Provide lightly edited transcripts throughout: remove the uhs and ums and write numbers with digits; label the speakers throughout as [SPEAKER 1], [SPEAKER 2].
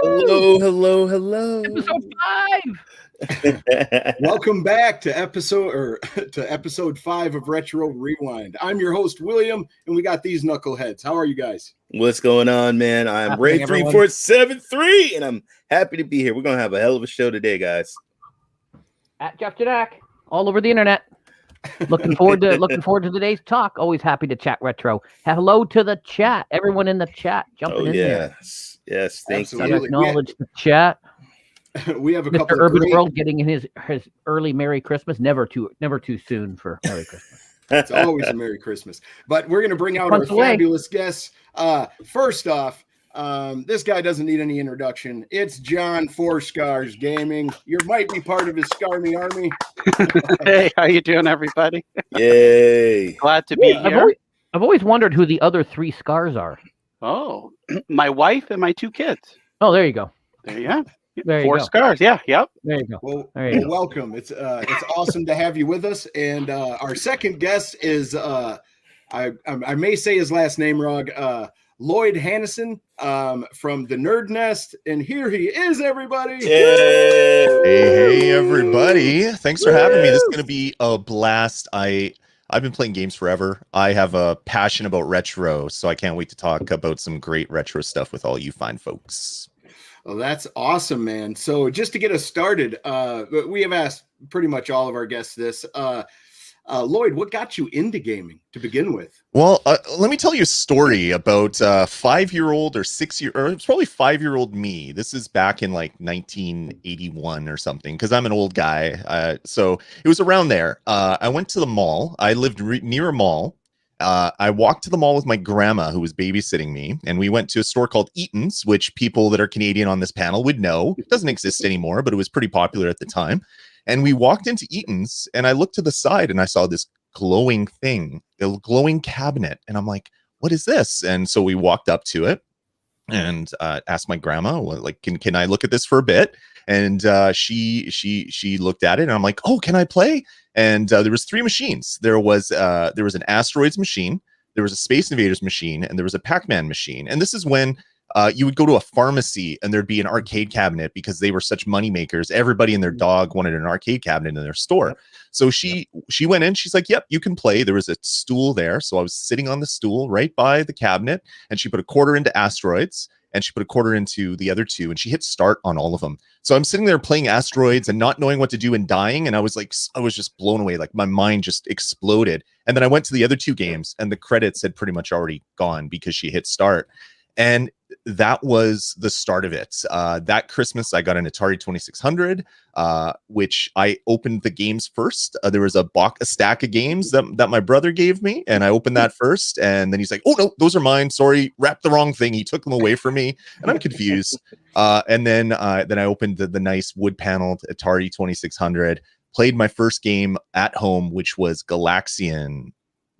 [SPEAKER 1] Hello.
[SPEAKER 2] Episode 5.
[SPEAKER 3] Welcome back to episode 5 of Retro Rewind. I'm your host, William, and we got these knuckleheads. How are you guys?
[SPEAKER 1] What's going on, man? I'm
[SPEAKER 2] Happening,
[SPEAKER 1] Ray3473, and I'm happy to be here. We're gonna have a hell of a show today, guys.
[SPEAKER 2] At Jeff Jadak, all over the internet. Looking forward to today's talk. Always happy to chat retro. Hello to the chat. Everyone in the chat jumping in there.
[SPEAKER 1] Yes, thank you.
[SPEAKER 3] Absolutely.
[SPEAKER 2] Acknowledge the chat.
[SPEAKER 3] We have a
[SPEAKER 2] Mr.
[SPEAKER 3] couple of
[SPEAKER 2] Urban
[SPEAKER 3] great...
[SPEAKER 2] World getting in his early Merry Christmas. Never too soon for Merry Christmas.
[SPEAKER 3] It's always a Merry Christmas. But we're going to bring out
[SPEAKER 2] Months
[SPEAKER 3] our
[SPEAKER 2] away.
[SPEAKER 3] fabulous guests. First off, this guy doesn't need any introduction. It's Jon Scarr's Gaming. You might be part of his Scarmy Army.
[SPEAKER 4] Hey, how you doing, everybody?
[SPEAKER 1] Yay!
[SPEAKER 4] Glad to be here.
[SPEAKER 2] I've always wondered who the other 3 Scars are.
[SPEAKER 4] Oh, my wife and my 2 kids.
[SPEAKER 2] Oh, there you go.
[SPEAKER 4] There you go.
[SPEAKER 2] There you
[SPEAKER 4] 4
[SPEAKER 2] go.
[SPEAKER 4] Scars. Yeah, yep.
[SPEAKER 2] There you go.
[SPEAKER 3] Well,
[SPEAKER 2] There you go.
[SPEAKER 3] welcome. It's awesome to have you with us. And our second guest is I may say his last name wrong. Lloyd Hannesson from the Nerd Nest, and here he is, everybody.
[SPEAKER 5] Hey, everybody. Thanks for having me. This is going to be a blast. I've been playing games forever. I have a passion about retro, so I can't wait to talk about some great retro stuff with all you fine folks.
[SPEAKER 3] Well, that's awesome, man. So just to get us started, we have asked pretty much all of our guests this. Lloyd, what got you into gaming to begin with?
[SPEAKER 5] Well, let me tell you a story about 5-year-old or 6-year, or it's probably 5-year-old me. This is back in like 1981 or something, because I'm an old guy. So it was around there. I went to the mall. I lived near a mall. I walked to the mall with my grandma, who was babysitting me, and we went to a store called Eaton's, which people that are Canadian on this panel would know. It doesn't exist anymore, but it was pretty popular at the time. And we walked into Eaton's, and I looked to the side, and I saw this glowing thing, a glowing cabinet, and I'm like, "What is this?" And so we walked up to it and asked my grandma, well, like, "Can I look at this for a bit?" And she looked at it, and I'm like, "Oh, can I play?" And there was 3 machines. There was an Asteroids machine, there was a Space Invaders machine, and there was a Pac-Man machine. And this is when you would go to a pharmacy and there'd be an arcade cabinet, because they were such money makers. Everybody and their dog wanted an arcade cabinet in their store. So she went in. She's like, "Yep, you can play." There was a stool there, so I was sitting on the stool right by the cabinet, and she put a quarter into Asteroids, and she put a quarter into the other 2, and she hit start on all of them. So I'm sitting there playing Asteroids and not knowing what to do and dying, and I was just blown away. Like, my mind just exploded. And then I went to the other 2 games, and the credits had pretty much already gone because she hit start. And that was the start of it. That Christmas, I got an Atari 2600, which I opened the games first. There was a stack of games that my brother gave me, and I opened that first. And then he's like, "Oh, no, those are mine. Sorry, wrapped the wrong thing." He took them away from me, and I'm confused. And then I opened the nice wood-paneled Atari 2600, played my first game at home, which was Galaxian,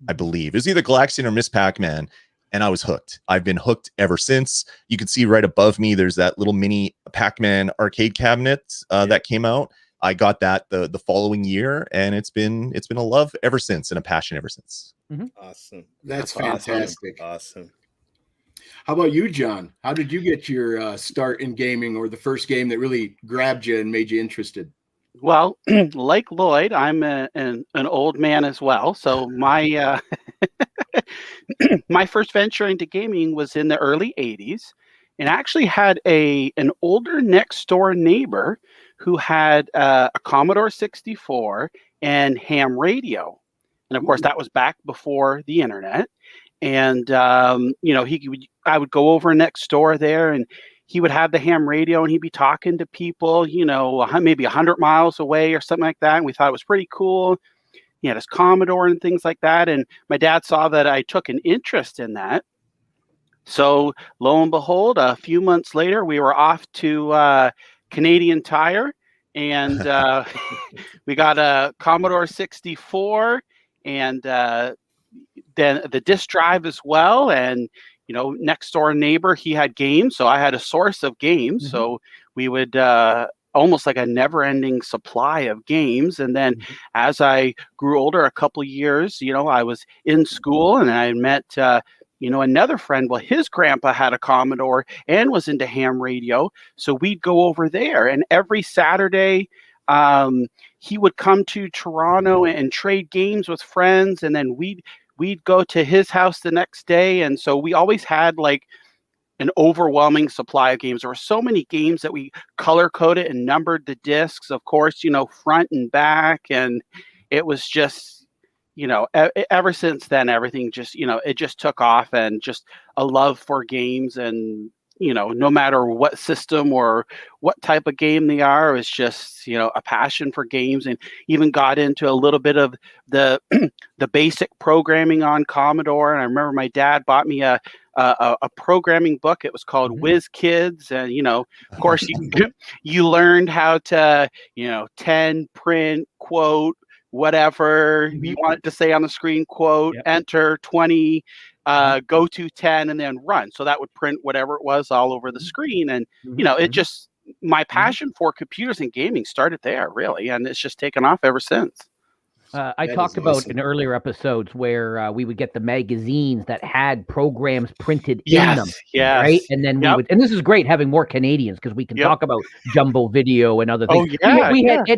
[SPEAKER 5] I believe. It was either Galaxian or Miss Pac-Man. And I was hooked. I've been hooked ever since. You can see right above me, there's that little mini Pac-Man arcade cabinet that came out. I got that the following year, and it's been a love ever since, and a passion ever since.
[SPEAKER 2] Mm-hmm.
[SPEAKER 1] Awesome.
[SPEAKER 3] That's fantastic.
[SPEAKER 1] Awesome.
[SPEAKER 3] How about you, John? How did you get your start in gaming, or the first game that really grabbed you and made you interested?
[SPEAKER 4] Well, like Lloyd, I'm an old man as well. So my my first venture into gaming was in the early 80s, and I actually had an older next door neighbor who had a Commodore 64 and ham radio. And of course, that was back before the internet. And, I would go over next door there, and he would have the ham radio, and he'd be talking to people, maybe 100 miles away or something like that. And we thought it was pretty cool. He had his Commodore and things like that. And my dad saw that I took an interest in that. So lo and behold, a few months later, we were off to Canadian Tire, and we got a Commodore 64 and then the disk drive as well. And next door neighbor, he had games, so I had a source of games. Mm-hmm. So we would almost like a never-ending supply of games. And then as I grew older, a couple of years, I was in school, and I met another friend, well, his grandpa had a Commodore and was into ham radio. So we'd go over there, and every Saturday, he would come to Toronto and trade games with friends. And then we'd go to his house the next day. And so we always had like an overwhelming supply of games. There were so many games that we color coded and numbered the discs, of course, front and back. And it was just, ever since then, everything just, it just took off, and just a love for games. And, no matter what system or what type of game they are, it's just, a passion for games, and even got into a little bit of the basic programming on Commodore. And I remember my dad bought me a programming book. It was called Whiz Kids. And, of course, you learned how to, 10, print, quote, whatever you want it to say on the screen, quote, enter 20, go to 10, and then run. So that would print whatever it was all over the screen. And, it just, my passion for computers and gaming started there, really. And it's just taken off ever since.
[SPEAKER 2] I talked about in earlier episodes where we would get the magazines that had programs printed in them, right? And then we would, and this is great having more Canadians, because we can talk about Jumbo Video and other things.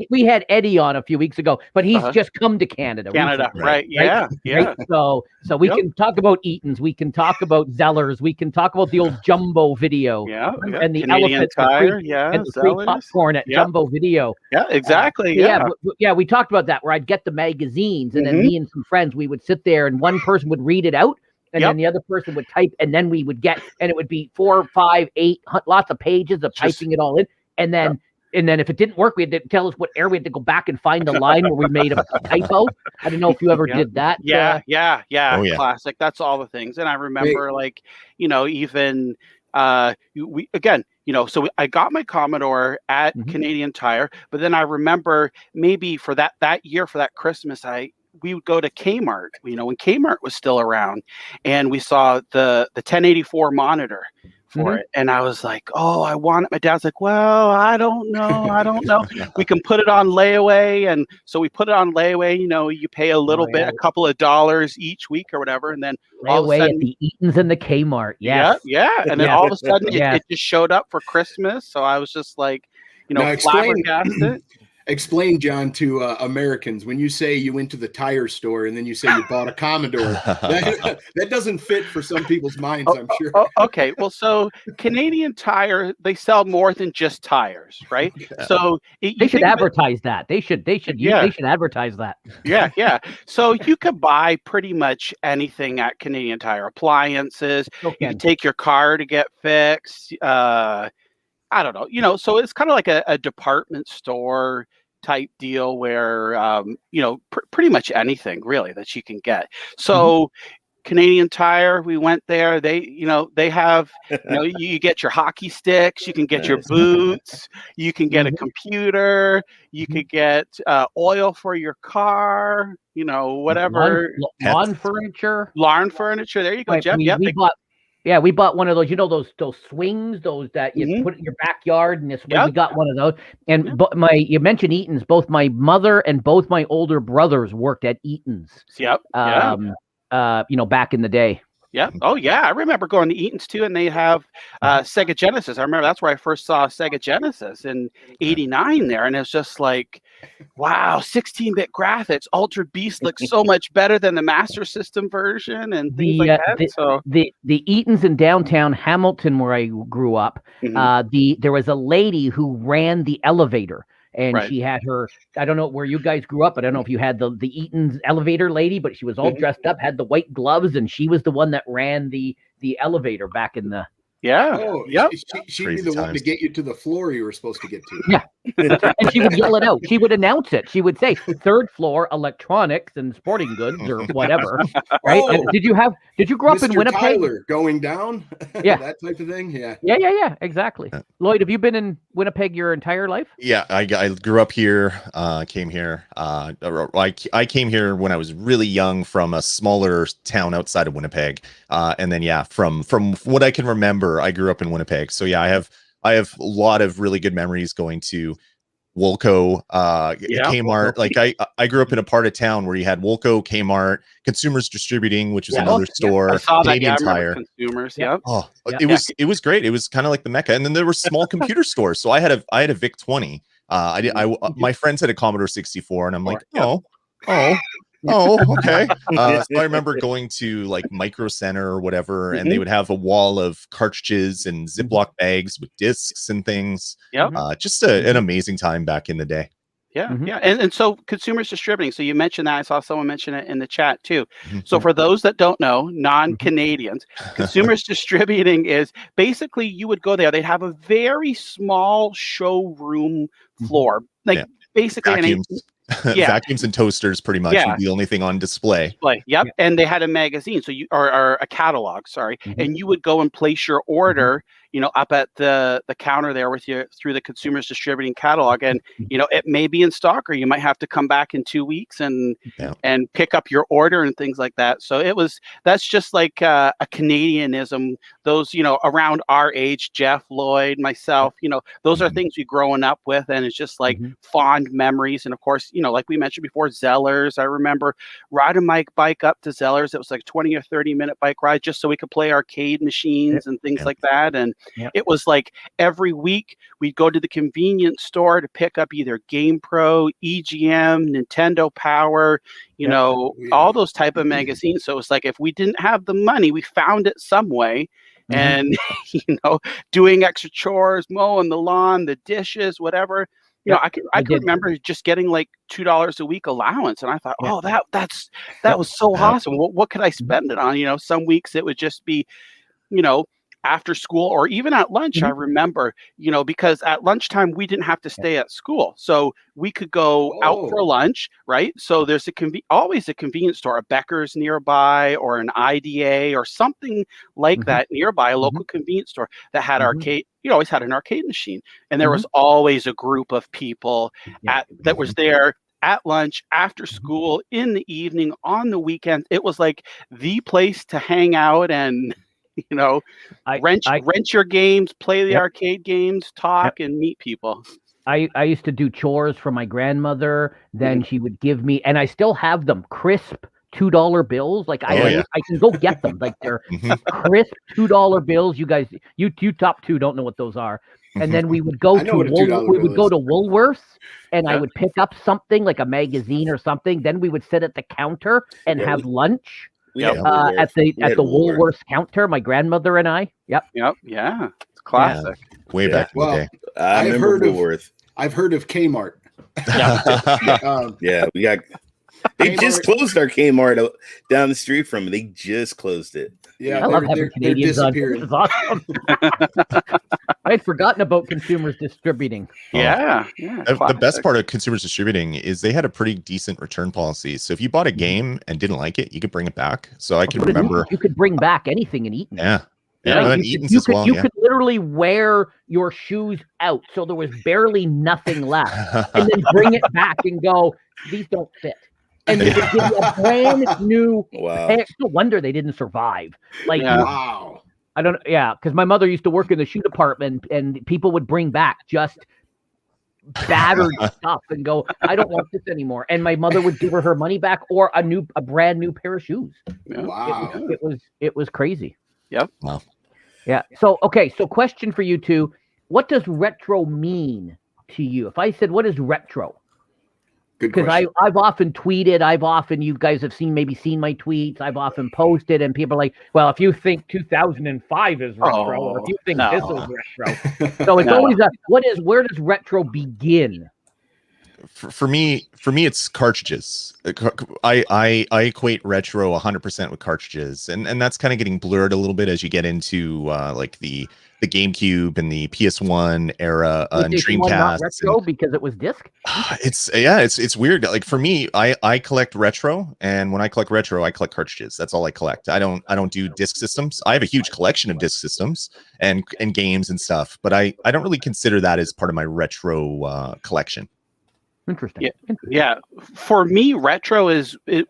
[SPEAKER 2] We had Eddie on a few weeks ago, but he's just come to Canada.
[SPEAKER 4] Recently, right? Yeah.
[SPEAKER 2] Right? So we can talk about Eaton's, we can talk about Zellers, we can talk about the old Jumbo Video, and the
[SPEAKER 4] Canadian
[SPEAKER 2] elephant,
[SPEAKER 4] Tire,
[SPEAKER 2] and the free popcorn at Jumbo Video.
[SPEAKER 4] Yeah, exactly.
[SPEAKER 2] We talked about that, where I'd get the magazines, and then me and some friends, we would sit there, and one person would read it out, and then the other person would type, and then we would get, and it would be 4, 5, 8, lots of pages of typing it all in, and then if it didn't work, we had to tell us what error. We had to go back and find the line where we made a typo. I don't know if you ever did that.
[SPEAKER 4] Classic. That's all the things. And I remember even so I got my Commodore at Canadian Tire, but then I remember maybe for that year, for that Christmas, we would go to Kmart, when Kmart was still around, and we saw the 1084 monitor for it. And I was like, oh, I want it. My dad's like, well, I don't know. We can put it on layaway. And so we put it on layaway. You pay a little bit, a couple of dollars each week or whatever. And then all of a sudden,
[SPEAKER 2] at the Eaton's and the Kmart. Yes.
[SPEAKER 4] Yeah. And then all of a sudden it just showed up for Christmas. So I was just like, flabbergasted.
[SPEAKER 3] Explain, John, to Americans, when you say you went to the tire store and then you say you bought a Commodore, that doesn't fit for some people's minds, I'm sure.
[SPEAKER 4] Okay. Well, so Canadian Tire, they sell more than just tires, right? So
[SPEAKER 2] they should advertise that. They should advertise that.
[SPEAKER 4] Yeah. So you could buy pretty much anything at Canadian Tire. Appliances. You can take your car to get fixed. I don't know, so it's kind of like a department store type deal where, pretty much anything really that you can get. So Canadian Tire, we went there. They have, you get your hockey sticks, you can get your boots, you can get a computer, you could get oil for your car, whatever.
[SPEAKER 2] Lawn furniture.
[SPEAKER 4] There you go, Jeff.
[SPEAKER 2] We bought one of those, those swings, those that you put in your backyard, and this way we got one of those. And you mentioned Eaton's. Both my mother and both my older brothers worked at Eaton's. Back in the day.
[SPEAKER 4] Yeah. Oh, yeah. I remember going to Eaton's too, and they have Sega Genesis. I remember that's where I first saw Sega Genesis in '89 there, and it's just like, wow, 16-bit graphics. Altered Beast looks so much better than the Master System version and things like that.
[SPEAKER 2] The Eaton's in downtown Hamilton, where I grew up, there was a lady who ran the elevator. And she had her, I don't know where you guys grew up, but I don't know if you had the Eaton's elevator lady, but she was all dressed up, had the white gloves, and she was the one that ran the elevator back in the...
[SPEAKER 3] She'd be the one to get you to the floor you were supposed to get to.
[SPEAKER 2] Yeah. And she would yell it out. She would announce it. She would say, 3rd floor, electronics and sporting goods or whatever. Right? And did you grow up
[SPEAKER 3] Mr.
[SPEAKER 2] in Winnipeg?
[SPEAKER 3] Tyler going down?
[SPEAKER 2] Yeah.
[SPEAKER 3] That type of thing? Yeah.
[SPEAKER 2] Yeah, exactly. Lloyd, have you been in Winnipeg your entire life?
[SPEAKER 5] Yeah, I grew up here, came here. I came here when I was really young from a smaller town outside of Winnipeg. And then, from what I can remember, I grew up in Winnipeg. So, I have a lot of really good memories going to Woolco,
[SPEAKER 4] Yeah,
[SPEAKER 5] Kmart.
[SPEAKER 2] Woolco.
[SPEAKER 5] Like I grew up in a part of town where you had Woolco, Kmart, Consumers Distributing, which was
[SPEAKER 2] Yeah.
[SPEAKER 5] another
[SPEAKER 2] Yeah.
[SPEAKER 5] store,
[SPEAKER 4] I saw that.
[SPEAKER 5] Canadian
[SPEAKER 4] Yeah, I remember
[SPEAKER 5] Tire.
[SPEAKER 4] Consumers.
[SPEAKER 2] Yeah.
[SPEAKER 4] Yep.
[SPEAKER 5] Oh,
[SPEAKER 2] Yeah.
[SPEAKER 5] it was great. It was kind of like the Mecca. And then there were small computer stores. So I had a VIC 20. My friends had a Commodore 64, and I'm like, oh, okay. So I remember going to like Micro Center or whatever, and they would have a wall of cartridges and Ziploc bags with discs and things.
[SPEAKER 4] Yep.
[SPEAKER 5] Just an amazing time back in the day.
[SPEAKER 4] Yeah, yeah. And so Consumers Distributing. So you mentioned that. I saw someone mention it in the chat too. So for those that don't know, non-Canadians, Consumers Distributing is basically you would go there. They'd have a very small showroom floor. Like basically
[SPEAKER 5] Vacuums. Vacuums and toasters pretty much would be the only thing on display.
[SPEAKER 4] Yep. And they had a magazine, so you or a catalog, sorry. And you would go and place your order, up at the counter there with you through the Consumers Distributing catalog. And it may be in stock, or you might have to come back in 2 weeks and pick up your order and things like that. So that's just like a Canadianism. Those, around our age, Jeff, Lloyd, myself, those are things we growing up with, and it's just like fond memories. And of course, like we mentioned before, Zellers. I remember riding my bike up to Zellers. It was like 20 or 30-minute bike ride just so we could play arcade machines and things like that. And it was like every week we'd go to the convenience store to pick up either Game Pro, EGM, Nintendo Power, all those type of magazines. So it was like if we didn't have the money, we found it some way. And, doing extra chores, mowing the lawn, the dishes, whatever. I could remember just getting like $2 a week allowance, and I thought, that was so awesome. What could I spend it on? Some weeks it would just be, after school or even at lunch. I remember, because at lunchtime we didn't have to stay at school, so we could go out for lunch, right? So there's always a convenience store, a Becker's nearby, or an IDA or something like that nearby, a local convenience store that had arcade. You always had an arcade machine, and there was always a group of people that was there at lunch, after school, in the evening, on the weekend. It was like the place to hang out and rent your games, play the arcade games, talk, and meet people.
[SPEAKER 2] I used to do chores for my grandmother. Then she would give me, and I still have them, crisp $2 bills. Like I can go get them. Like they're crisp $2 bills. You guys, you top two don't know what those are. And then we would go to Woolworths, and I would pick up something like a magazine or something. Then we would sit at the counter and have lunch. At the Woolworths counter, my grandmother and I. Yeah,
[SPEAKER 4] it's classic.
[SPEAKER 5] Way back in the day.
[SPEAKER 1] I've heard of Woolworth.
[SPEAKER 3] I've heard of Kmart.
[SPEAKER 1] We got. They just closed our Kmart down the street from it. They just closed it.
[SPEAKER 2] Yeah, I love having Canadians on. This is awesome. I had forgotten about Consumers Distributing.
[SPEAKER 5] The best part of Consumers Distributing is they had a pretty decent return policy. So if you bought a game and didn't like it, you could bring it back. So I can remember
[SPEAKER 2] you could bring back anything in Eaton.
[SPEAKER 5] And Eaton's as well.
[SPEAKER 2] You could literally wear your shoes out, so there was barely nothing left, and then bring it back and go, these don't fit. And they would give you a brand new. It's no wonder they didn't survive. Like,
[SPEAKER 3] wow.
[SPEAKER 2] I don't. Yeah, because my mother used to work in the shoe department, and people would bring back just battered stuff and go, "I don't want this anymore." And my mother would give her money back or a brand new pair of shoes.
[SPEAKER 3] Wow,
[SPEAKER 2] it was crazy.
[SPEAKER 4] Yep.
[SPEAKER 5] Wow.
[SPEAKER 2] Yeah. So so question for you two: what does retro mean to you? If I said, "What is retro?" Because I've often tweeted, you guys have seen my tweets, I've often posted, and people are like, well, if you think 2005 is retro, or if you think this is retro. So it's always where does retro begin?
[SPEAKER 5] For me, it's cartridges. I equate retro 100% with cartridges, and that's kind of getting blurred a little bit as you get into like the GameCube and the PS1 era and Dreamcast.
[SPEAKER 2] Not retro because it was disc.
[SPEAKER 5] It's weird. Like for me, I collect retro, and when I collect retro, I collect cartridges. That's all I collect. I don't do disc systems. I have a huge collection of disc systems and games and stuff, but I don't really consider that as part of my retro collection.
[SPEAKER 2] Interesting.
[SPEAKER 4] Yeah. For me, retro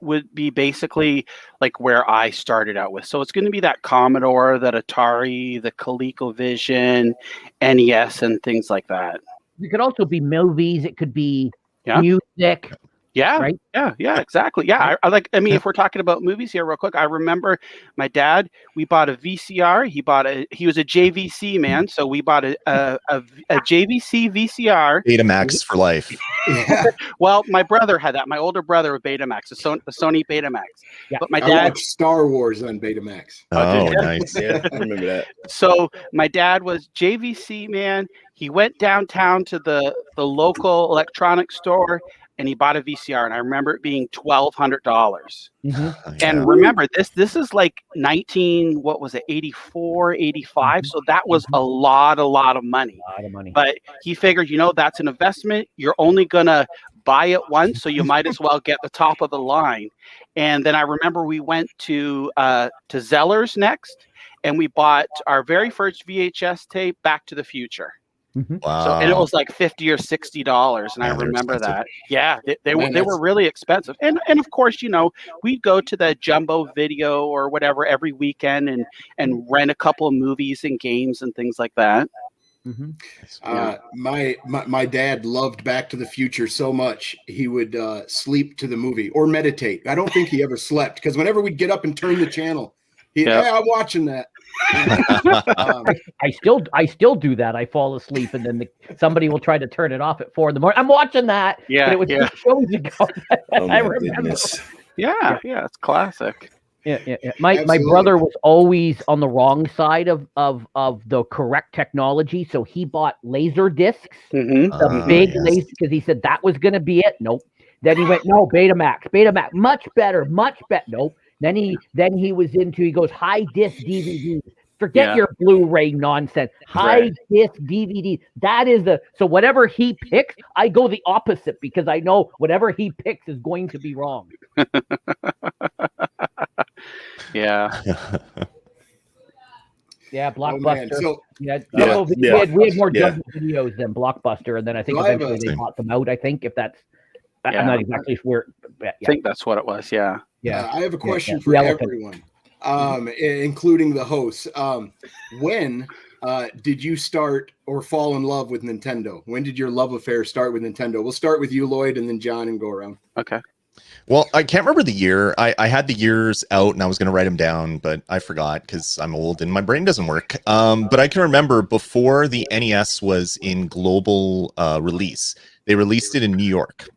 [SPEAKER 4] would be basically like where I started out with. So it's going to be that Commodore, that Atari, the ColecoVision, NES, and things like that.
[SPEAKER 2] It could also be movies. It could be
[SPEAKER 4] Yeah.
[SPEAKER 2] music.
[SPEAKER 4] Yeah,
[SPEAKER 2] Right?
[SPEAKER 4] yeah, exactly. Yeah, I mean, if we're talking about movies here real quick, I remember my dad, we bought a VCR. He was a JVC man, so we bought a JVC VCR.
[SPEAKER 5] Betamax for life.
[SPEAKER 3] Yeah.
[SPEAKER 4] Well, my brother had that. My older brother with Betamax, the Sony Betamax.
[SPEAKER 2] Yeah.
[SPEAKER 4] But my
[SPEAKER 3] I
[SPEAKER 4] dad,
[SPEAKER 3] watched Star Wars on Betamax.
[SPEAKER 5] Oh, nice.
[SPEAKER 1] Yeah, I remember that.
[SPEAKER 4] so my dad was JVC man. He went downtown to the local electronics store and he bought a VCR, and I remember it being $1,200. And remember, this is like 84, 85. So that was a lot of money.
[SPEAKER 2] A lot of money.
[SPEAKER 4] But he figured, that's an investment. You're only gonna buy it once, so you might as well get the top of the line. And then I remember we went to Zeller's next, and we bought our very first VHS tape, Back to the Future.
[SPEAKER 5] Wow.
[SPEAKER 4] So, and it was like $50 or $60, and I remember that. Yeah, they were really expensive. And of course, we'd go to the Jumbo Video or whatever every weekend and rent a couple of movies and games and things like that.
[SPEAKER 3] My dad loved Back to the Future so much he would sleep to the movie or meditate. I don't think he ever slept, because whenever we'd get up and turn the channel, hey, I'm watching that.
[SPEAKER 2] I still do that. I fall asleep, and then somebody will try to turn it off at 4 a.m. I'm watching that.
[SPEAKER 4] Yeah,
[SPEAKER 2] and it was 2 shows ago.
[SPEAKER 1] Oh,
[SPEAKER 2] I remember.
[SPEAKER 4] Yeah, it's classic.
[SPEAKER 2] Yeah. My brother was always on the wrong side of the correct technology, so he bought laser discs, the big laser, because he said that was going to be it. Nope. Then he went, no, Betamax, much better. Nope. Then he was into, he goes, high disc DVDs. Forget your Blu-ray nonsense. High disc DVD. That is so whatever he picks, I go the opposite, because I know whatever he picks is going to be wrong.
[SPEAKER 4] Yeah.
[SPEAKER 2] Yeah, Blockbuster. We had more Jumbo Videos than Blockbuster, and then I think eventually they bought them out. I think I'm not exactly sure.
[SPEAKER 4] I think that's what it was. Yeah.
[SPEAKER 2] Yeah.
[SPEAKER 3] I have a question for everyone, including the hosts. When did you start or fall in love with Nintendo? When did your love affair start with Nintendo? We'll start with you, Lloyd, and then John, and go around.
[SPEAKER 4] Okay.
[SPEAKER 5] Well, I can't remember the year. I had the years out and I was going to write them down, but I forgot because I'm old and my brain doesn't work. But I can remember before the NES was in global release, they released it in New York.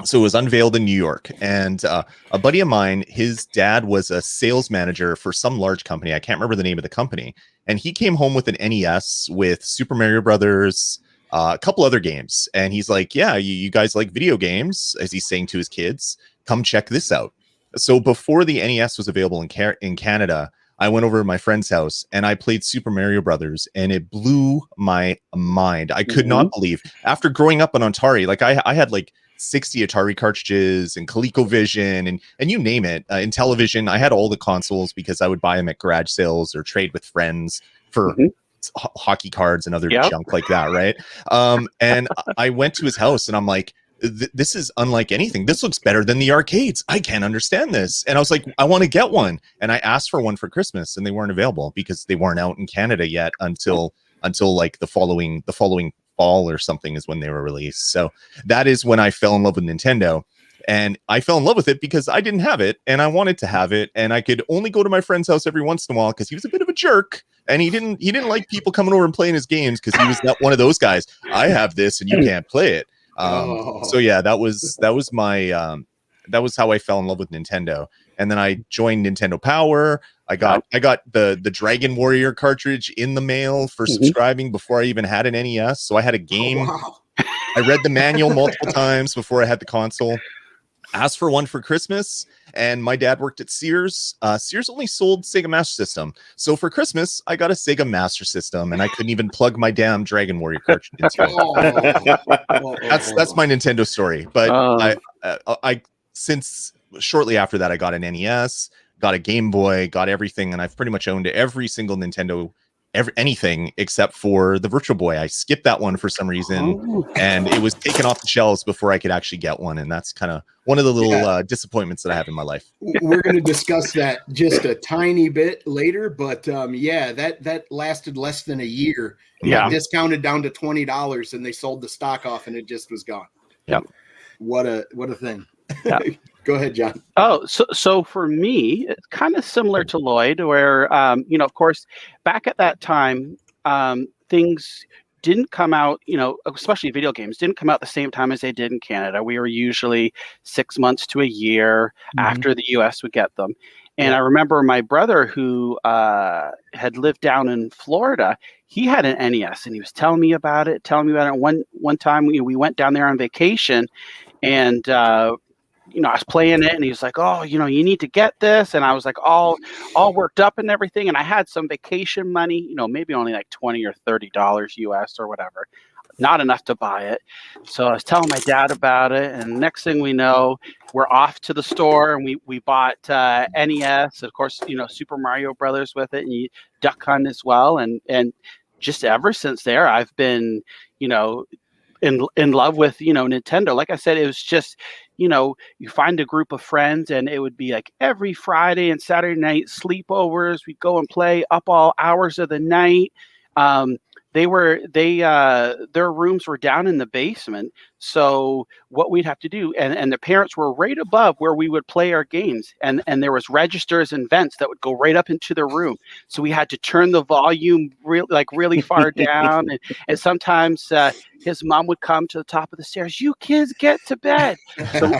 [SPEAKER 5] So it was unveiled in New York. And a buddy of mine, his dad was a sales manager for some large company. I can't remember the name of the company. And he came home with an NES with Super Mario Brothers, a couple other games. And he's like, yeah, you guys like video games, as he's saying to his kids. Come check this out. So before the NES was available in Canada, I went over to my friend's house and I played Super Mario Brothers, and it blew my mind. I could not believe, after growing up on Atari, like I had like 60 Atari cartridges and ColecoVision and you name it, in television. I had all the consoles because I would buy them at garage sales or trade with friends for hockey cards and other junk like that, right? And I went to his house and I'm like, this is unlike anything. This looks better than the arcades. I can't understand this. And I was like, I want to get one. And I asked for one for Christmas, and they weren't available because they weren't out in Canada yet until like the following fall or something is when they were released. So that is when I fell in love with Nintendo. And I fell in love with it because I didn't have it and I wanted to have it. And I could only go to my friend's house every once in a while because he was a bit of a jerk. And he didn't like people coming over and playing his games because he was not one of those guys. I have this and you can't play it. So yeah, that was my that was how I fell in love with Nintendo. And then I joined Nintendo Power. I got the Dragon Warrior cartridge in the mail for subscribing before I even had an NES. So I had a game. I read the manual multiple times before I had the console. Asked for one for Christmas, and my dad worked at Sears. Sears only sold Sega Master System. So for Christmas, I got a Sega Master System, and I couldn't even plug my damn Dragon Warrior cartridge into it. That's my Nintendo story. But I since shortly after that, I got an NES, got a Game Boy, got everything, and I've pretty much owned every single Nintendo anything except for the Virtual Boy. I skipped that one for some reason, and it was taken off the shelves before I could actually get one. And that's kind of one of the little disappointments that I have in my life.
[SPEAKER 3] We're going to discuss that just a tiny bit later, but that lasted less than a year.
[SPEAKER 4] Yeah,
[SPEAKER 3] discounted down to $20, and they sold the stock off, and it just was gone.
[SPEAKER 4] Yep.
[SPEAKER 3] What a thing.
[SPEAKER 4] Yeah.
[SPEAKER 3] Go ahead, John.
[SPEAKER 4] Oh, so for me, it's kind of similar to Lloyd, where of course, back at that time, things didn't come out, especially video games, didn't come out the same time as they did in Canada. We were usually 6 months to a year after the US would get them. And I remember my brother, who had lived down in Florida, he had an NES, and he was telling me about it. One time we went down there on vacation, and I was playing it, and he was like, "Oh, you need to get this," and I was like, all worked up and everything, and I had some vacation money, maybe only like $20 or $30 US or whatever, not enough to buy it. So I was telling my dad about it, and next thing we know, we're off to the store, and we bought NES, of course, Super Mario Brothers with it, and Duck Hunt as well, and just ever since there, I've been, in love with Nintendo. Like I said, it was just you find a group of friends, and it would be like every Friday and Saturday night sleepovers. We'd go and play up all hours of the night. Their rooms were down in the basement, so what we'd have to do, and the parents were right above where we would play our games, and there was registers and vents that would go right up into the room, so we had to turn the volume really far down, and sometimes his mom would come to the top of the stairs. "You kids, get to bed." So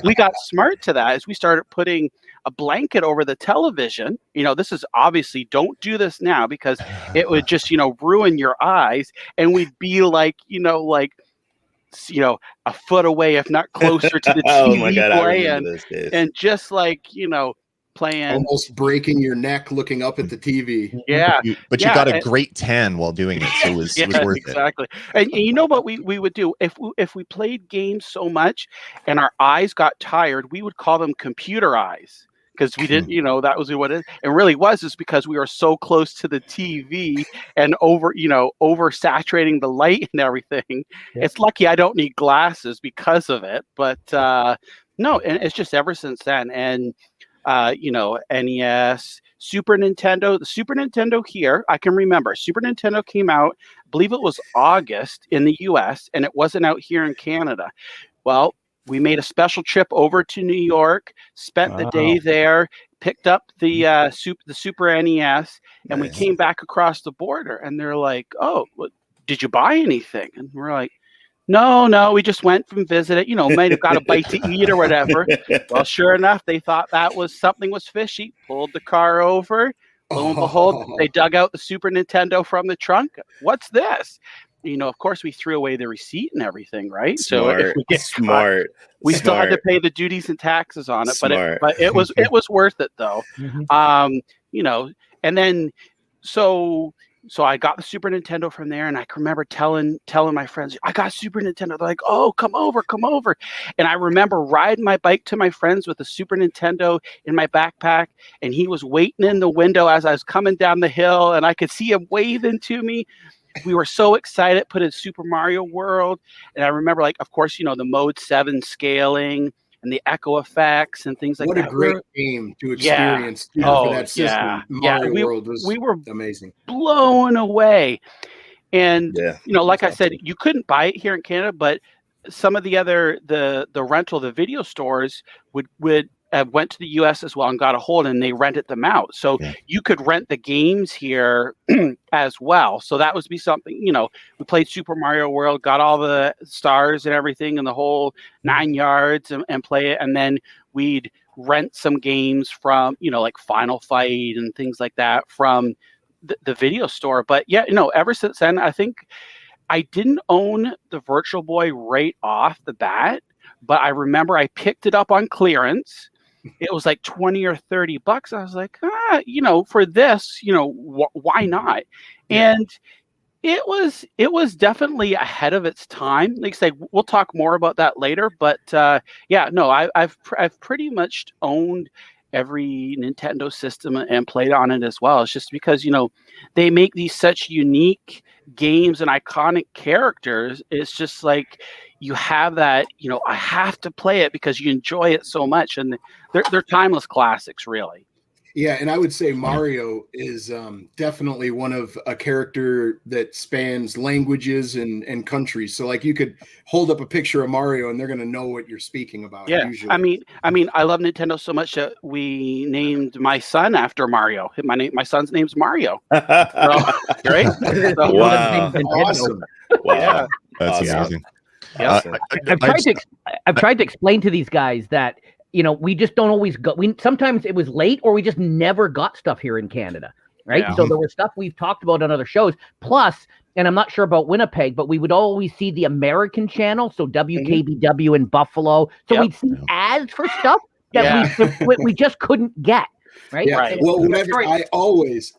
[SPEAKER 4] we got smart to that as we started putting a blanket over the television. This is obviously, don't do this now, because it would just, ruin your eyes. And we'd be like, a foot away, if not closer to the TV
[SPEAKER 1] Oh my God,
[SPEAKER 4] playing, and just playing,
[SPEAKER 3] almost breaking your neck looking up at the TV.
[SPEAKER 4] Yeah.
[SPEAKER 5] You got a great tan while doing it, so it was worth it.
[SPEAKER 4] Exactly. And you know what we would do if we played games so much and our eyes got tired, we would call them computer eyes. Because we didn't, that was what it really was, is because we were so close to the TV and oversaturating the light and everything. Yeah. It's lucky I don't need glasses because of it. But no, and it's just ever since then. And, NES, Super Nintendo, the Super Nintendo here, I can remember. Super Nintendo came out, I believe it was August in the US, and it wasn't out here in Canada. Well, we made a special trip over to New York, spent the day there, picked up the Super NES, and we came back across the border. And they're like, "Oh, did you buy anything?" And we're like, No, we just went from visit it. Might have got a bite to eat or whatever. Well, sure enough, they thought something was fishy. Pulled the car over. Lo and behold, they dug out the Super Nintendo from the trunk. "What's this?" Of course, we threw away the receipt and everything, right?
[SPEAKER 1] Smart,
[SPEAKER 4] so if we get
[SPEAKER 1] smart.
[SPEAKER 4] We still had to pay the duties and taxes on it,
[SPEAKER 1] Smart.
[SPEAKER 4] but it was worth it though. And then so I got the Super Nintendo from there, and I can remember telling my friends, "I got Super Nintendo." They're like, "Oh, come over." And I remember riding my bike to my friends with the Super Nintendo in my backpack, and he was waiting in the window as I was coming down the hill, and I could see him waving to me. We were so excited, put in Super Mario World. And I remember, of course, the Mode 7 scaling and the echo effects and things like that.
[SPEAKER 3] What a great game to experience for that system. Mario World was amazing.
[SPEAKER 4] Blown away. And, like I said, you couldn't buy it here in Canada, but some of the other, the rental, the video stores would went to the US as well and got a hold, and they rented them out. So you could rent the games here as well. So that would be something, we played Super Mario World, got all the stars and everything and the whole 9 yards and play it. And then we'd rent some games from, like Final Fight and things like that from the video store. But ever since then, I think I didn't own the Virtual Boy right off the bat, but I remember I picked it up on clearance. It was like $20 or $30. I was like, for this, why not? And it was definitely ahead of its time. Like I say, we'll talk more about that later. But I've pretty much owned every Nintendo system and played on it as well. It's just because, you know, they make these such unique games and iconic characters. It's just like you have that, you know, I have to play it because you enjoy it so much, and they're timeless classics, really.
[SPEAKER 3] Yeah, and I would say Mario is definitely one of a character that spans languages and countries. So like you could hold up a picture of Mario and they're going to know what you're speaking about.
[SPEAKER 4] Yeah,
[SPEAKER 3] Usually.
[SPEAKER 4] I mean, I love Nintendo so much that we named my son after Mario. My son's name's Mario. So, right? So,
[SPEAKER 1] Wow.
[SPEAKER 3] Awesome.
[SPEAKER 1] Wow.
[SPEAKER 4] Yeah.
[SPEAKER 5] That's
[SPEAKER 1] Awesome.
[SPEAKER 5] amazing.
[SPEAKER 4] Yeah.
[SPEAKER 1] Awesome.
[SPEAKER 2] I've tried to explain to these guys that, you know, we just don't always go. Sometimes it was late, or we just never got stuff here in Canada, right?
[SPEAKER 4] Yeah.
[SPEAKER 2] So there was stuff we've talked about on other shows. Plus, and I'm not sure about Winnipeg, but we would always see the American channel, so WKBW in Buffalo. So
[SPEAKER 4] Yep.
[SPEAKER 2] we'd see ads for stuff that we just couldn't get, right?
[SPEAKER 3] Yeah.
[SPEAKER 4] Right.
[SPEAKER 3] Well, whenever I always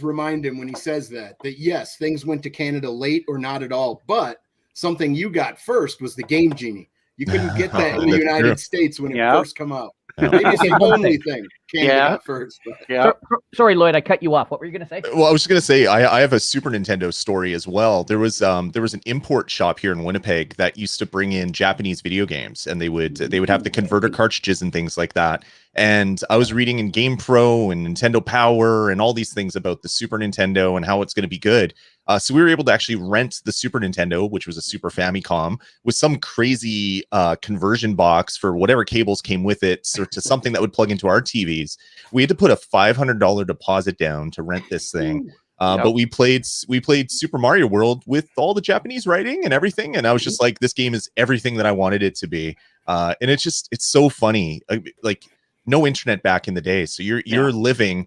[SPEAKER 3] remind him when he says that yes, things went to Canada late or not at all, but something you got first was the Game Genie. You couldn't get that in the United States when it first come out. Maybe it's the only thing Canada got first. But.
[SPEAKER 4] Yeah.
[SPEAKER 2] Sorry, Lloyd, I cut you off. What were you going to say?
[SPEAKER 5] Well, I was just going to say, I have a Super Nintendo story as well. There was an import shop here in Winnipeg that used to bring in Japanese video games, and they would have the converter cartridges and things like that. And I was reading in Game Pro and Nintendo Power and all these things about the Super Nintendo and how it's going to be good. So we were able to actually rent the Super Nintendo, which was a Super Famicom, with some crazy conversion box for whatever cables came with it, so to something that would plug into our TVs. We had to put a $500 deposit down to rent this thing. But we played Super Mario World with all the Japanese writing and everything, and I was just like, this game is everything that I wanted it to be. And it's so funny. Like no internet back in the day, so you're living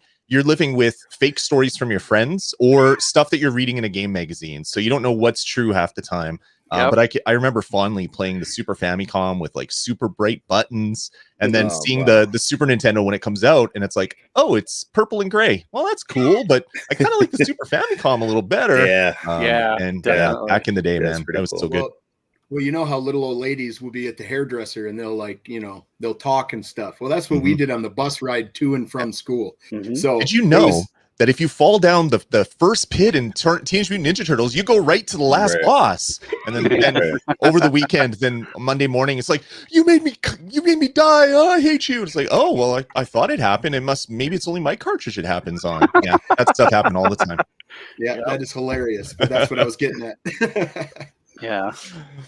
[SPEAKER 5] with fake stories from your friends or stuff that you're reading in a game magazine. So you don't know what's true half the time. But I remember fondly playing the Super Famicom with like super bright buttons, and then seeing the Super Nintendo when it comes out, and it's like, oh, it's purple and gray. Well, that's cool, but I kind of like the Super Famicom a little better.
[SPEAKER 4] Yeah.
[SPEAKER 5] Back in the day, man, that was so good.
[SPEAKER 3] Well, you know how little old ladies will be at the hairdresser and they'll like, you know, they'll talk and stuff. Well, that's what we did on the bus ride to and from school. So
[SPEAKER 5] did you know that if you fall down the first pit in Teenage Mutant Ninja Turtles, you go right to the last boss, and then over the weekend, then Monday morning, it's like, you made me die. Oh, I hate you. It's like, oh well, I thought it happened. Maybe it's only my cartridge it happens on. Yeah, that stuff happened all the time.
[SPEAKER 3] Yeah, that is hilarious. But that's what I was getting at.
[SPEAKER 4] Yeah.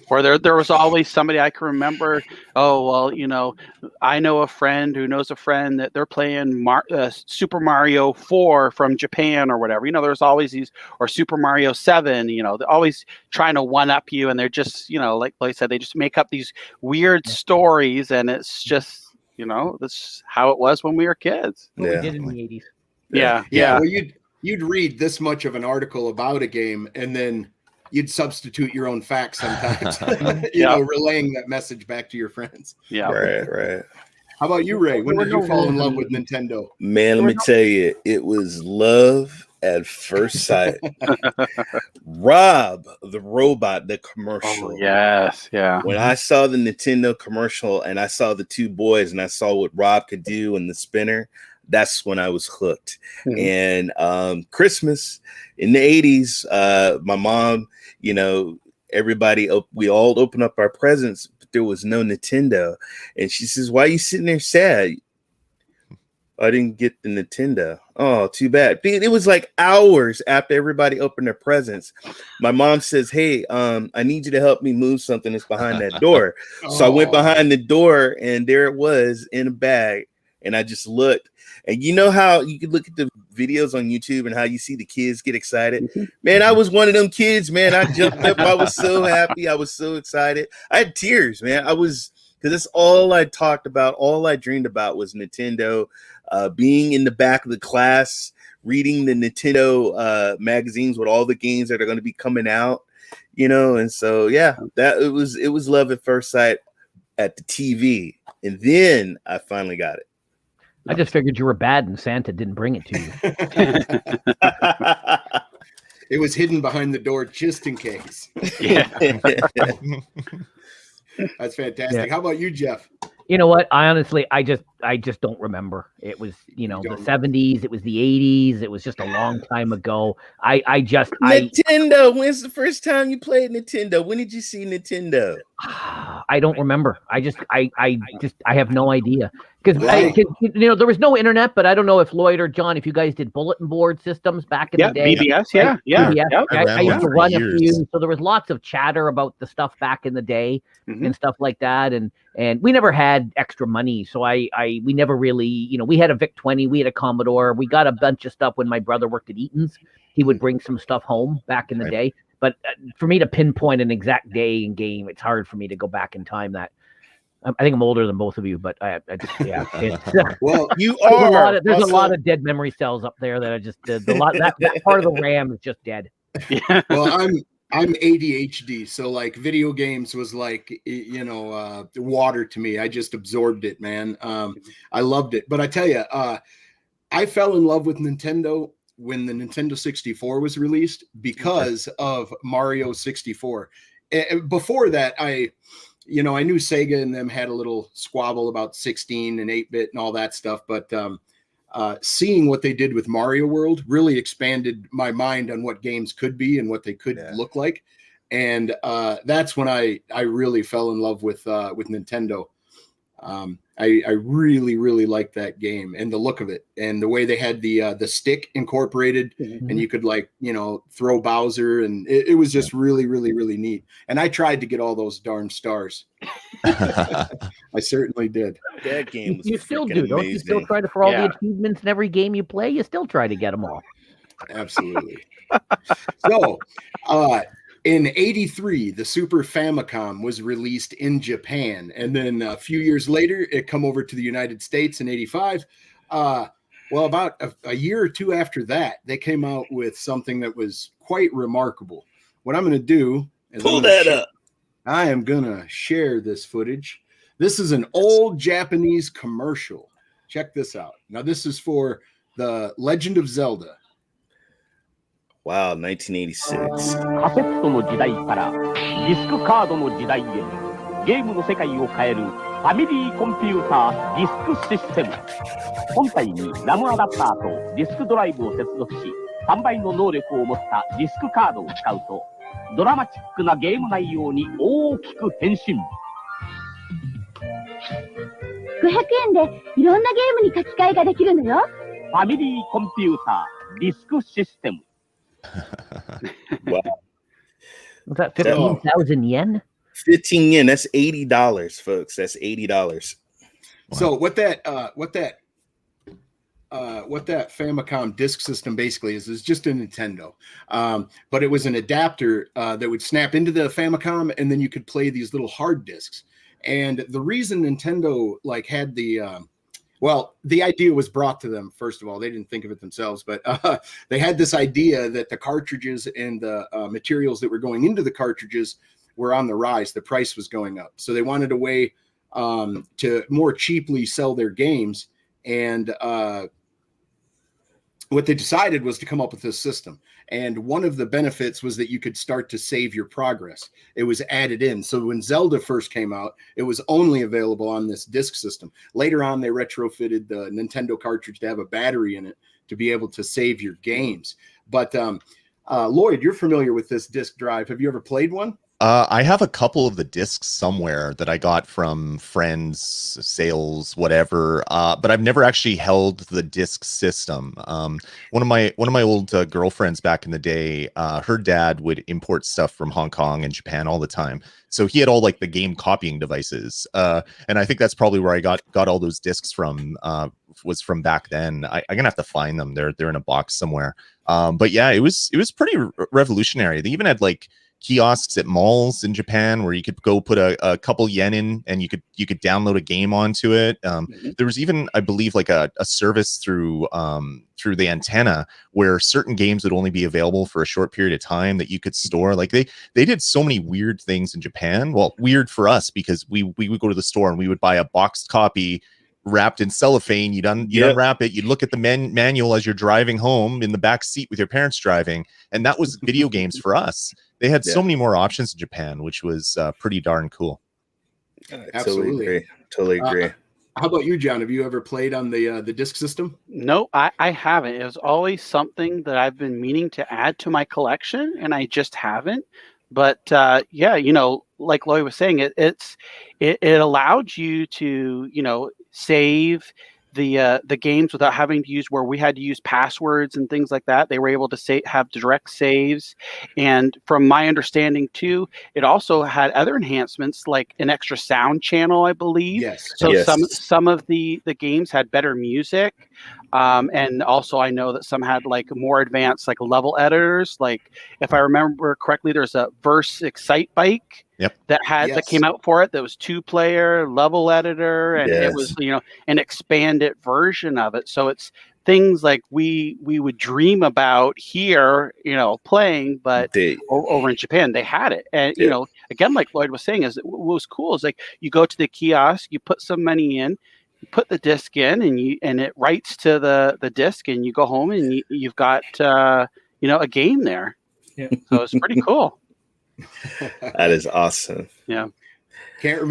[SPEAKER 4] Or there was always somebody I can remember. Oh, well, you know, I know a friend who knows a friend that they're playing Super Mario 4 from Japan or whatever. You know, there's always these, or Super Mario 7, you know, they're always trying to one up you. And they're just, you know, like I said, they just make up these weird stories. And it's just, you know, that's how it was when we were kids.
[SPEAKER 2] What we did in the 80s.
[SPEAKER 4] Yeah.
[SPEAKER 3] Well, you'd read this much of an article about a game, and then you'd substitute your own facts sometimes, you know, relaying that message back to your friends.
[SPEAKER 4] Yeah.
[SPEAKER 1] Right.
[SPEAKER 3] How about you, Ray? When did you fall in love with Nintendo?
[SPEAKER 1] Man, let me tell you, it was love at first sight. Rob the Robot, the commercial.
[SPEAKER 4] Oh, yes. Yeah.
[SPEAKER 1] When I saw the Nintendo commercial and I saw the two boys and I saw what Rob could do and the spinner, that's when I was hooked. And Christmas in the 80s, my mom, you know, we all opened up our presents, but there was no Nintendo. And she says, why are you sitting there sad? I didn't get the Nintendo. Oh, too bad. It was like hours after everybody opened their presents. My mom says, hey, I need you to help me move something that's behind that door. So I went behind the door, and there it was in a bag. And I just looked. And you know how you could look at the videos on YouTube and how you see the kids get excited? Man, I was one of them kids, man. I jumped up. I was so happy. I was so excited. I had tears, man. Because that's all I talked about. All I dreamed about was Nintendo. Being in the back of the class, reading the Nintendo magazines with all the games that are going to be coming out, you know. And so, yeah, it was love at first sight at the TV. And then I finally got it.
[SPEAKER 2] I just figured you were bad and Santa didn't bring it to you.
[SPEAKER 3] It was hidden behind the door just in case.
[SPEAKER 4] Yeah.
[SPEAKER 3] That's fantastic. How about you, Jeff?
[SPEAKER 2] You know what? I honestly, I just don't remember. It was, the
[SPEAKER 3] don't.
[SPEAKER 2] 70s. It was the 80s. It was just a long time ago.
[SPEAKER 1] Nintendo. When's the first time you played Nintendo? When did you see Nintendo?
[SPEAKER 2] I don't remember. I have no idea because
[SPEAKER 3] Right.
[SPEAKER 2] there was no internet. But I don't know if Lloyd or John, if you guys did bulletin board systems back in the day.
[SPEAKER 4] BBS,
[SPEAKER 2] right?
[SPEAKER 4] yeah.
[SPEAKER 2] BBS. I used to
[SPEAKER 5] for
[SPEAKER 2] run
[SPEAKER 5] years.
[SPEAKER 2] a few, so there was lots of chatter about the stuff back in the day and stuff like that. And we never had extra money, so we never really, we had a VIC-20, we had a Commodore, we got a bunch of stuff when my brother worked at Eaton's. He would bring some stuff home back in the day. But for me to pinpoint an exact day and game, it's hard for me to go back in time. That I think I'm older than both of you, but I just
[SPEAKER 3] Well,
[SPEAKER 1] you are.
[SPEAKER 2] There's a lot of dead memory cells up there that I just did. That part of the RAM is just dead.
[SPEAKER 3] Well, I'm ADHD, so like video games was like water to me. I just absorbed it, man. I loved it. But I tell you, I fell in love with Nintendo when the Nintendo 64 was released because of Mario 64. Before that, I knew Sega and them had a little squabble about 16 and 8-bit and all that stuff, but seeing what they did with Mario World really expanded my mind on what games could be and what they could look like. And that's when I really fell in love with Nintendo. I really, really liked that game and the look of it and the way they had the stick incorporated and you could throw Bowser and it was just really, really, really neat. And I tried to get all those darn stars. I certainly did.
[SPEAKER 1] That game was
[SPEAKER 2] you still do,
[SPEAKER 1] amazing.
[SPEAKER 2] don't you? Still try to for all the achievements in every game you play. You still try to get them all.
[SPEAKER 3] Absolutely. So, in '83, the Super Famicom was released in Japan, and then a few years later, it come over to the United States in '85. Well, about a year or two after that, they came out with something that was quite remarkable. What I'm going to do is
[SPEAKER 1] pull that up.
[SPEAKER 3] I am going to share this footage. This is an old Japanese commercial. Check this out. Now, this is for The Legend of Zelda.
[SPEAKER 1] Wow, 1986.
[SPEAKER 6] カセットの時代からディスクカードの時代へゲームの世界を変えるファミリーコンピューターディスクシステム本体にラムアダプターとディスクドライブを接続し3倍の能力を持ったディスクカードを使うとドラマチックなゲーム内容に大きく変身
[SPEAKER 7] 500円でいろんなゲームに書き換えができるのよ
[SPEAKER 6] ファミリーコンピューターディスクシステム
[SPEAKER 1] Wow.
[SPEAKER 2] Was that 15,000 yen?
[SPEAKER 1] 15 yen. That's $80, folks. That's $80.
[SPEAKER 3] Wow. So what that Famicom disk system basically is just a Nintendo, but it was an adapter that would snap into the Famicom, and then you could play these little hard disks. And the reason Nintendo had the idea was brought to them. First of all, they didn't think of it themselves, but they had this idea that the cartridges and the materials that were going into the cartridges were on the rise. The price was going up. So they wanted a way to more cheaply sell their games. And what they decided was to come up with this system. And one of the benefits was that you could start to save your progress. It was added in. So when Zelda first came out, it was only available on this disk system. Later on, they retrofitted the Nintendo cartridge to have a battery in it to be able to save your games. But Lloyd, you're familiar with this disk drive. Have you ever played one?
[SPEAKER 5] I have a couple of the discs somewhere that I got from friends, sales, whatever. But I've never actually held the disc system. One of my old girlfriends back in the day, her dad would import stuff from Hong Kong and Japan all the time. So he had all the game copying devices. And I think that's probably where I got all those discs from. Was from back then. I'm gonna have to find them. They're in a box somewhere. But yeah, it was pretty revolutionary. They even had kiosks at malls in Japan where you could go put a couple yen in and you could download a game onto it. There was even, I believe, a service through the antenna where certain games would only be available for a short period of time that you could store. They did so many weird things in Japan. Well, weird for us because we would go to the store and we would buy a boxed copy wrapped in cellophane. You'd unwrap it, you'd look at the manual as you're driving home in the back seat with your parents driving, and that was video games for us. They had so many more options in Japan, which was pretty darn cool.
[SPEAKER 3] Absolutely.
[SPEAKER 1] Totally agree.
[SPEAKER 3] How about you, John? Have you ever played on the disc system?
[SPEAKER 4] No, I haven't. It was always something that I've been meaning to add to my collection, and I just haven't. But yeah, like Lloyd was saying, it allowed you to save the games without having to use where we had to use passwords and things like that. They were able to have direct saves, and from my understanding too, it also had other enhancements like an extra sound channel, I believe.
[SPEAKER 3] Yes.
[SPEAKER 4] So
[SPEAKER 1] Yes.
[SPEAKER 4] some of the games had better music, and also I know that some had like more advanced like level editors. Like if I remember correctly, there's a Verse Excite Bike.
[SPEAKER 5] Yep.
[SPEAKER 4] That came out for it. That was 2-player level editor, and it
[SPEAKER 1] Yes.
[SPEAKER 4] was an expanded version of it. So it's things like we would dream about here, playing, but over in Japan they had it. And again, like Lloyd was saying, what was cool is like you go to the kiosk, you put some money in, you put the disc in, and it writes to the disc, and you go home and you've got a game there.
[SPEAKER 8] Yeah.
[SPEAKER 4] So it's pretty cool.
[SPEAKER 1] That is awesome.
[SPEAKER 4] Yeah.
[SPEAKER 3] Can't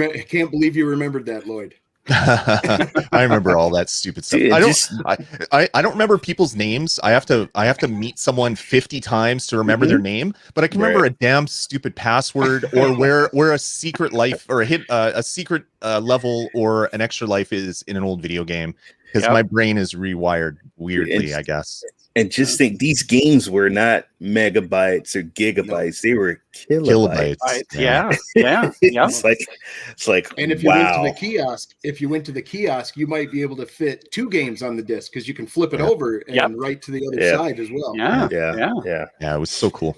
[SPEAKER 3] believe you remembered that, Lloyd.
[SPEAKER 5] I remember all that stupid stuff.
[SPEAKER 1] Dude,
[SPEAKER 5] I don't remember people's names. I have to meet someone 50 times to remember their name, but I can remember a damn stupid password or where a secret life or a secret level or an extra life is in an old video game, because my brain is rewired weirdly, I guess.
[SPEAKER 1] And just think, these games were not megabytes or gigabytes; they were kilobytes.
[SPEAKER 4] Yeah.
[SPEAKER 1] It's like,
[SPEAKER 3] and if you went to the kiosk, you might be able to fit 2 games on the disc because you can flip it over and write to the other side as well.
[SPEAKER 5] Yeah. It was so cool.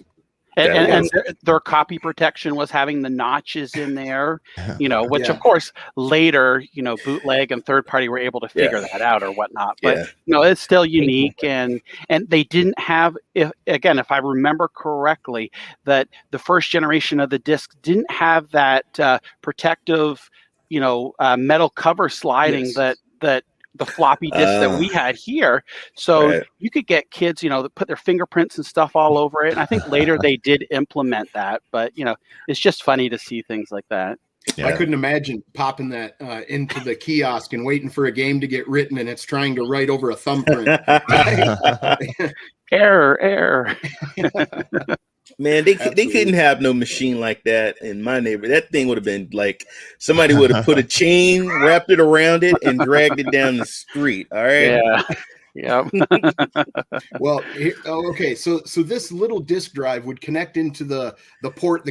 [SPEAKER 4] And their copy protection was having the notches in there, which of course later, bootleg and third party were able to figure that out or whatnot. But it's still unique, and they didn't have, if I remember correctly, that the first generation of the disc didn't have that protective, metal cover sliding that the floppy disk that we had here. So you could get kids, that put their fingerprints and stuff all over it. And I think later they did implement that, but it's just funny to see things like that.
[SPEAKER 3] I couldn't imagine popping that into the kiosk and waiting for a game to get written and it's trying to write over a thumbprint.
[SPEAKER 4] Error.
[SPEAKER 1] Man, they couldn't have no machine like that in my neighborhood. That thing would have been like somebody would have put a chain, wrapped it around it, and dragged it down the street. All right.
[SPEAKER 4] Yeah.
[SPEAKER 3] Well, okay. So this little disk drive would connect into the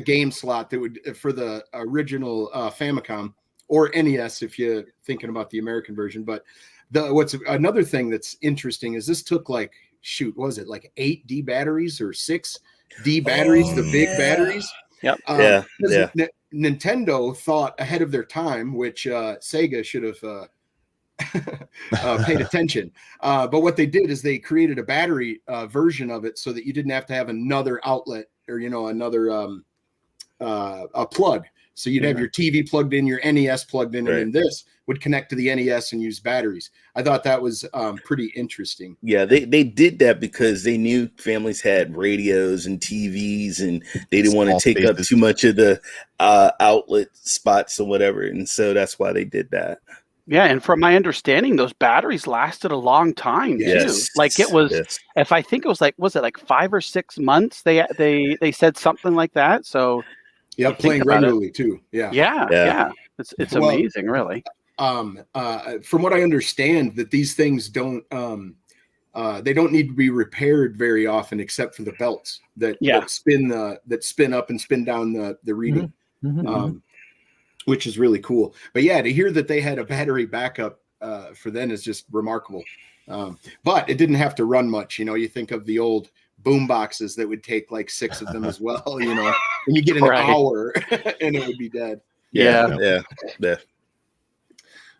[SPEAKER 3] game slot that would for the original Famicom or NES if you're thinking about the American version. But what's another thing that's interesting is this took like 8 D batteries or 6 D batteries, the big batteries.
[SPEAKER 4] Yep.
[SPEAKER 3] Nintendo thought ahead of their time, which Sega should have paid attention. But what they did is they created a battery version of it so that you didn't have to have another outlet or another a plug. So you'd have your TV plugged in, your NES plugged in, and then this would connect to the NES and use batteries. I thought that was pretty interesting.
[SPEAKER 1] Yeah, they did that because they knew families had radios and TVs, and they didn't want to take up too much of the outlet spots or whatever. And so that's why they did that.
[SPEAKER 4] Yeah, and from my understanding, those batteries lasted a long time too. Like it was, if I think it was like 5 or 6 months? They said something like that. So
[SPEAKER 3] playing regularly too.
[SPEAKER 4] Yeah. It's amazing, really.
[SPEAKER 3] From what I understand, that these things don't they don't need to be repaired very often, except for the belts that spin up and spin down the reading. Which is really cool. But to hear that they had a battery backup for then is just remarkable. But it didn't have to run much. You think of the old boom boxes that would take like 6 of them as well, and you get an hour and it would be dead.
[SPEAKER 1] Yeah.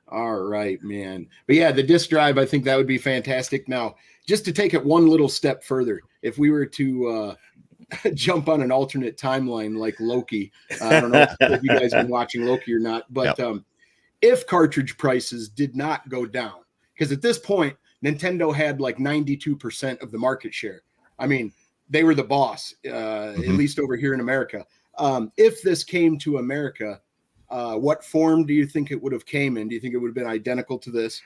[SPEAKER 3] All right, man. But the disk drive, I think that would be fantastic. Now, just to take it one little step further, if we were to jump on an alternate timeline like Loki. I don't know if you guys have been watching Loki or not, but if cartridge prices did not go down, because at this point, Nintendo had like 92% of the market share. I mean, they were the boss, at least over here in America. If this came to America, What form do you think it would have came in? Do you think it would have been identical to this?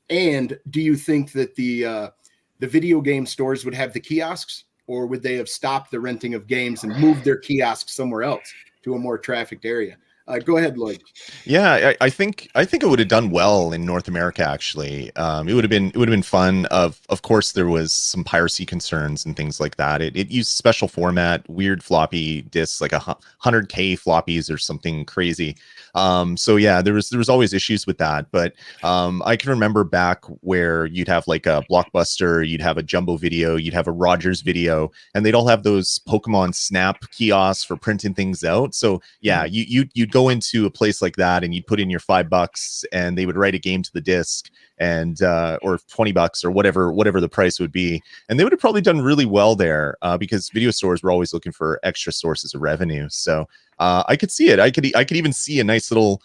[SPEAKER 3] And do you think that the video game stores would have the kiosks, or would they have stopped the renting of games and moved their kiosks somewhere else to a more trafficked area? Go ahead, Lloyd.
[SPEAKER 5] Yeah, I think it would have done well in North America. Actually, it would have been fun. Of course, there was some piracy concerns and things like that. It used special format, weird floppy disks, like 100K floppies or something crazy. So yeah, there was always issues with that. But I can remember back where you'd have like a Blockbuster, you'd have a Jumbo Video, you'd have a Rogers Video, and they'd all have those Pokemon Snap kiosks for printing things out. So yeah, you'd go into a place like that and you'd put in your $5 and they would write a game to the disc, and or $20 or whatever the price would be, and they would have probably done really well there because video stores were always looking for extra sources of revenue. So I could see it. I could even see a nice little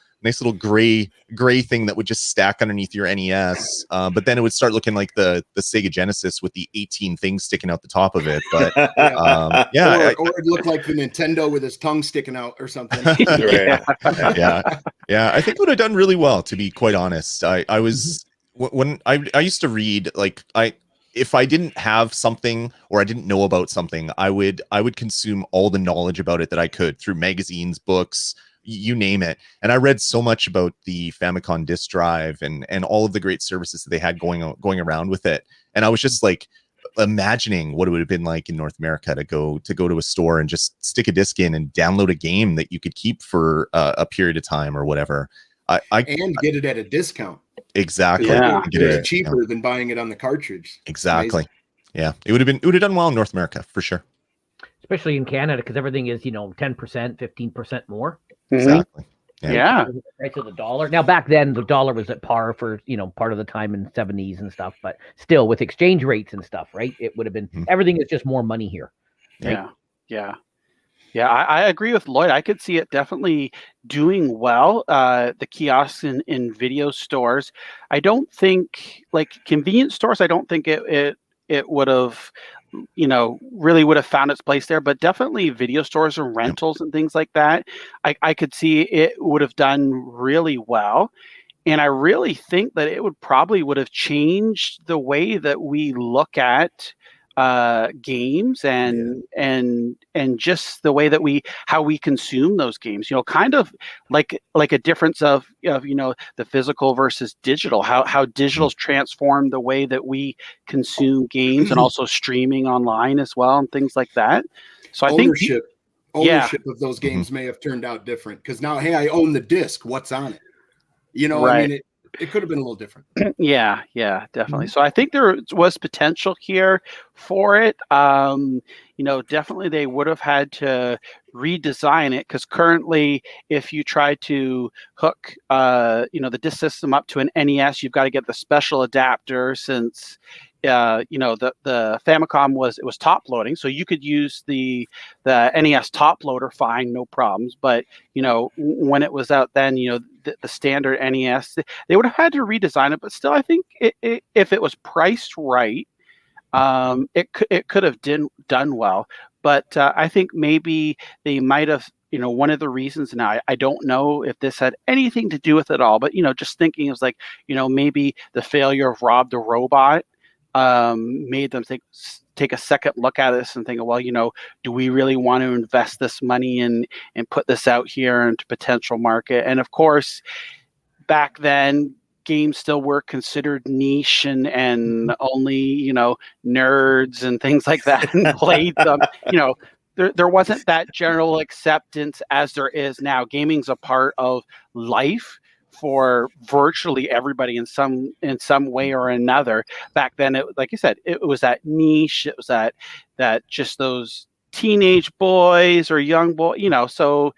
[SPEAKER 5] gray thing that would just stack underneath your NES, but then it would start looking like the Sega Genesis with the 18 things sticking out the top of it. But yeah,
[SPEAKER 3] or it looked like the Nintendo with his tongue sticking out or something.
[SPEAKER 5] yeah. I think it would have done really well, to be quite honest. I was when I used to read, like, if I didn't have something or I didn't know about something, I would consume all the knowledge about it that I could through magazines, books, you name it. And I read so much about the Famicom disk drive and all of the great services that they had going around with it. And I was just like imagining what it would have been like in North America to go to a store and just stick a disc in and download a game that you could keep for a period of time or whatever.
[SPEAKER 3] And get it at a discount.
[SPEAKER 5] Exactly.
[SPEAKER 4] Yeah.
[SPEAKER 3] It's cheaper than buying it on the cartridge.
[SPEAKER 5] Exactly. Yeah. It would have done well in North America for sure.
[SPEAKER 2] Especially in Canada, because everything is, 10%, 15% more.
[SPEAKER 5] Exactly.
[SPEAKER 4] Yeah.
[SPEAKER 2] The price of the dollar. Now, back then, the dollar was at par for, part of the time in the 70s and stuff, but still with exchange rates and stuff, right? It would have been, everything is just more money here. Right?
[SPEAKER 4] Yeah. I agree with Lloyd. I could see it definitely doing well. The kiosks in video stores. I don't think, like convenience stores, I don't think it would have, really would have found its place there, but definitely video stores and rentals and things like that. I could see it would have done really well. And I really think that it would have changed the way that we look at games and just the way that how we consume those games, kind of like a difference of the physical versus digital, how digital's transformed the way that we consume games and also streaming online as well and things like that. So I think
[SPEAKER 3] ownership of those games may have turned out different, because now, hey, I own the disc, what's on it?
[SPEAKER 4] Right.
[SPEAKER 3] I mean, it could have been a little different.
[SPEAKER 4] Yeah, definitely. So I think there was potential here for it. Definitely they would have had to redesign it, because currently, if you try to hook, the disc system up to an NES, you've got to get the special adapter, since the Famicom was top loading, so you could use the NES top loader fine, no problems. But when it was out then, the standard NES, they would have had to redesign it. But still, I think if it was priced right, it could have done well. But I think maybe they might have. One of the reasons, now I don't know if this had anything to do with it all, but just thinking, it was like maybe the failure of Rob the Robot made them take a second look at this and think, well, do we really want to invest this money and put this out here into potential market? And of course, back then, games still were considered niche and only nerds and things like that played them. There wasn't that general acceptance as there is now. Gaming's a part of life for virtually everybody in some way or another. Back then, like you said, it was that niche. It was that just those teenage boys or young boys. So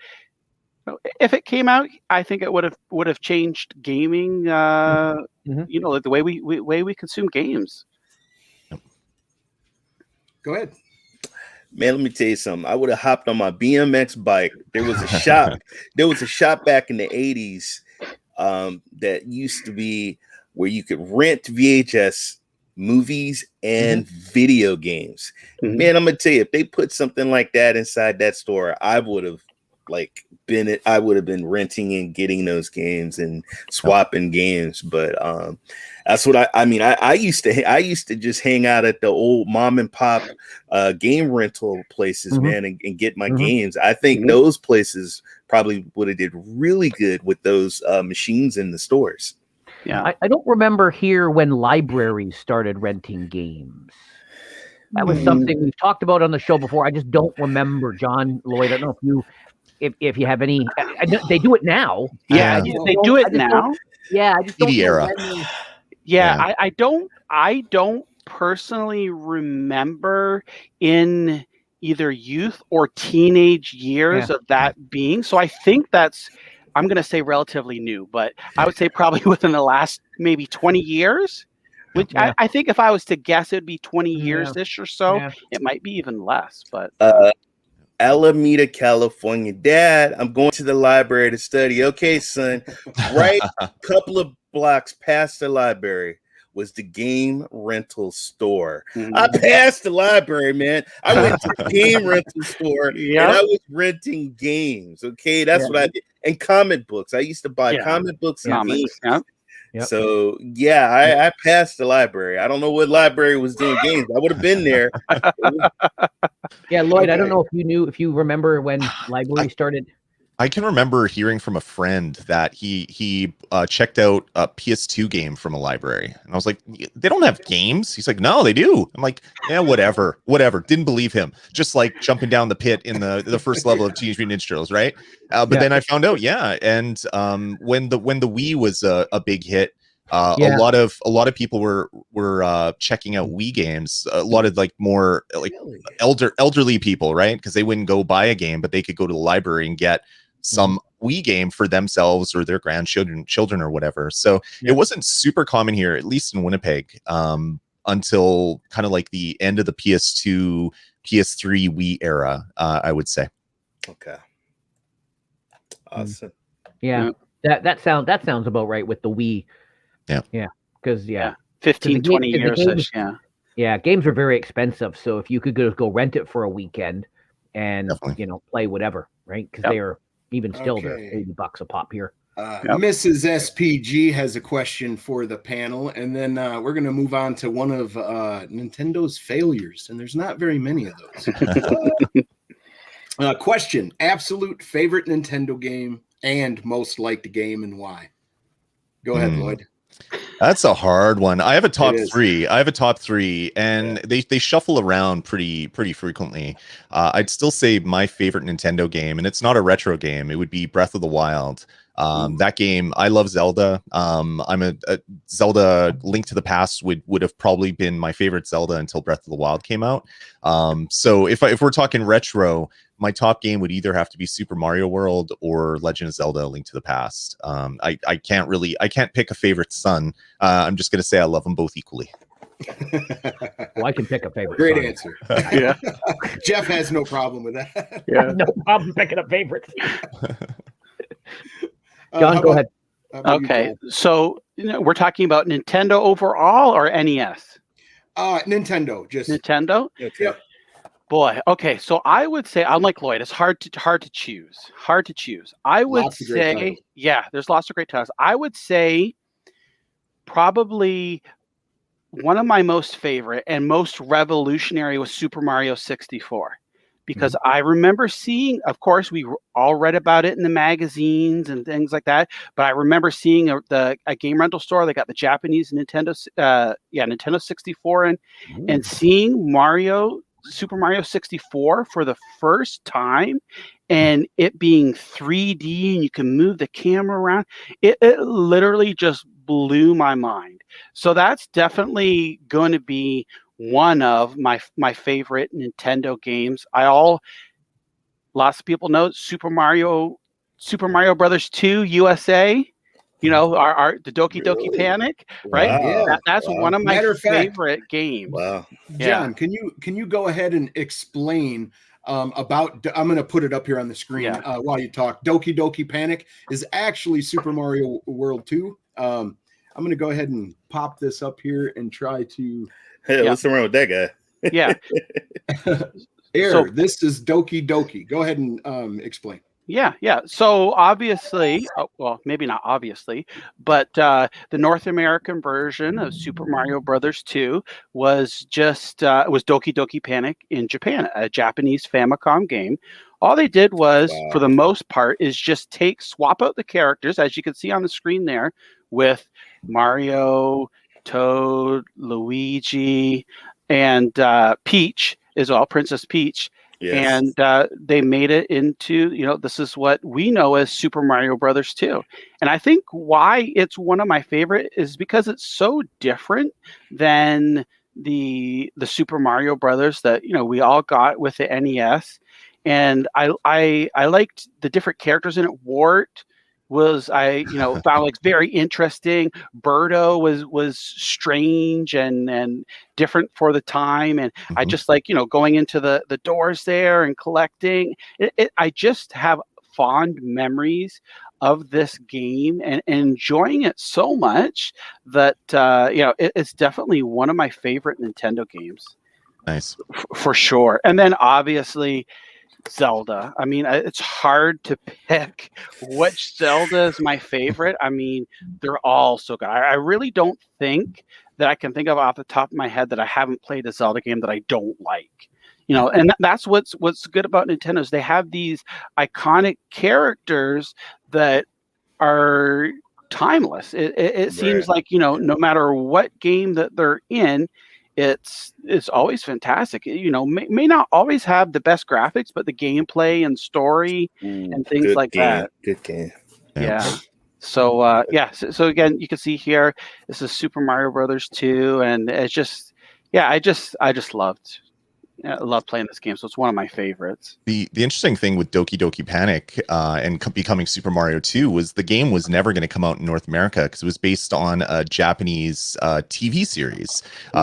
[SPEAKER 4] if it came out, I think it would have changed gaming. Like the way we consume games.
[SPEAKER 3] Go ahead.
[SPEAKER 1] Man, let me tell you something. I would have hopped on my BMX bike. There was a shop. There was a shop back in the 80s that used to be where you could rent VHS movies and video games. Man, I'm gonna tell you, if they put something like that inside that store, I would have like been I would have been renting and getting those games and swapping games. But that's what I mean. I used to just hang out at the old mom and pop game rental places, man, and get my games. I think those places probably would have did really good with those machines in the stores.
[SPEAKER 2] Yeah, I don't remember here when libraries started renting games. That was something we've talked about on the show before. I just don't remember, John, Lloyd. I don't know if you have any. They do it now.
[SPEAKER 4] Yeah, they do it now.
[SPEAKER 2] Yeah, I just don't
[SPEAKER 5] era.
[SPEAKER 4] Yeah, I don't personally remember in either youth or teenage years of that being. So I think that's, I'm going to say relatively new, but I would say probably within the last maybe 20 years. Which I think if I was to guess, it would be 20 years-ish or so. Yeah. It might be even less, but
[SPEAKER 1] Alameda, California. Dad, I'm going to the library to study. Okay, son. Right a couple of blocks past the library was the game rental store. I passed the library, man. I went to the game rental store and I was renting games. Okay, that's what I did. And comic books. I used to buy comic books and games.
[SPEAKER 2] Yep.
[SPEAKER 1] So I passed the library. I don't know what library was doing games. I would have been there.
[SPEAKER 2] Yeah, Lloyd, I don't know if you remember when library started.
[SPEAKER 5] I can remember hearing from a friend that he checked out a PS2 game from a library, and I was like, "They don't have games." He's like, "No, they do." I'm like, "Yeah, whatever." Didn't believe him. Just like jumping down the pit in the first level of Teenage Mutant Ninja Turtles, right? But then I found out, and when the Wii was a big hit, a lot of people were checking out Wii games. A lot of like more like elderly people, right? Because they wouldn't go buy a game, but they could go to the library and get some Wii game for themselves or their children or whatever. So it wasn't super common here, at least in Winnipeg, until kind of like the end of the PS2, PS3 Wii era, I would say.
[SPEAKER 1] Okay. Awesome.
[SPEAKER 2] Yeah. That sounds about right with the Wii.
[SPEAKER 5] Yeah.
[SPEAKER 2] Yeah. Because
[SPEAKER 4] 15, 20 years.
[SPEAKER 2] Yeah. Games are very expensive. So if you could go rent it for a weekend and play whatever, right? Because they are even still they're $80 a pop here.
[SPEAKER 3] Mrs. SPG has a question for the panel, and then we're going to move on to one of Nintendo's failures, and there's not very many of those. Question: absolute favorite Nintendo game and most liked game, and why? Go ahead, Lloyd.
[SPEAKER 5] That's a hard one. I have a top three. And they shuffle around pretty frequently. I'd still say my favorite Nintendo game, and it's not a retro game, it would be Breath of the Wild. That game, I love Zelda. I'm a Zelda Link to the Past would have probably been my favorite Zelda until Breath of the Wild came out. So if we're talking retro, my top game would either have to be Super Mario World or Legend of Zelda: Link to the Past. I can't pick a favorite son. I'm just gonna say I love them both equally.
[SPEAKER 2] Well, I can pick a favorite.
[SPEAKER 3] Great
[SPEAKER 2] son.
[SPEAKER 3] answer. Jeff has no problem with that.
[SPEAKER 2] No problem picking up favorites. John, go ahead.
[SPEAKER 4] Okay, so we're talking about Nintendo overall or NES?
[SPEAKER 3] Nintendo, just
[SPEAKER 4] Nintendo.
[SPEAKER 3] Okay. Yep.
[SPEAKER 4] Boy, okay, so I would say, unlike Lloyd, it's hard to choose. I would say, there's lots of great titles. I would say probably one of my most favorite and most revolutionary was Super Mario 64. Because I remember seeing, of course, we all read about it in the magazines and things like that. But I remember seeing a game rental store. They got the Japanese Nintendo 64 in, and seeing Super Mario 64 for the first time, and it being 3D and you can move the camera around. It literally just blew my mind. So that's definitely going to be one of my favorite Nintendo games. Lots of people know Super Mario Brothers 2 USA. The Doki Doki Panic, right?
[SPEAKER 1] Wow.
[SPEAKER 4] That's one of my favorite games.
[SPEAKER 1] Wow.
[SPEAKER 3] John, can you go ahead and explain about? I'm going to put it up here on the screen while you talk. Doki Doki Panic is actually Super Mario World 2. I'm going to go ahead and pop this up here and try to.
[SPEAKER 1] Hey, what's wrong with that guy?
[SPEAKER 3] Here, this is Doki Doki. Go ahead and explain.
[SPEAKER 4] Yeah. So obviously, well, maybe not obviously, but the North American version of Super Mario Brothers 2 was just was Doki Doki Panic in Japan, a Japanese Famicom game. All they did was, for the most part, is just swap out the characters, as you can see on the screen there, with Mario, Toad, Luigi, and Peach as well, Princess Peach.
[SPEAKER 1] Yes.
[SPEAKER 4] And they made it into, this is what we know as Super Mario Brothers 2. And I think why it's one of my favorite is because it's so different than the Super Mario Brothers that, we all got with the NES. And I liked the different characters in it. Wart was found like very interesting. Birdo was strange and different for the time, and I just like going into the doors there and collecting. I just have fond memories of this game and enjoying it so much that it's definitely one of my favorite Nintendo games.
[SPEAKER 5] Nice.
[SPEAKER 4] For sure. And then obviously Zelda. I mean, it's hard to pick which Zelda is my favorite. I mean, they're all so good. I really don't think that I can think of off the top of my head that I haven't played a Zelda game that I don't like. And that's what's good about Nintendo is they have these iconic characters that are timeless. It seems like, no matter what game that they're in, it's always fantastic. May not always have the best graphics, but the gameplay and story and things like that.
[SPEAKER 1] Good game.
[SPEAKER 4] Yeah. So so again, you can see here this is Super Mario Brothers 2, and it's just I just love playing this game, so it's one of my favorites.
[SPEAKER 5] The interesting thing with Doki Doki Panic and becoming Super Mario 2 was the game was never going to come out in North America because it was based on a Japanese TV series.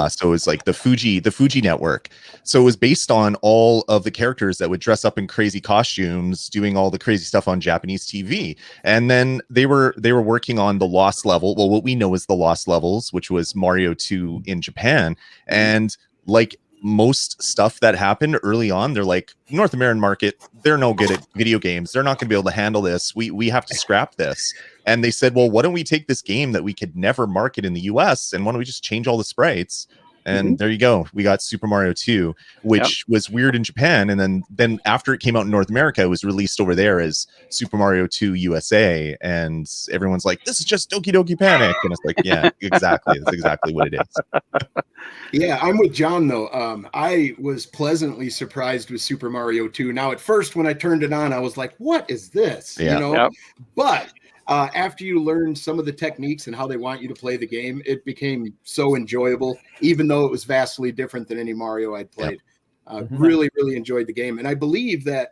[SPEAKER 5] So it was like the Fuji network. So it was based on all of the characters that would dress up in crazy costumes, doing all the crazy stuff on Japanese TV. And then they were working on the Lost Level, well, what we know as the Lost Levels, which was Mario 2 in Japan. And like most stuff that happened early on, they're like, North American market, they're no good at video games. They're not going to be able to handle this. We have to scrap this. And they said, well, why don't we take this game that we could never market in the US and why don't we just change all the sprites? And there you go. We got Super Mario 2, which was weird in Japan. And then after it came out in North America, it was released over there as Super Mario 2 USA. And everyone's like, this is just Doki Doki Panic. And it's like, yeah, exactly. That's exactly what it is.
[SPEAKER 3] Yeah, I'm with John, though. I was pleasantly surprised with Super Mario 2. Now, at first, when I turned it on, I was like, what is this?
[SPEAKER 5] Yeah.
[SPEAKER 3] But after you learn some of the techniques and how they want you to play the game, it became so enjoyable, even though it was vastly different than any Mario I'd played. Really, really enjoyed the game. And I believe that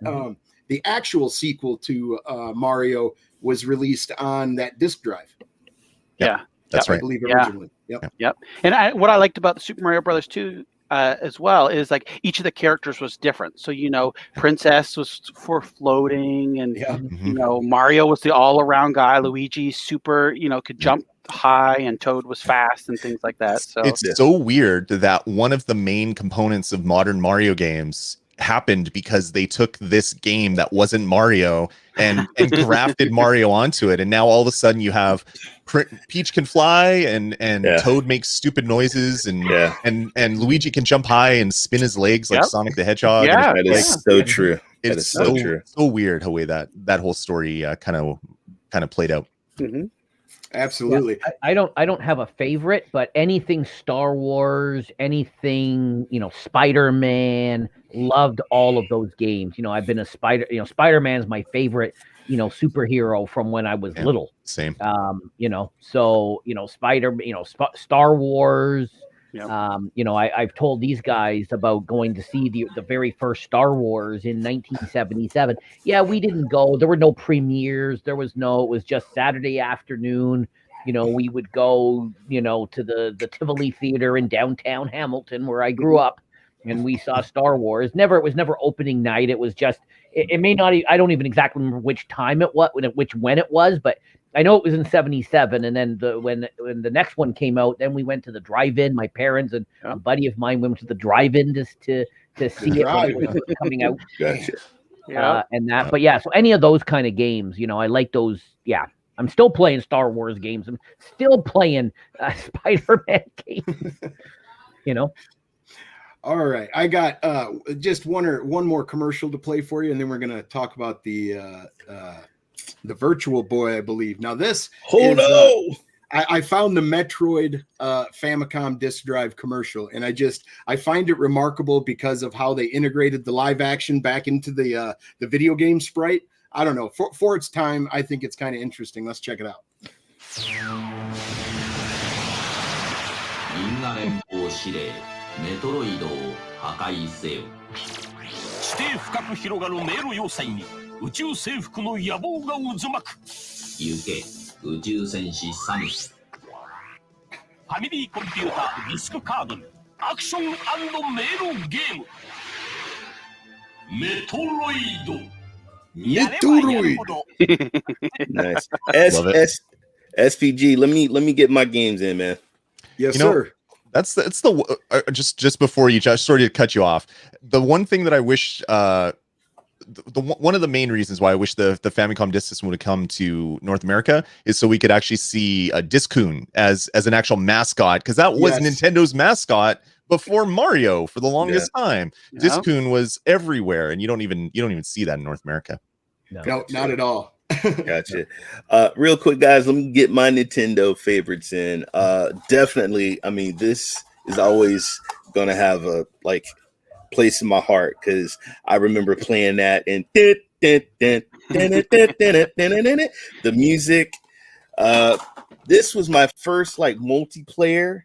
[SPEAKER 3] the actual sequel to Mario was released on that disc drive.
[SPEAKER 4] Yeah.
[SPEAKER 5] That's right.
[SPEAKER 3] I believe originally.
[SPEAKER 4] Yep. And what I liked about the Super Mario Brothers 2 as well is like each of the characters was different. So Princess was for floating, and Mario was the all-around guy. Luigi super could jump high, and Toad was fast and things like that. So
[SPEAKER 5] it's so weird that one of the main components of modern Mario games happened because they took this game that wasn't Mario and grafted Mario onto it, and now all of a sudden you have Peach can fly and Toad makes stupid noises and Luigi can jump high and spin his legs like Sonic the Hedgehog.
[SPEAKER 1] Yeah, that is so true.
[SPEAKER 5] It's so true. So weird how way that whole story kind of played out.
[SPEAKER 3] Absolutely.
[SPEAKER 2] Yeah, I don't have a favorite, but anything Star Wars, anything, Spider-Man, loved all of those games. I've been a Spider-Man's my favorite, superhero from when I was little.
[SPEAKER 5] Same.
[SPEAKER 2] Star Wars.
[SPEAKER 4] Yep.
[SPEAKER 2] I've told these guys about going to see the very first Star Wars in 1977. Yeah, we didn't go. There were no premieres. It was just Saturday afternoon. We would go, to the Tivoli Theater in downtown Hamilton, where I grew up, and we saw Star Wars. It was never opening night. It was just, it may not, I don't even exactly remember which time it was, when it was, but I know it was in 77, and then when the next one came out, then we went to the drive-in. My parents and a buddy of mine went to the drive-in to see it when it was coming out.
[SPEAKER 1] Gotcha.
[SPEAKER 2] and that. But yeah, so any of those kind of games, you know, I like those. Yeah, I'm still playing Star Wars games. I'm still playing Spider-Man games. You know.
[SPEAKER 3] All right, I got just one more commercial to play for you, and then we're gonna talk about the Virtual Boy, I believe. Now this I found the Metroid Famicom disc drive commercial, and I find it remarkable because of how they integrated the live action back into the video game sprite. I don't know, for its time, I think it's kind of interesting. Let's check it out.
[SPEAKER 8] 因果連邦司令メトロイドを破壊せよ。地底深く広がる迷路要塞に宇宙征服の野望が渦巻く。行け宇宙戦士サム。ファミリーコンピューターディスクカードにアクション&迷路ゲーム。メトロイド。
[SPEAKER 1] Nice. SPG. Let me get my games in, man.
[SPEAKER 3] Yes, sir.
[SPEAKER 5] That's the just before you just sorry to cut you off. The one thing that I wish one of the main reasons why I wish the Famicom Disk System would have come to North America is so we could actually see a Discoon as an actual mascot, because that was Nintendo's mascot before Mario for the longest time. Yeah. Discoon was everywhere, and you don't even see that in North America.
[SPEAKER 3] No, not at all.
[SPEAKER 1] Gotcha. Real quick, guys, let me get my Nintendo favorites in. Definitely, I mean, this is always gonna have a place in my heart because I remember playing that and the music. This was my first multiplayer.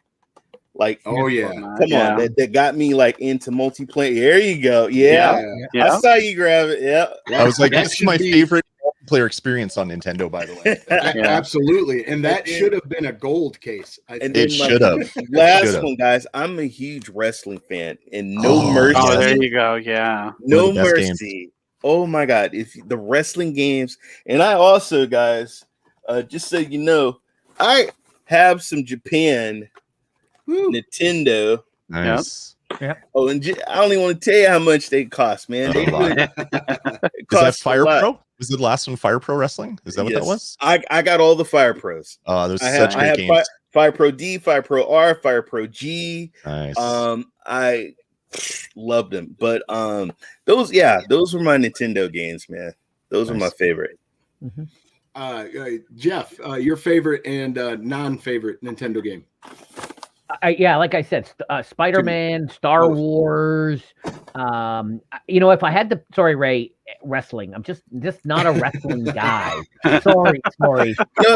[SPEAKER 1] Come on, that got me into multiplayer. There you go. Yeah. I saw you grab it. Yeah,
[SPEAKER 5] I was like, this is my favorite multiplayer experience on Nintendo, by the way.
[SPEAKER 3] Absolutely, and that should have been a gold case.
[SPEAKER 5] It should have.
[SPEAKER 1] Last one, guys. I'm a huge wrestling fan, and No Mercy.
[SPEAKER 4] Oh, there you go. Yeah,
[SPEAKER 1] No Mercy. Oh my God! If the wrestling games, and I also, guys, just so you know, I have some Japan. Nintendo.
[SPEAKER 5] Nice.
[SPEAKER 2] Yep.
[SPEAKER 1] Oh, and I don't even want to tell you how much they cost, man. They
[SPEAKER 5] Is that Fire Pro? Was the last one Fire Pro Wrestling? Is that what that was?
[SPEAKER 1] I got all the Fire Pros.
[SPEAKER 5] Oh, those such great games.
[SPEAKER 1] Fire Pro D, Fire Pro R, Fire Pro G.
[SPEAKER 5] Nice.
[SPEAKER 1] I loved them. But those were my Nintendo games, man. Those were my favorite.
[SPEAKER 2] Mm-hmm.
[SPEAKER 3] Jeff, your favorite and non-favorite Nintendo game?
[SPEAKER 2] Like I said, Spider-Man, Star Wars. If I had to, sorry, Ray, wrestling. I'm just not a wrestling guy. Sorry.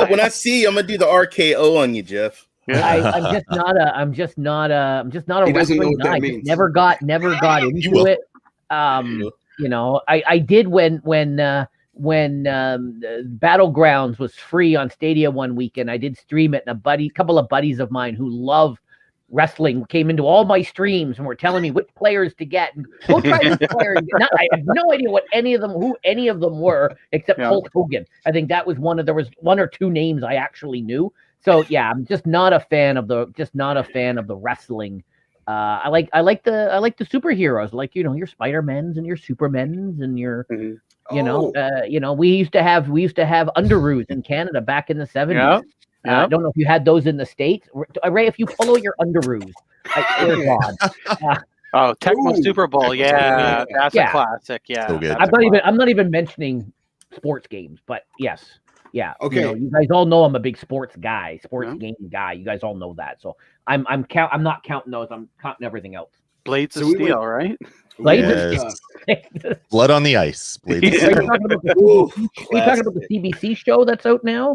[SPEAKER 1] When I see you, I'm gonna do the RKO on you, Jeff.
[SPEAKER 2] I'm just not a
[SPEAKER 3] He doesn't know
[SPEAKER 2] wrestling
[SPEAKER 3] what that
[SPEAKER 2] guy.
[SPEAKER 3] means.
[SPEAKER 2] Never got into it. I did when Battlegrounds was free on Stadia one weekend. I did stream it, and a couple of buddies of mine who love wrestling came into all my streams and were telling me which players to get. And go try this player. I have no idea who any of them were, except Hulk Hogan. I think that was there was one or two names I actually knew. So yeah, I'm just not a fan of the wrestling. I like the superheroes, your Spider-Mans and your Supermans and your. We used to have Underoos in Canada back in the 70s. I don't know if you had those in the States. Ray, if you follow your Underoos, I swear to God.
[SPEAKER 4] Tecmo Super Bowl, that's a classic. Yeah,
[SPEAKER 5] so good.
[SPEAKER 2] I'm not even mentioning sports games, but yes,
[SPEAKER 3] okay.
[SPEAKER 2] You guys all know I'm a big sports game guy. You guys all know that. So I'm not counting those. I'm counting everything else.
[SPEAKER 4] Blades of Steel, right?
[SPEAKER 5] Blood on the Ice. Blades of Steel.
[SPEAKER 2] Are you talking about the CBC show that's out now?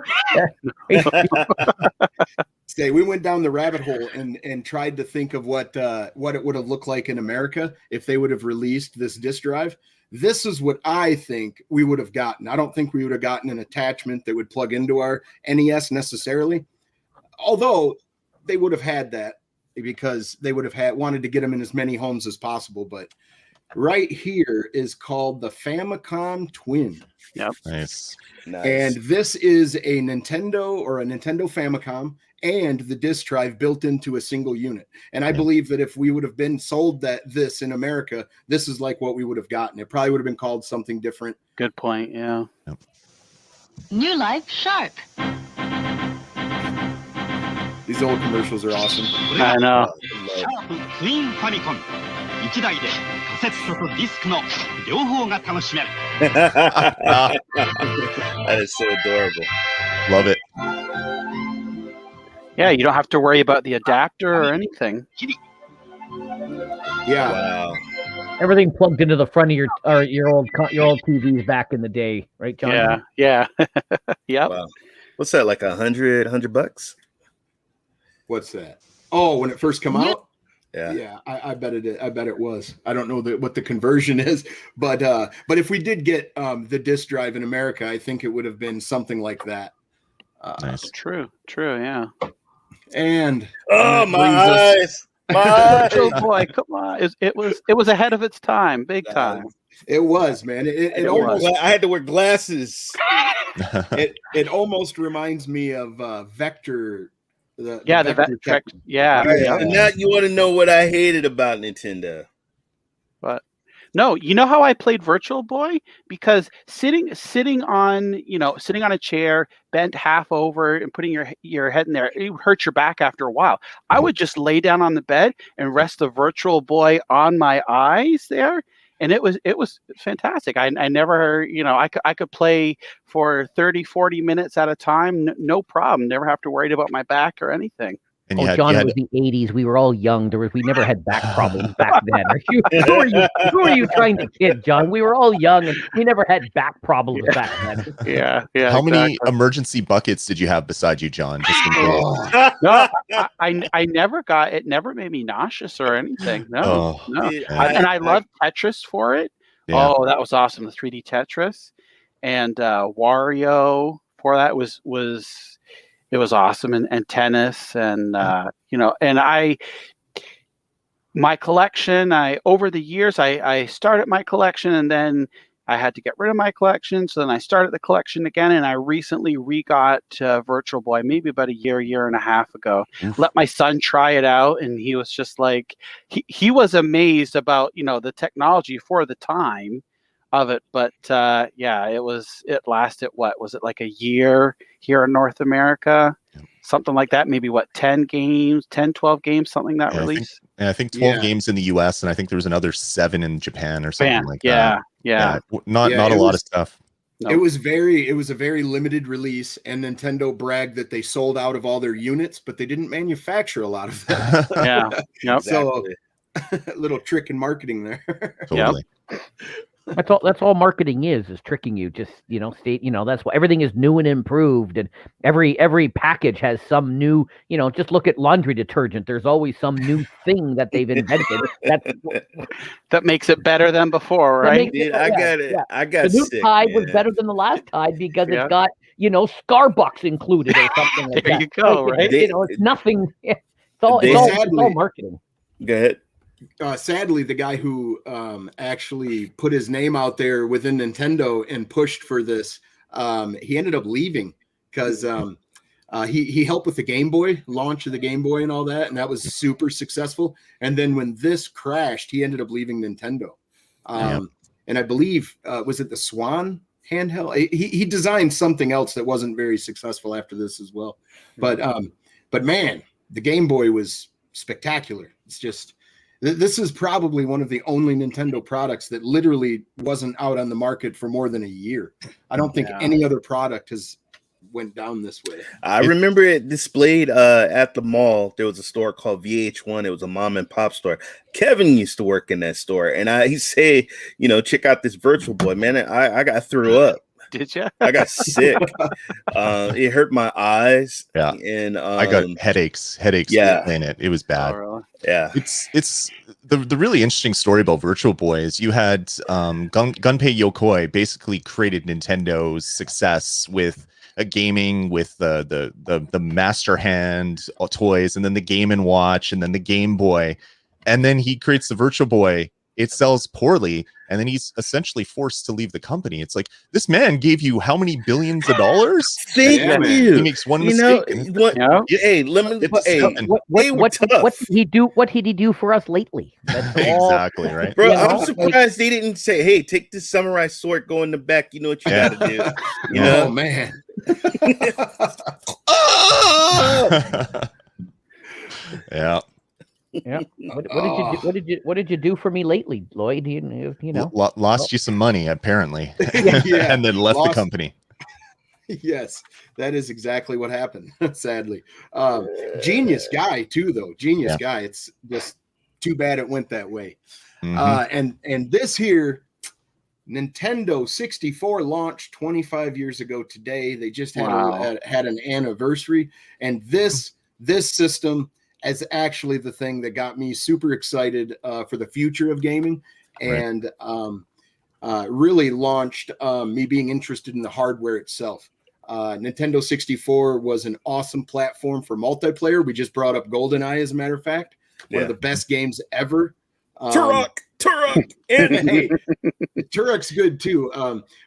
[SPEAKER 3] We went down the rabbit hole and tried to think of what it would have looked like in America if they would have released this disc drive. This is what I think we would have gotten. I don't think we would have gotten an attachment that would plug into our NES necessarily, although they would have had that, because they would have wanted to get them in as many homes as possible. But right here is called the Famicom Twin.
[SPEAKER 4] Yep.
[SPEAKER 5] Nice.
[SPEAKER 3] And this is a Nintendo Famicom and the disk drive built into a single unit. And I believe that if we would have been sold this in America, this is like what we would have gotten. It probably would have been called something different.
[SPEAKER 4] Good point. Yeah.
[SPEAKER 5] Yep.
[SPEAKER 9] New Life Sharp.
[SPEAKER 3] These old commercials are awesome.
[SPEAKER 4] I know.
[SPEAKER 6] ツインファミコン1台でカセットとディスクの両方が楽しめる
[SPEAKER 1] That is so adorable.
[SPEAKER 5] Love it.
[SPEAKER 4] Yeah, you don't have to worry about the adapter or anything.
[SPEAKER 3] Yeah.
[SPEAKER 1] Wow.
[SPEAKER 2] Everything plugged into the front of your old TVs back in the day, right, John?
[SPEAKER 4] Yeah. Yeah. Yep.
[SPEAKER 1] Wow. What's that, like $100?
[SPEAKER 3] What's that? Oh, when it first come out?
[SPEAKER 1] Yeah.
[SPEAKER 3] I bet it was. I don't know what the conversion is, but if we did get the disk drive in America, I think it would have been something like that.
[SPEAKER 5] Nice.
[SPEAKER 4] True. Yeah.
[SPEAKER 3] And
[SPEAKER 1] Oh, my eyes.
[SPEAKER 4] Oh boy, come on! It was ahead of its time, big time.
[SPEAKER 3] It was, man. It almost.
[SPEAKER 1] I had to wear glasses.
[SPEAKER 3] It almost reminds me of Vector. The
[SPEAKER 4] Vector Trek. Yeah.
[SPEAKER 1] And now you want to know what I hated about Nintendo.
[SPEAKER 4] But no, you know how I played Virtual Boy? Because sitting on a chair, bent half over, and putting your head in there, it would hurt your back after a while. I would just lay down on the bed and rest the Virtual Boy on my eyes there. And it was fantastic. I never, I could play for 30, 40 minutes at a time. No problem. Never have to worry about my back or anything.
[SPEAKER 5] And
[SPEAKER 2] John, it was the 80s. We were all young. We never had back problems back then. Who are you trying to kid, John? We were all young and we never had back problems back then.
[SPEAKER 4] Yeah.
[SPEAKER 5] How many emergency buckets did you have beside you, John? Just in case.
[SPEAKER 4] No, I never got it. Never made me nauseous or anything. No. And I loved Tetris for it. Yeah. Oh, that was awesome. The 3D Tetris and Wario for that was awesome, and tennis, and my collection. Over the years, I started my collection, and then I had to get rid of my collection. So then I started the collection again, and I recently re-got Virtual Boy, maybe about a year and a half ago. Let my son try it out, and he was just like, he was amazed about the technology for the time of it, but it lasted, what was it, like a year here in North America, something like that, maybe 10 games, 12 games, something that release.
[SPEAKER 5] I think 12 games in the US, and I think there was another 7 in Japan or something like that. Not a lot of stuff.
[SPEAKER 3] No. It was a very limited release, and Nintendo bragged that they sold out of all their units, but they didn't manufacture a lot of them. So a little trick in marketing there.
[SPEAKER 5] Totally.
[SPEAKER 2] That's all marketing is tricking you. Just that's why everything is new and improved, and every package has some new. Just look at laundry detergent. There's always some new thing that they've invented
[SPEAKER 4] that makes it better than before, right?
[SPEAKER 1] I got it. Yeah. I got
[SPEAKER 2] the new
[SPEAKER 1] sick,
[SPEAKER 2] Tide was better than the last Tide because it's got Starbucks included or something like
[SPEAKER 4] there
[SPEAKER 2] that.
[SPEAKER 4] You go, right?
[SPEAKER 2] It's nothing. It's all marketing.
[SPEAKER 1] Go ahead.
[SPEAKER 3] Sadly, the guy who actually put his name out there within Nintendo and pushed for this, he ended up leaving because he helped with the Game Boy, launch of the Game Boy and all that, and that was super successful. And then when this crashed, he ended up leaving Nintendo. And I believe, was it the Swan handheld? He designed something else that wasn't very successful after this as well. But man, the Game Boy was spectacular. It's just... This is probably one of the only Nintendo products that literally wasn't out on the market for more than a year. I don't think any other product has went down this way.
[SPEAKER 1] I remember it displayed at the mall. There was a store called VH1. It was a mom and pop store. Kevin used to work in that store, and he say, check out this Virtual Boy, man. I got threw up.
[SPEAKER 4] Did you?
[SPEAKER 1] I got sick. It hurt my eyes.
[SPEAKER 5] Yeah,
[SPEAKER 1] and
[SPEAKER 5] I got headaches.
[SPEAKER 1] Yeah,
[SPEAKER 5] playing it. It was bad.
[SPEAKER 4] Oh, really?
[SPEAKER 1] Yeah,
[SPEAKER 5] it's the really interesting story about Virtual Boy is you had Gunpei Yokoi basically created Nintendo's success with gaming, with the Master Hand toys, and then the Game & Watch, and then the Game Boy, and then he creates the Virtual Boy it sells poorly, and then he's essentially forced to leave the company. It's like, this man gave you how many billions of dollars?
[SPEAKER 1] Thank you.
[SPEAKER 5] He makes one
[SPEAKER 1] You
[SPEAKER 5] mistake.
[SPEAKER 1] know, hey, let me.
[SPEAKER 2] What did he do? What did he do for us lately? That's
[SPEAKER 5] exactly right,
[SPEAKER 1] bro.
[SPEAKER 2] You know,
[SPEAKER 1] I'm surprised they didn't say, "Hey, take this samurai sword, go in the back. You know what you got to do." You know,
[SPEAKER 3] Oh man.
[SPEAKER 5] Yeah.
[SPEAKER 2] Yeah. What did you do for me lately, Lloyd? You know,
[SPEAKER 5] Lost you some money apparently,
[SPEAKER 3] Yeah,
[SPEAKER 5] and then left the company.
[SPEAKER 3] Yes, that is exactly what happened. Sadly, genius guy too, though. Genius guy. It's just too bad it went that way. And this here, Nintendo 64 launched 25 years ago today. They just had an anniversary, and this system is actually the thing that got me super excited for the future of gaming, and really launched me being interested in the hardware itself. Nintendo 64 was an awesome platform for multiplayer. We just brought up GoldenEye, as a matter of fact, one of the best games ever.
[SPEAKER 1] Turok, and
[SPEAKER 3] hey, Turok's good too.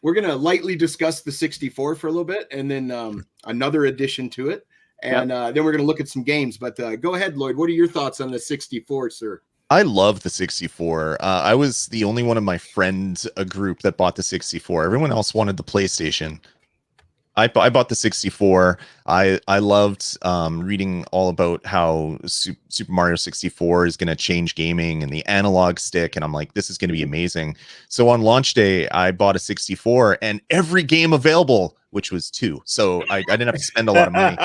[SPEAKER 3] We're gonna lightly discuss the 64 for a little bit, and then another addition to it. And then we're going to look at some games. But go ahead, Lloyd. What are your thoughts on the 64, sir?
[SPEAKER 5] I love the 64. I was the only one of my friends group that bought the 64. Everyone else wanted the PlayStation. I bought the 64. I loved reading all about how Super Mario 64 is going to change gaming and the analog stick. And I'm like, this is going to be amazing. So on launch day, I bought a 64 and every game available, which was 2. So I didn't have to spend a lot of money,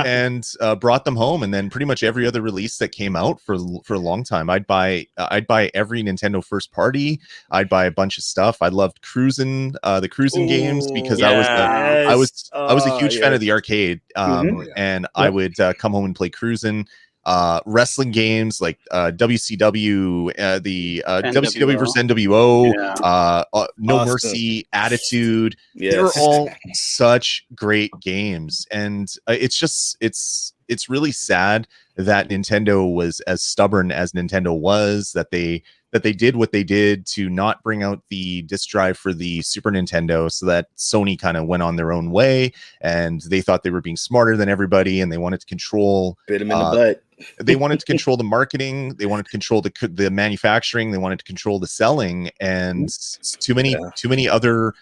[SPEAKER 5] and brought them home. And then pretty much every other release that came out for a long time, I'd buy every Nintendo first party. I'd buy a bunch of stuff. I loved the cruising games because I was a huge fan of the arcade, and I would come home and play cruising. Wrestling games like WCW, WCW versus NWO, No Mercy, Attitude. They're all such great games, and it's really sad that Nintendo was as stubborn as Nintendo was, that they did what they did to not bring out the disc drive for the Super Nintendo, so that Sony kind of went on their own way, and they thought they were being smarter than everybody, and they wanted to control.
[SPEAKER 1] Bit them in the butt.
[SPEAKER 5] They wanted to control the marketing. They wanted to control the manufacturing. They wanted to control the selling, and too many other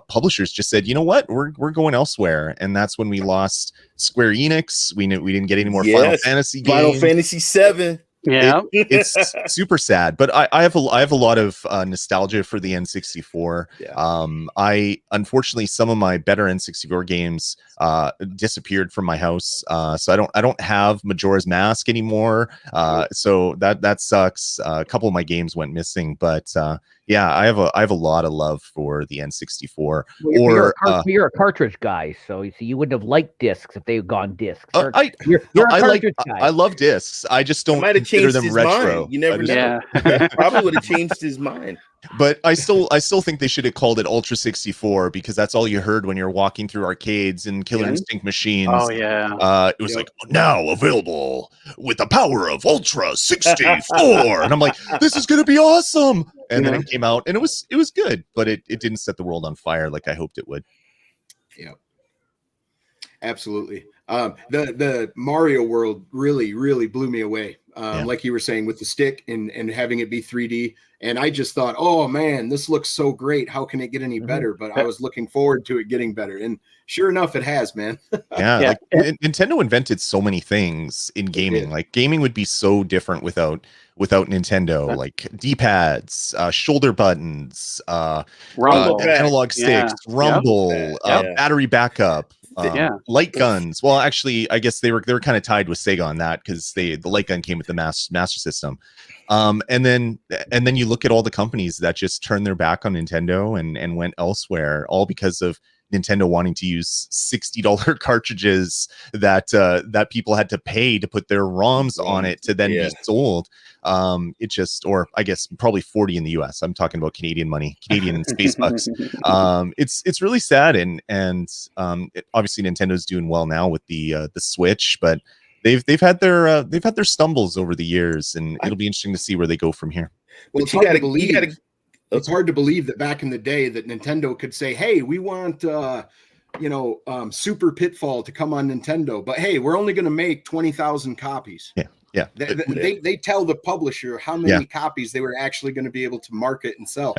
[SPEAKER 5] publishers just said, you know what, we're going elsewhere, and that's when we lost Square Enix. We didn't get any more Final Fantasy games.
[SPEAKER 1] Final Fantasy 7.
[SPEAKER 4] Yeah,
[SPEAKER 5] it's super sad, but I have a lot of nostalgia for the N64. I unfortunately, some of my better N64 games disappeared from my house, so I don't have Majora's Mask anymore. So that sucks. A couple of my games went missing, but I have a lot of love for the N64.
[SPEAKER 2] Well, you're a cartridge guy, so you wouldn't have liked discs if they had gone discs. You're a cartridge guy.
[SPEAKER 5] I love discs. I just don't consider them retro.
[SPEAKER 1] Mind. You never know. Probably would have changed his mind.
[SPEAKER 5] But I still think they should have called it Ultra 64, because that's all you heard when you're walking through arcades and Killer Instinct machines.
[SPEAKER 4] Oh yeah.
[SPEAKER 5] It was like, now available with the power of Ultra 64, and I'm like, this is gonna be awesome. And then it came out, and it was good, but it didn't set the world on fire like I hoped it would.
[SPEAKER 3] Yeah, absolutely. The Mario world really blew me away. Like you were saying, with the stick and having it be 3D. And I just thought, oh man, this looks so great. How can it get any better? But I was looking forward to it getting better. And sure enough, it has, man.
[SPEAKER 5] Like, Nintendo invented so many things in gaming. Like, gaming would be so different without Nintendo, like D-pads, shoulder buttons, analog sticks, rumble, battery backup. Light guns. Well, actually, I guess they were kind of tied with Sega on that, because the light gun came with the Master System. And then you look at all the companies that just turned their back on Nintendo and went elsewhere, all because of Nintendo wanting to use $60 cartridges that people had to pay to put their ROMs on it to then be sold. It just, or I guess probably 40 in the US. I'm talking about Canadian money, Canadian space bucks. It's really sad, and obviously Nintendo's doing well now with the Switch, but they've had their stumbles over the years, and it'll be interesting to see where they go from here.
[SPEAKER 3] Well,
[SPEAKER 1] But you gotta.
[SPEAKER 3] It's hard to believe that back in the day that Nintendo could say, "Hey, we want Super Pitfall to come on Nintendo, but hey, we're only going to make 20,000 copies."
[SPEAKER 5] Yeah.
[SPEAKER 3] They tell the publisher how many copies they were actually going to be able to market and sell.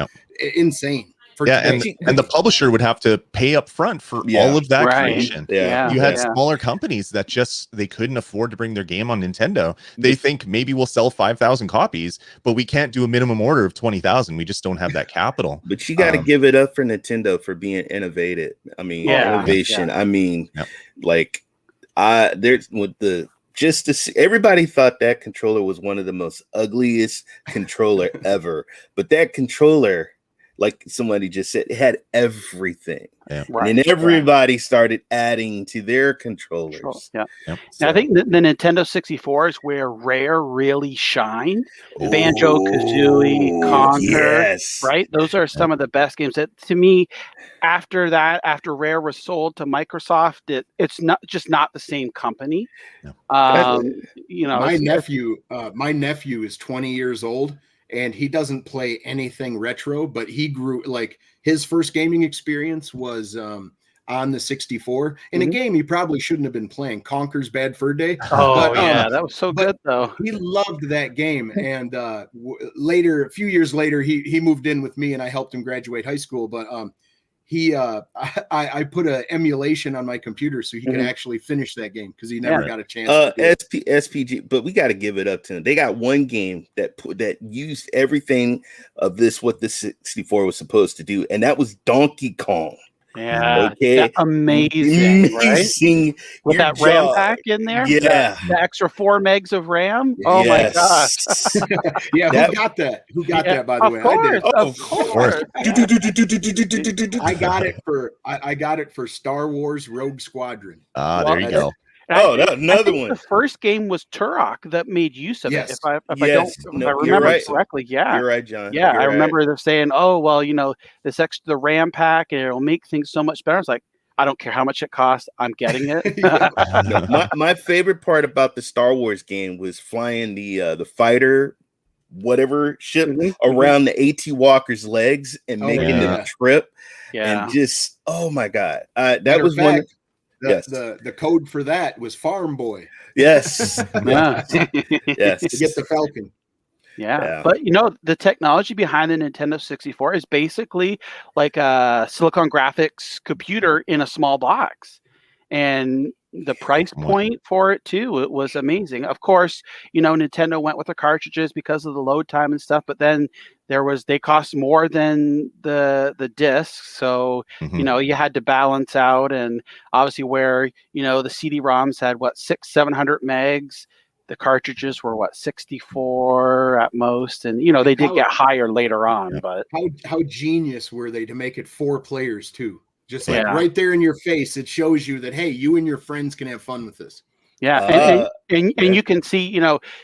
[SPEAKER 3] Insane.
[SPEAKER 5] And the publisher would have to pay up front for all of that creation. You had smaller companies that they couldn't afford to bring their game on Nintendo. They think maybe we'll sell 5,000 copies, but we can't do a minimum order of 20,000. We just don't have that capital.
[SPEAKER 1] But you got to give it up for Nintendo for being innovative. I mean, innovation. I mean, like there's with the just to see, everybody thought that controller was one of the most ugliest controller ever, but that controller, like somebody just said, it had everything. And everybody started adding to their controllers.
[SPEAKER 4] So, I think the Nintendo 64 is where Rare really shined. Banjo Kazooie, Conquer, right? Those are some of the best games. That to me, after Rare was sold to Microsoft, it's not the same company.
[SPEAKER 3] My nephew is 20 years old. And he doesn't play anything retro, but he grew like his first gaming experience was on the 64 in a game he probably shouldn't have been playing, Conker's Bad Fur Day.
[SPEAKER 4] That was so good though.
[SPEAKER 3] He loved that game, and a few years later, he moved in with me, and I helped him graduate high school. But I put an emulation on my computer so he could actually finish that game because he never got a chance.
[SPEAKER 1] SPG, but we got to give it up to them. They got one game that used everything of what the 64 was supposed to do, and that was Donkey Kong.
[SPEAKER 4] Yeah, amazing, right? With that RAM pack in there, the extra 4 megs of RAM. Oh my gosh!
[SPEAKER 3] Who got that? By the way,
[SPEAKER 4] of course.
[SPEAKER 3] I got it for Star Wars Rogue Squadron.
[SPEAKER 5] There you go.
[SPEAKER 1] Another one.
[SPEAKER 4] The first game was Turok that made use of it. If I remember correctly,
[SPEAKER 1] you're right, John.
[SPEAKER 4] Yeah, I remember them saying, "Oh, well, the RAM pack, and it'll make things so much better." I was like, I don't care how much it costs, I'm getting it.
[SPEAKER 1] My favorite part about the Star Wars game was flying the fighter, whatever ship around the AT Walker's legs and making the trip. And just oh my god, that was one.
[SPEAKER 3] The code for that was Farm Boy.
[SPEAKER 1] Yes.
[SPEAKER 3] Yes. To get the Falcon.
[SPEAKER 4] Yeah. But the technology behind the Nintendo 64 is basically like a Silicon Graphics computer in a small box. And the price point for it too, it was amazing. Of course, Nintendo went with the cartridges because of the load time and stuff, but then they cost more than the discs, so you had to balance out. And obviously where the CD-ROMs had 600-700 megs, the cartridges were 64 at most, and they did get higher later on. But
[SPEAKER 3] how genius were they to make it 4 players too? Just like right there in your face, it shows you that, hey, you and your friends can have fun with this.
[SPEAKER 4] Yeah, and you can see,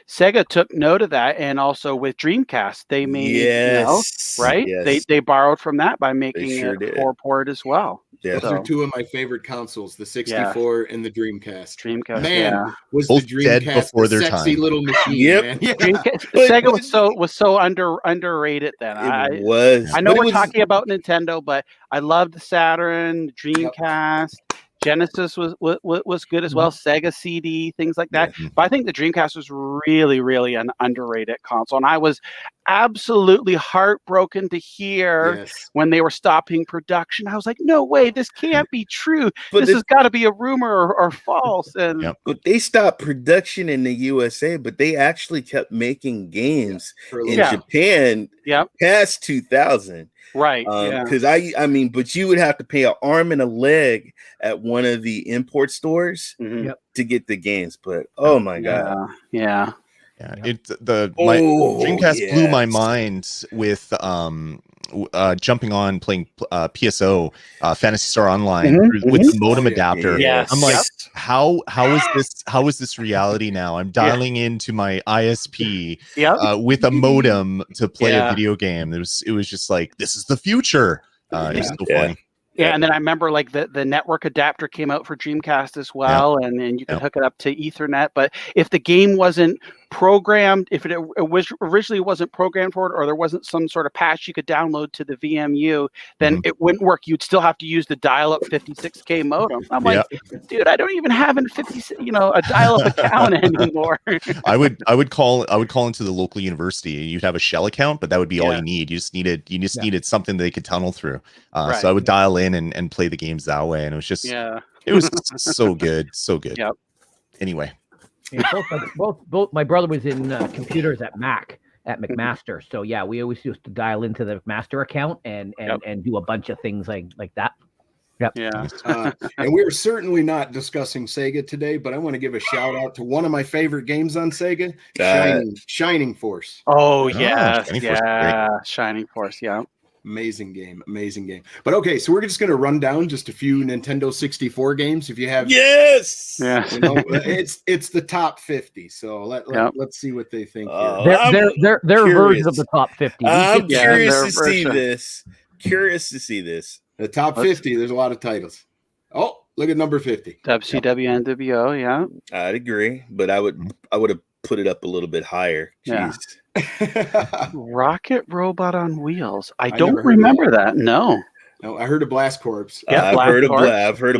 [SPEAKER 4] Sega took note of that, and also with Dreamcast, they made, right? They borrowed from that by making it 4-port as well.
[SPEAKER 3] Those are 2 of my favorite consoles, the 64 and the Dreamcast. Was
[SPEAKER 5] both
[SPEAKER 3] the Dreamcast
[SPEAKER 5] dead before their
[SPEAKER 3] sexy
[SPEAKER 5] time.
[SPEAKER 3] Little machine? Man.
[SPEAKER 4] Sega was so underrated then.
[SPEAKER 1] It was.
[SPEAKER 4] I know we're talking about Nintendo, but I loved the Saturn, Dreamcast. Genesis was good as well. Sega CD, things like that. But I think the Dreamcast was really, really an underrated console. And I was absolutely heartbroken to hear when they were stopping production. I was like, no way, this can't be true. This has got to be a rumor or false. And
[SPEAKER 1] But they stopped production in the USA, but they actually kept making games in Japan past 2000.
[SPEAKER 4] Right.
[SPEAKER 1] Because but you would have to pay an arm and a leg at one of the import stores to get the games. But oh my god,
[SPEAKER 5] my Dreamcast blew my mind with jumping on playing PSO, Phantasy Star Online with the modem adapter. I'm like, how is this reality now? I'm dialing into my ISP with a modem to play a video game. It was just like, this is the future. It was so funny.
[SPEAKER 4] Yeah, and then I remember like the network adapter came out for Dreamcast as well, and then you could hook it up to Ethernet. But if the game wasn't programmed, if it originally wasn't programmed for it, or there wasn't some sort of patch you could download to the VMU, then it wouldn't work. You'd still have to use the dial-up 56K modem. I'm like, dude, I don't even have a dial-up account anymore.
[SPEAKER 5] I would call into the local university. You'd have a shell account, but that would be all you need. You just needed something that they could tunnel through. So I would dial in and play the games that way, and it was just it was so good, so good.
[SPEAKER 4] Yep.
[SPEAKER 5] Anyway.
[SPEAKER 2] Yeah, both my brother was in computers at McMaster. So yeah, we always used to dial into the McMaster account and do a bunch of things like that. Yep.
[SPEAKER 4] Yeah.
[SPEAKER 3] And we're certainly not discussing Sega today, but I want to give a shout out to one of my favorite games on Sega, Shining Force.
[SPEAKER 4] Oh yeah, Shining Force. Yeah.
[SPEAKER 3] Amazing game. But okay, so we're just going to run down just a few Nintendo 64 games. If you have, it's the top 50. So let's see what they think.
[SPEAKER 2] Their version of the top 50.
[SPEAKER 1] I'm curious to see this. Curious to see this.
[SPEAKER 3] The top 50. There's a lot of titles. Oh, look at number 50.
[SPEAKER 4] WCW NWO. Yeah,
[SPEAKER 1] I'd agree, but I would have put it up a little bit higher. Jeez.
[SPEAKER 4] Rocket Robot on Wheels. I don't remember that. No,
[SPEAKER 3] I heard of Blast Corps.
[SPEAKER 1] I've heard of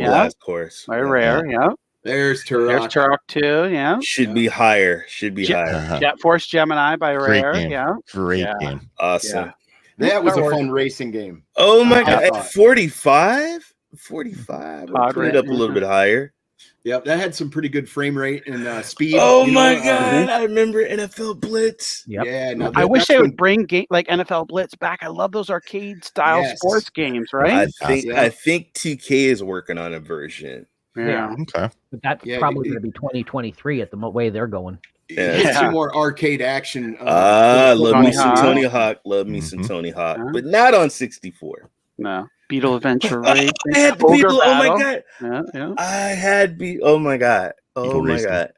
[SPEAKER 1] Blast Corps.
[SPEAKER 4] Very rare. Yeah.
[SPEAKER 3] There's Turok.
[SPEAKER 4] There's Turok too. Yeah.
[SPEAKER 1] Should be higher. Higher.
[SPEAKER 4] Jet Force Gemini by Rare.
[SPEAKER 5] Game.
[SPEAKER 4] Yeah.
[SPEAKER 5] Great game.
[SPEAKER 1] Awesome.
[SPEAKER 3] Yeah. That was a fun racing game.
[SPEAKER 1] Oh my god! At 45. 45. We'll put it up a little bit higher.
[SPEAKER 3] Yep, that had some pretty good frame rate and speed.
[SPEAKER 1] Oh my god, I remember NFL Blitz.
[SPEAKER 2] Yep.
[SPEAKER 3] Yeah,
[SPEAKER 4] I wish they would bring like NFL Blitz back. I love those arcade style sports games, right?
[SPEAKER 1] I think 2K is working on a version.
[SPEAKER 4] Yeah.
[SPEAKER 5] Okay.
[SPEAKER 2] But that's probably going to be 2023 at the way they're going.
[SPEAKER 3] Yeah. Some more arcade action.
[SPEAKER 1] Love me some Tony Hawk. Tony Hawk, but not on 64.
[SPEAKER 4] No. Beetle Adventure Race.
[SPEAKER 1] I had the Beetle. Oh my god.
[SPEAKER 4] Yeah.
[SPEAKER 1] I had Oh my god. Oh my god.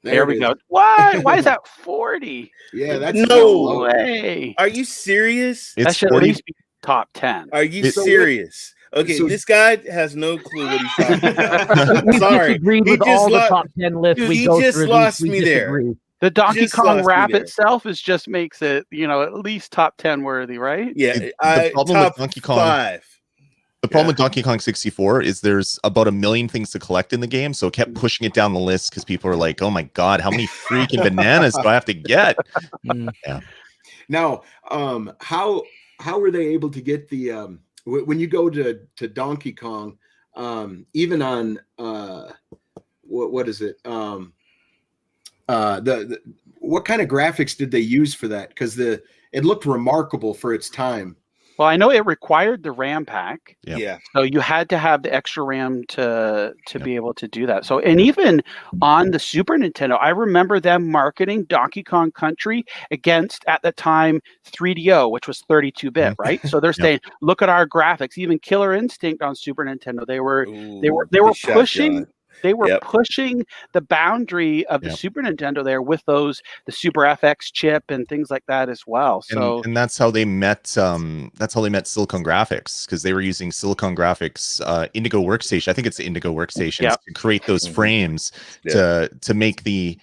[SPEAKER 4] There we go. Why is that 40?
[SPEAKER 3] Yeah, that's
[SPEAKER 1] no
[SPEAKER 4] way.
[SPEAKER 1] Are you serious?
[SPEAKER 4] That should at least be top 10.
[SPEAKER 1] Are you serious? Okay, this guy has no clue what he's talking about. Sorry.
[SPEAKER 2] With all the top 10 lists we go
[SPEAKER 1] just
[SPEAKER 2] through.
[SPEAKER 1] Lost me there.
[SPEAKER 4] The Donkey Kong rap itself at least at least top 10 worthy, right?
[SPEAKER 1] Yeah,
[SPEAKER 5] the problem
[SPEAKER 1] top
[SPEAKER 5] with Donkey Kong
[SPEAKER 1] 5.
[SPEAKER 5] The problem with Donkey Kong 64 is there's about 1 million things to collect in the game, so it kept pushing it down the list because people are like, "Oh my god, how many freaking bananas do I have to get?" Yeah.
[SPEAKER 3] Now, how were they able to get the when you go to Donkey Kong, even on what is it? What kind of graphics did they use for that? Because it looked remarkable for its time.
[SPEAKER 4] Well, I know it required the RAM pack.
[SPEAKER 1] Yeah.
[SPEAKER 4] So you had to have the extra RAM to be able to do that. So, and even on the Super Nintendo, I remember them marketing Donkey Kong Country against, at the time, 3DO, which was 32-bit, right? So they're saying, look at our graphics. Even Killer Instinct on Super Nintendo, they were pushing. They were pushing the boundary of the Super Nintendo there with the Super FX chip and things like that as well. So
[SPEAKER 5] and that's how they met. That's how they met Silicon Graphics, because they were using Silicon Graphics Indigo Workstation. I think it's the Indigo Workstations to create those frames to make the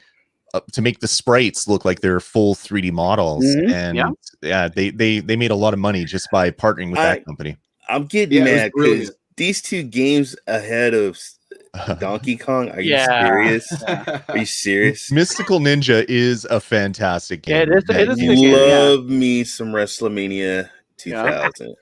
[SPEAKER 5] sprites look like they're full 3D models. And they made a lot of money just by partnering with that company.
[SPEAKER 1] I'm getting mad because these two games ahead of Donkey Kong. Are you serious? Are you serious?
[SPEAKER 5] Mystical Ninja is a fantastic game.
[SPEAKER 4] It is.
[SPEAKER 1] Love me some WrestleMania 2000.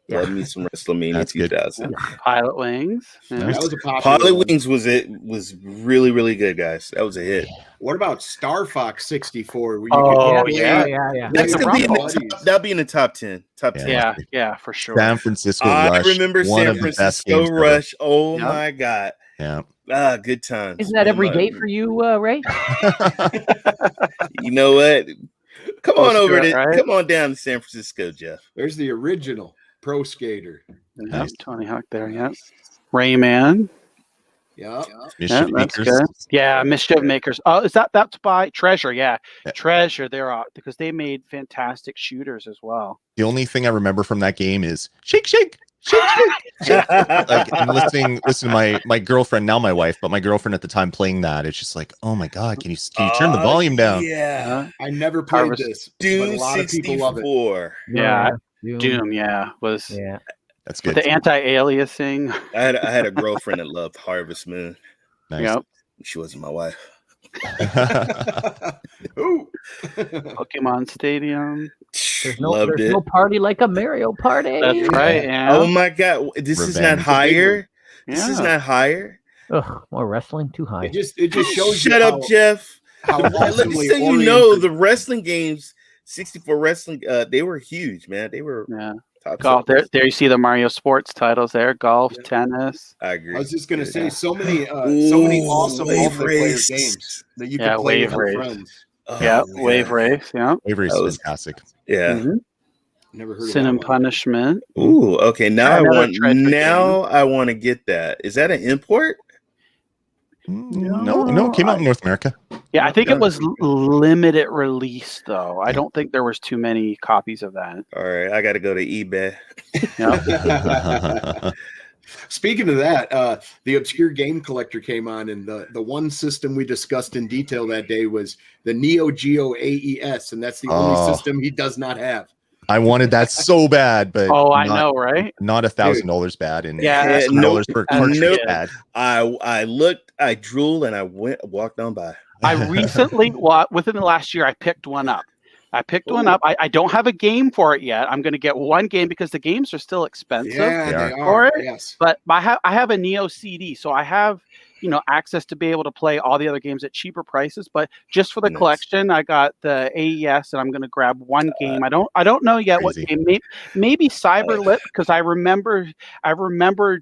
[SPEAKER 1] Love me some WrestleMania 2000.
[SPEAKER 4] Pilot Wings.
[SPEAKER 3] That was a popular
[SPEAKER 1] Pilot Wings was really, really good, guys. That was a hit.
[SPEAKER 3] What about Star Fox 64?
[SPEAKER 2] Yeah.
[SPEAKER 1] That'll be in the top 10. Top 10.
[SPEAKER 4] Yeah, for sure.
[SPEAKER 5] San Francisco
[SPEAKER 1] Rush.
[SPEAKER 5] I
[SPEAKER 1] remember San Francisco Rush. Oh my god.
[SPEAKER 5] Yeah.
[SPEAKER 1] Good times.
[SPEAKER 2] Isn't that every day for you, Ray?
[SPEAKER 1] You know what? Come on down to San Francisco, Jeff.
[SPEAKER 3] There's the original Pro Skater.
[SPEAKER 4] Nice. Tony Hawk there, Rayman.
[SPEAKER 5] Mischief
[SPEAKER 4] that's
[SPEAKER 5] Makers.
[SPEAKER 4] good. Yeah, Mischief Makers. Oh, that's by Treasure? Yeah, Treasure. They're out because they made fantastic shooters as well.
[SPEAKER 5] The only thing I remember from that game is shake, shake, Like, I'm listening to my girlfriend, now my wife, but my girlfriend at the time playing that. It's just like, oh my god, can you turn the volume down?
[SPEAKER 1] Yeah,
[SPEAKER 3] I never played this, but a
[SPEAKER 1] Doom
[SPEAKER 3] lot of people love it.
[SPEAKER 1] 64.
[SPEAKER 4] Yeah, Doom. Yeah, was
[SPEAKER 5] That's
[SPEAKER 4] with
[SPEAKER 5] good.
[SPEAKER 4] the anti-aliasing.
[SPEAKER 1] I had a girlfriend that loved Harvest Moon.
[SPEAKER 5] Nice.
[SPEAKER 4] Yep.
[SPEAKER 1] She wasn't my wife.
[SPEAKER 3] Ooh.
[SPEAKER 4] Pokemon Stadium.
[SPEAKER 2] There's
[SPEAKER 1] Loved it.
[SPEAKER 2] no party like a Mario Party.
[SPEAKER 4] That's right. Yeah.
[SPEAKER 1] Oh my god, this is not
[SPEAKER 5] Revenge.
[SPEAKER 1] higher.
[SPEAKER 4] Yeah.
[SPEAKER 1] This is not higher.
[SPEAKER 2] Ugh, more wrestling, too high.
[SPEAKER 3] It just shows
[SPEAKER 1] Shut
[SPEAKER 3] you
[SPEAKER 1] up, Jeff.
[SPEAKER 3] how
[SPEAKER 1] Let me
[SPEAKER 3] awesomely
[SPEAKER 1] say, you know,
[SPEAKER 3] oriented-
[SPEAKER 1] the wrestling games, 64 wrestling, they were huge, man. They were top
[SPEAKER 4] Golf.
[SPEAKER 1] sellers.
[SPEAKER 4] There you see the Mario sports titles there. Golf, tennis.
[SPEAKER 1] I agree.
[SPEAKER 3] I was just gonna say so many awesome
[SPEAKER 1] Wave
[SPEAKER 3] multiplayer
[SPEAKER 1] Race.
[SPEAKER 3] games that you can play
[SPEAKER 4] Wave
[SPEAKER 3] with your
[SPEAKER 4] Race.
[SPEAKER 3] friends.
[SPEAKER 4] Yeah, Wave Race. Yeah.
[SPEAKER 5] Wave Race is fantastic.
[SPEAKER 1] Yeah.
[SPEAKER 4] Mhm.
[SPEAKER 3] Never heard
[SPEAKER 4] Sin
[SPEAKER 3] of
[SPEAKER 4] and
[SPEAKER 3] that one.
[SPEAKER 4] Punishment.
[SPEAKER 1] Ooh, okay. Now
[SPEAKER 4] Another treasure
[SPEAKER 1] I want to get that. Is that an import?
[SPEAKER 5] No, it came out in North America.
[SPEAKER 4] Yeah, I think it was limited release though. I don't think there was too many copies of that.
[SPEAKER 1] All right, I got to go to eBay.
[SPEAKER 4] Yeah.
[SPEAKER 3] Speaking of that, the Obscure Game Collector came on, and the one system we discussed in detail that day was the Neo Geo AES, and that's the only system he does not have.
[SPEAKER 5] I wanted that so bad, but
[SPEAKER 4] I know, right?
[SPEAKER 5] Not $1,000 bad, and
[SPEAKER 4] Yeah,
[SPEAKER 5] $1,000 per cartridge bad.
[SPEAKER 1] I looked, I drooled, and I walked on by.
[SPEAKER 4] I recently, within the last year, I picked one up. I don't have a game for it yet. I'm going to get one game because the games are still expensive.
[SPEAKER 3] Yeah, they
[SPEAKER 4] for
[SPEAKER 3] are.
[SPEAKER 4] it.
[SPEAKER 3] Yes.
[SPEAKER 4] But I have a Neo CD, so I have access to be able to play all the other games at cheaper prices. But just for the collection, I got the AES, and I'm going to grab one game. I don't know yet what game. Maybe Cyberlip, because I remember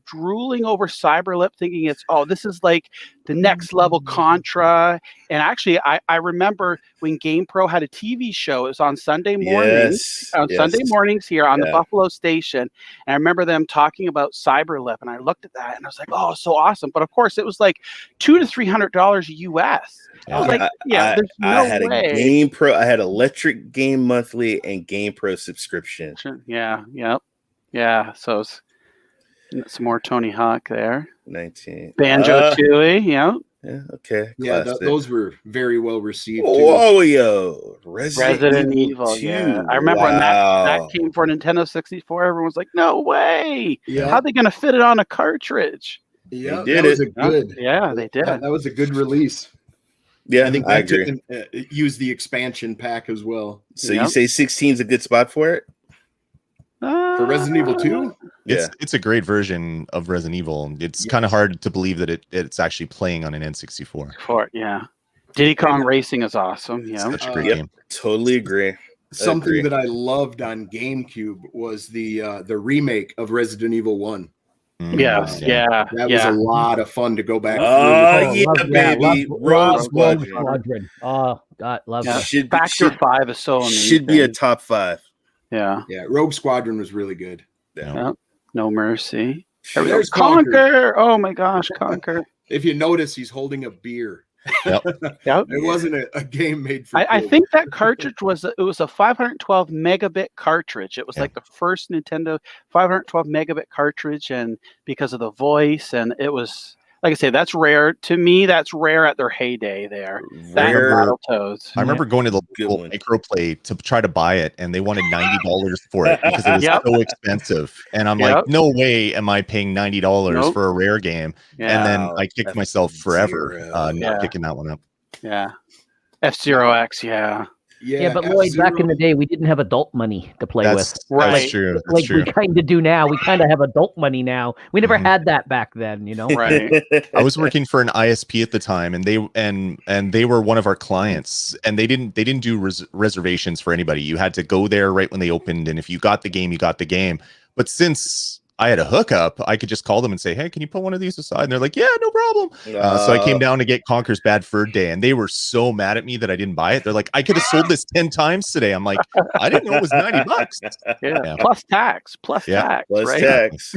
[SPEAKER 4] drooling over Cyberlip, thinking this is like the next level Contra. And actually, I remember when GamePro had a TV show. It was on Sunday mornings. Sunday mornings here on the Buffalo station. And I remember them talking about Cyberlip, and I looked at that and I was like, oh, so awesome. But of course, it was like $200 to $300 US. I was like, there's no
[SPEAKER 1] I had
[SPEAKER 4] way.
[SPEAKER 1] a GamePro. I had Electric Game Monthly and GamePro subscription.
[SPEAKER 4] Yeah. So it's some more Tony Hawk there.
[SPEAKER 1] 19
[SPEAKER 4] Banjo-Tooie. Yeah.
[SPEAKER 1] Okay.
[SPEAKER 3] Yeah, those were very well received.
[SPEAKER 1] Whoa, Resident
[SPEAKER 4] Evil
[SPEAKER 1] 2.
[SPEAKER 4] Yeah, I remember when that came for Nintendo 64. Everyone was like, "No way! How are they going to fit it on a cartridge?"
[SPEAKER 3] Yeah,
[SPEAKER 1] they did
[SPEAKER 3] was a good.
[SPEAKER 4] Yeah, they did.
[SPEAKER 3] That was a good release.
[SPEAKER 1] Yeah,
[SPEAKER 3] I think
[SPEAKER 1] I
[SPEAKER 3] that
[SPEAKER 1] agree.
[SPEAKER 3] Used the expansion pack as well.
[SPEAKER 1] So you say 16 is a good spot for it?
[SPEAKER 3] For Resident Evil 2?
[SPEAKER 5] It's a great version of Resident Evil. It's kind of hard to believe that it's actually playing on an N64.
[SPEAKER 4] Diddy Kong Racing is awesome. Yeah,
[SPEAKER 5] such a great game.
[SPEAKER 1] Totally agree.
[SPEAKER 3] Something that I loved on GameCube was the remake of Resident Evil 1.
[SPEAKER 4] That
[SPEAKER 3] was a lot of fun to go back.
[SPEAKER 1] Baby, Rogue Squadron.
[SPEAKER 2] Oh God, love that.
[SPEAKER 4] Factor 5 is so amazing.
[SPEAKER 1] Should be a top 5.
[SPEAKER 3] Yeah, Rogue Squadron was really good.
[SPEAKER 4] Yeah. No Mercy.
[SPEAKER 3] There's
[SPEAKER 4] Conquer. Oh my gosh, Conquer.
[SPEAKER 3] If you notice, he's holding a beer.
[SPEAKER 4] Yep.
[SPEAKER 3] It wasn't a game made for.
[SPEAKER 4] I think that cartridge was a 512 megabit cartridge. It was like the first Nintendo 512 megabit cartridge, and because of the voice, and it was. Like I say, that's rare. To me, that's rare at their heyday there. Battletoads.
[SPEAKER 5] I remember going to the Microplay to try to buy it, and they wanted $90 for it because it was so expensive. And I'm like, no way am I paying $90 for a rare game. And then I kicked myself forever not picking that one up.
[SPEAKER 4] Yeah. F-Zero X,
[SPEAKER 2] Yeah, but Lloyd, back in the day, we didn't have adult money to play with.
[SPEAKER 5] That's true. That's true.
[SPEAKER 2] We kind of do now. We kind of have adult money now. We never had that back then,
[SPEAKER 4] Right.
[SPEAKER 5] I was working for an ISP at the time, and they were one of our clients, and they didn't do reservations for anybody. You had to go there right when they opened, and if you got the game, you got the game. But since I had a hookup, I could just call them and say, hey, can you put one of these aside? And they're like, yeah, no problem. So I came down to get Conker's Bad Fur Day, and they were so mad at me that I didn't buy it. They're like, I could have sold this 10 times today. I'm like, I didn't know it was $90.
[SPEAKER 4] Yeah. Plus tax. Plus tax.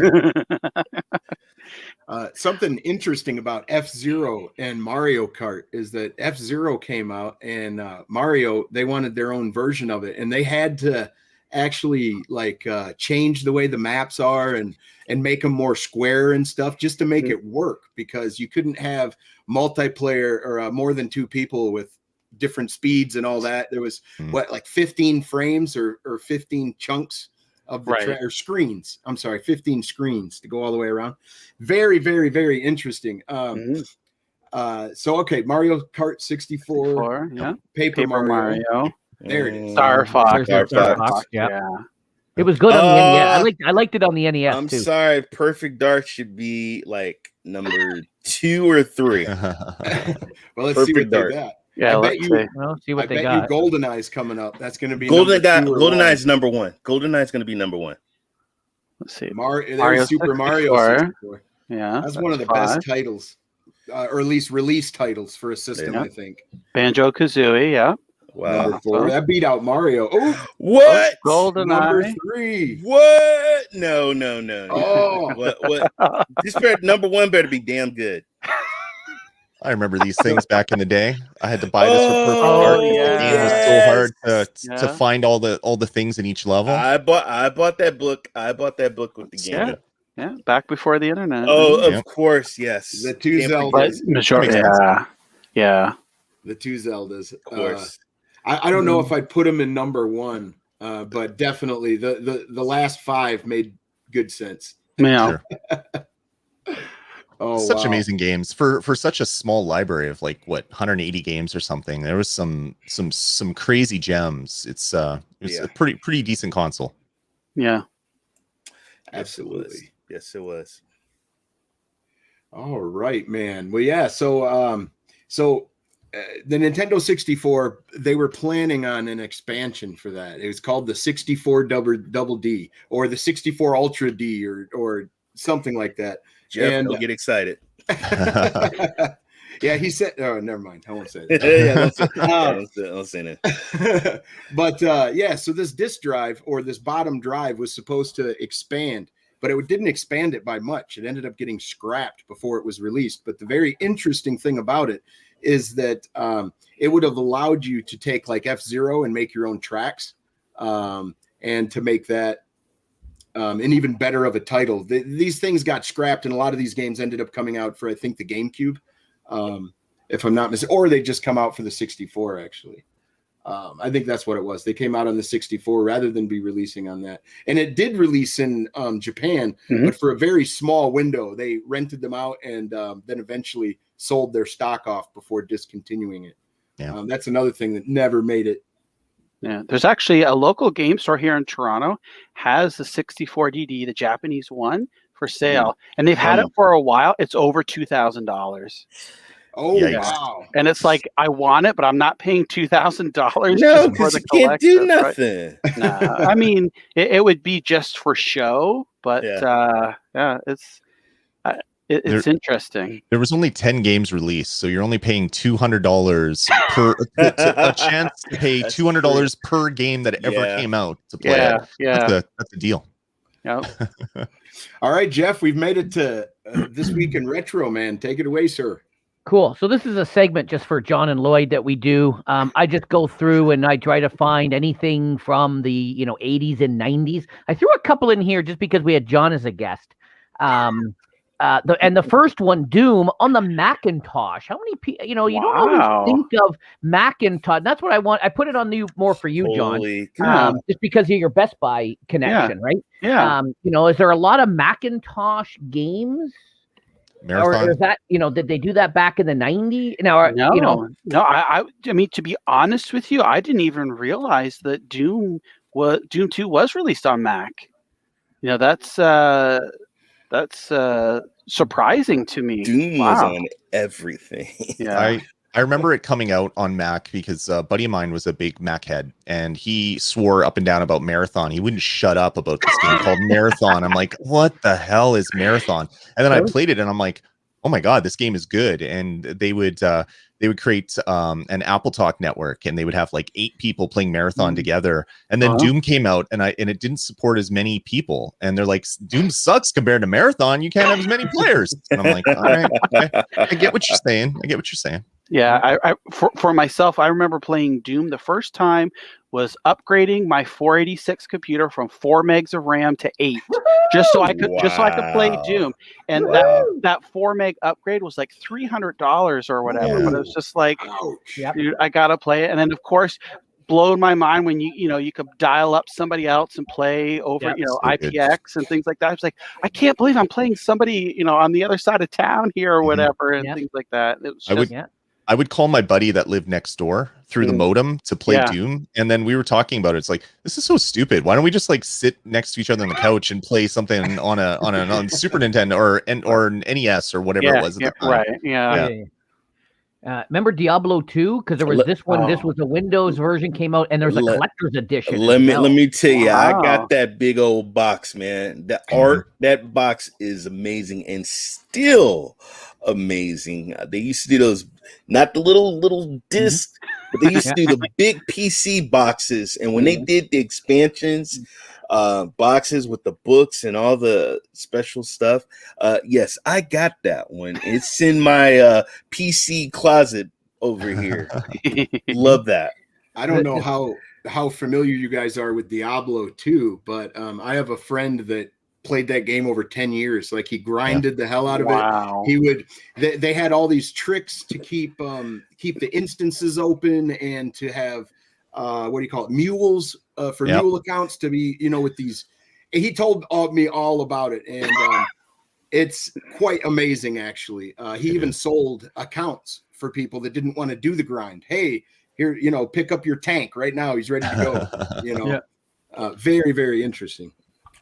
[SPEAKER 3] Something interesting about F-Zero and Mario Kart is that F-Zero came out, and Mario, they wanted their own version of it, and they had to actually like change the way the maps are and make them more square and stuff just to make it work, because you couldn't have multiplayer or more than 2 people with different speeds and all that. There was like 15 frames or 15 chunks of the or screens. I'm sorry, 15 screens to go all the way around. Very, very, very interesting. So okay, Mario Kart 64, Paper Mario. There it is.
[SPEAKER 4] Star Fox.
[SPEAKER 2] Yeah. It was good on the NES. I liked it on the NES.
[SPEAKER 1] I'm
[SPEAKER 2] too.
[SPEAKER 1] sorry, Perfect Dark should be like number 2 or 3.
[SPEAKER 3] Well, let's
[SPEAKER 1] Perfect
[SPEAKER 3] see what
[SPEAKER 1] Dark.
[SPEAKER 3] they got.
[SPEAKER 4] Yeah,
[SPEAKER 2] Let's see what they got.
[SPEAKER 3] GoldenEye's coming up. That's going to be
[SPEAKER 1] GoldenEye's number 1. GoldenEye's going to be number 1.
[SPEAKER 4] Let's see.
[SPEAKER 3] Mario Super Mario 64.
[SPEAKER 4] Yeah,
[SPEAKER 3] that's one of the best titles, or at least release titles for a system. I think.
[SPEAKER 4] Banjo-Kazooie. Yeah.
[SPEAKER 1] Wow.
[SPEAKER 3] Number 4. That beat out Mario. Oh,
[SPEAKER 1] what?
[SPEAKER 4] GoldenEye.
[SPEAKER 3] Number 3.
[SPEAKER 1] What? No.
[SPEAKER 3] Oh,
[SPEAKER 1] what? This number 1 better be damn good.
[SPEAKER 5] I remember these things back in the day. I had to buy this for Perfect Dark. The game was so hard to find all the things in each level.
[SPEAKER 1] I bought that book. I bought that book with the game.
[SPEAKER 4] Yeah, back before the internet.
[SPEAKER 1] Oh, of course, yes.
[SPEAKER 3] The 2 Zeldas.
[SPEAKER 4] Yeah.
[SPEAKER 3] The 2 Zeldas.
[SPEAKER 1] Of course.
[SPEAKER 3] I don't know if I'd put them in number 1, but definitely the last 5 made good sense.
[SPEAKER 4] Yeah.
[SPEAKER 5] Sure. Such amazing games for such a small library of like 180 games or something. There was some crazy gems. It was a pretty decent console.
[SPEAKER 4] Yeah.
[SPEAKER 3] Absolutely.
[SPEAKER 1] Yes, it was.
[SPEAKER 3] All right, man. Well, yeah. So the Nintendo 64, they were planning on an expansion for that. It was called the 64 Double D or the 64 Ultra D or something like that.
[SPEAKER 1] Jeff, don't get excited.
[SPEAKER 3] Yeah, he said. Oh, never mind. I won't say that.
[SPEAKER 1] Don't say that.
[SPEAKER 3] But yeah, so this disk drive or this bottom drive was supposed to expand, but it didn't expand it by much. It ended up getting scrapped before it was released. But the very interesting thing about it is that it would have allowed you to take like F-Zero and make your own tracks, and to make that an even better of a title. These things got scrapped, and a lot of these games ended up coming out for, I think, the GameCube, if I'm not mistaken, or they just come out for the 64, actually. I think that's what it was. They came out on the 64 rather than be releasing on that. And it did release in Japan, but for a very small window. They rented them out and then eventually sold their stock off before discontinuing it. Yeah. That's another thing that never made it.
[SPEAKER 4] Yeah, there's actually a local game store here in Toronto has the 64DD, the Japanese one, for sale, and they've had it for a while. It's over $2,000.
[SPEAKER 3] Oh, yikes. Wow!
[SPEAKER 4] And it's like, I want it, but I'm not paying $2,000.
[SPEAKER 1] No, because you can't do nothing.
[SPEAKER 4] Right? Nah, I mean, it would be just for show, but it's interesting.
[SPEAKER 5] There was only 10 games released, so you're only paying $200 per a chance to pay $200 per game that ever came out to play. That's a deal.
[SPEAKER 4] Yep.
[SPEAKER 3] All right, Jeff, we've made it to This Week in Retro, man. Take it away, sir.
[SPEAKER 2] Cool. So this is a segment just for John and Lloyd that we do. I just go through and I try to find anything from the 80s and 90s. I threw a couple in here just because we had John as a guest. The first one, Doom, on the Macintosh. How many people, you don't always think of Macintosh. That's what I want. I put it on more for you, John, just because of your Best Buy connection, right?
[SPEAKER 4] Yeah.
[SPEAKER 2] Is there a lot of Macintosh games?
[SPEAKER 5] Marathon?
[SPEAKER 2] Or is that, did they do that back in the 90s? No,
[SPEAKER 4] I mean, to be honest with you, I didn't even realize that Doom 2 was released on Mac. That's surprising to me.
[SPEAKER 1] Doom was on everything.
[SPEAKER 4] Yeah.
[SPEAKER 5] I remember it coming out on Mac because a buddy of mine was a big Mac head, and he swore up and down about Marathon. He wouldn't shut up about this game called Marathon. I'm like, what the hell is Marathon? And then I played it, and I'm like, oh my god, this game is good. And they would create an Apple Talk network, and they would have like 8 people playing Marathon together. And then Doom came out, and it didn't support as many people. And they're like, Doom sucks compared to Marathon. You can't have as many players. And I'm like, all right, okay. I get what you're saying.
[SPEAKER 4] Yeah, for myself, I remember playing Doom the first time was upgrading my 486 computer from 4 megs of RAM to 8, just so I could play Doom. And that 4 meg upgrade was like $300 or whatever. But it was just like, dude, I gotta play it. And then of course, blowed my mind when you could dial up somebody else and play over IPX and things like that. I was like, I can't believe I'm playing somebody on the other side of town here or whatever and things like that. It was just,
[SPEAKER 5] I would call my buddy that lived next door through the modem to play Doom, and then we were talking about it. It's like, this is so stupid. Why don't we just like sit next to each other on the couch and play something on Super Nintendo or an NES or whatever it was at the time?
[SPEAKER 4] Right.
[SPEAKER 2] Remember Diablo 2? Because there was this one. This was a Windows version came out, and there's a collector's edition.
[SPEAKER 1] Let me tell you, I got that big old box, man. The art, that box is amazing and still amazing. They used to do those, not the little discs, but they used to do the big PC boxes. And when they did the expansions, boxes with the books and all the special stuff, yes, I got that one. It's in my PC closet over here. Love that.
[SPEAKER 3] I don't know how familiar you guys are with Diablo 2, but I have a friend that played that game over 10 years. Like, he grinded the hell out of it. He would, they had all these tricks to keep the instances open and to have what do you call it, mules for mule accounts to be, with these. And he told me all about it, and it's quite amazing actually. He even sold accounts for people that didn't want to do the grind. Hey, here, pick up your tank right now, he's ready to go. Very, very interesting.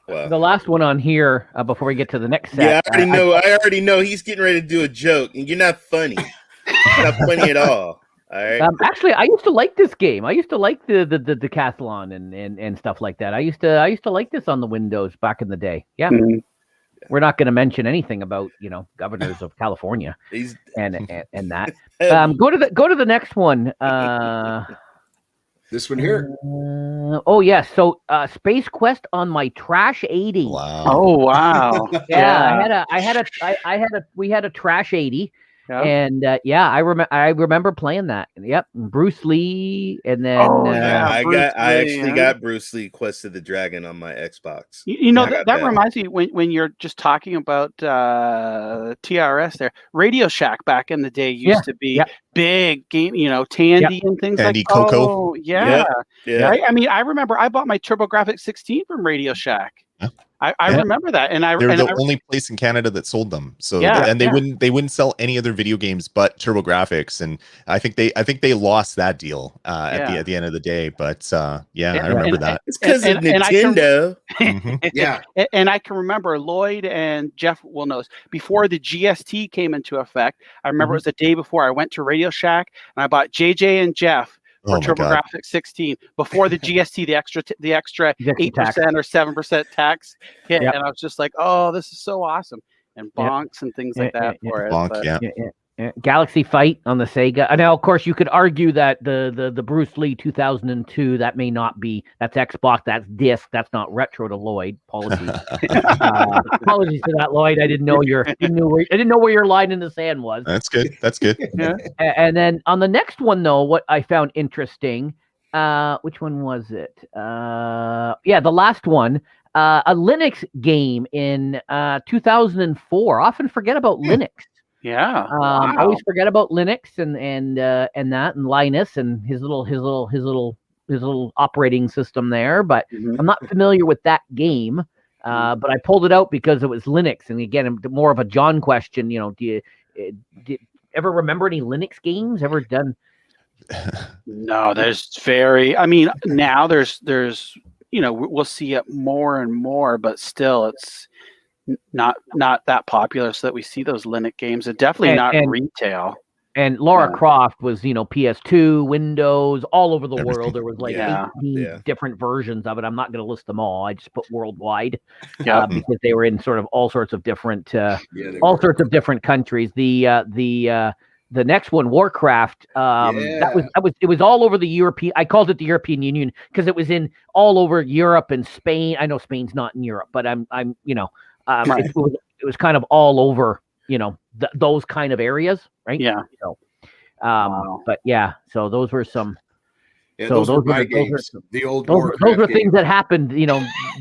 [SPEAKER 1] Wow.
[SPEAKER 2] The last one on here before we get to the next set.
[SPEAKER 1] I already know he's getting ready to do a joke, and you're not funny. You're not funny at all. All right.
[SPEAKER 2] Actually, I used to like this game. I used to like the decathlon and stuff like that. I used to like this on the Windows back in the day. Yeah. Mm-hmm. We're not going to mention anything about governors of California and that. Go to the next one.
[SPEAKER 3] This one here.
[SPEAKER 2] Oh yes. So Space Quest on my Trash 80.
[SPEAKER 5] Wow.
[SPEAKER 4] Oh wow.
[SPEAKER 2] We had a Trash 80. Yeah. And I remember playing that. Yep, Bruce Lee, and then
[SPEAKER 1] I actually got Bruce Lee Quest of the Dragon on my Xbox.
[SPEAKER 4] That reminds me when you're just talking about TRS there. Radio Shack back in the day used to be big game, Tandy and things
[SPEAKER 5] Tandy,
[SPEAKER 4] like
[SPEAKER 5] Coco.
[SPEAKER 4] Oh yeah. Right? I mean, I remember I bought my TurboGrafx 16 from Radio Shack. Yeah. I remember that, and
[SPEAKER 5] they're the only place in Canada that sold them. So they wouldn't sell any other video games but TurboGrafx, and I think they lost that deal at the end of the day. But I remember that.
[SPEAKER 1] It's because of Nintendo.
[SPEAKER 4] And I can remember Lloyd and Jeff will know this. Before the GST came into effect, I remember it was the day before I went to Radio Shack and I bought JJ and Jeff for TurboGrafx 16 before the GST, the extra 8% or 7% tax hit, and I was just like, "Oh, this is so awesome!" And bonks and things like that for it.
[SPEAKER 5] Bonk,
[SPEAKER 2] Galaxy Fight on the Sega. Now, of course, you could argue that the Bruce Lee 2002 that may not be, that's Xbox, that's disc, that's not retro to Lloyd. Apologies. Apologies to that, Lloyd. I didn't know where your line in the sand was.
[SPEAKER 5] That's good. That's good.
[SPEAKER 2] And then on the next one, though, what I found interesting, which one was it? The last one. A Linux game in 2004. Often forget about Linux.
[SPEAKER 4] Yeah.
[SPEAKER 2] I always forget about Linux and that and Linus and his little operating system there, but I'm not familiar with that game. But I pulled it out because it was Linux, and again, more of a John question. Do you ever remember any Linux games ever done?
[SPEAKER 4] No, now there's we'll see it more and more, but still it's not that popular, so that we see those Linux games. And definitely not retail.
[SPEAKER 2] And Lara Croft was, PS2, Windows, all over the world. There was like 18 different versions of it. I'm not going to list them all. I just put worldwide because they were in sort of all sorts of different countries. The next one, Warcraft, it was all over the European. I called it the European Union because it was in all over Europe and Spain. I know Spain's not in Europe, but it was kind of all over, those kind of areas, right?
[SPEAKER 4] Yeah.
[SPEAKER 2] So, but yeah, so those were some.
[SPEAKER 3] Yeah,
[SPEAKER 2] So
[SPEAKER 3] those were my games. The old Warcraft
[SPEAKER 2] those are
[SPEAKER 3] games.
[SPEAKER 2] things that happened,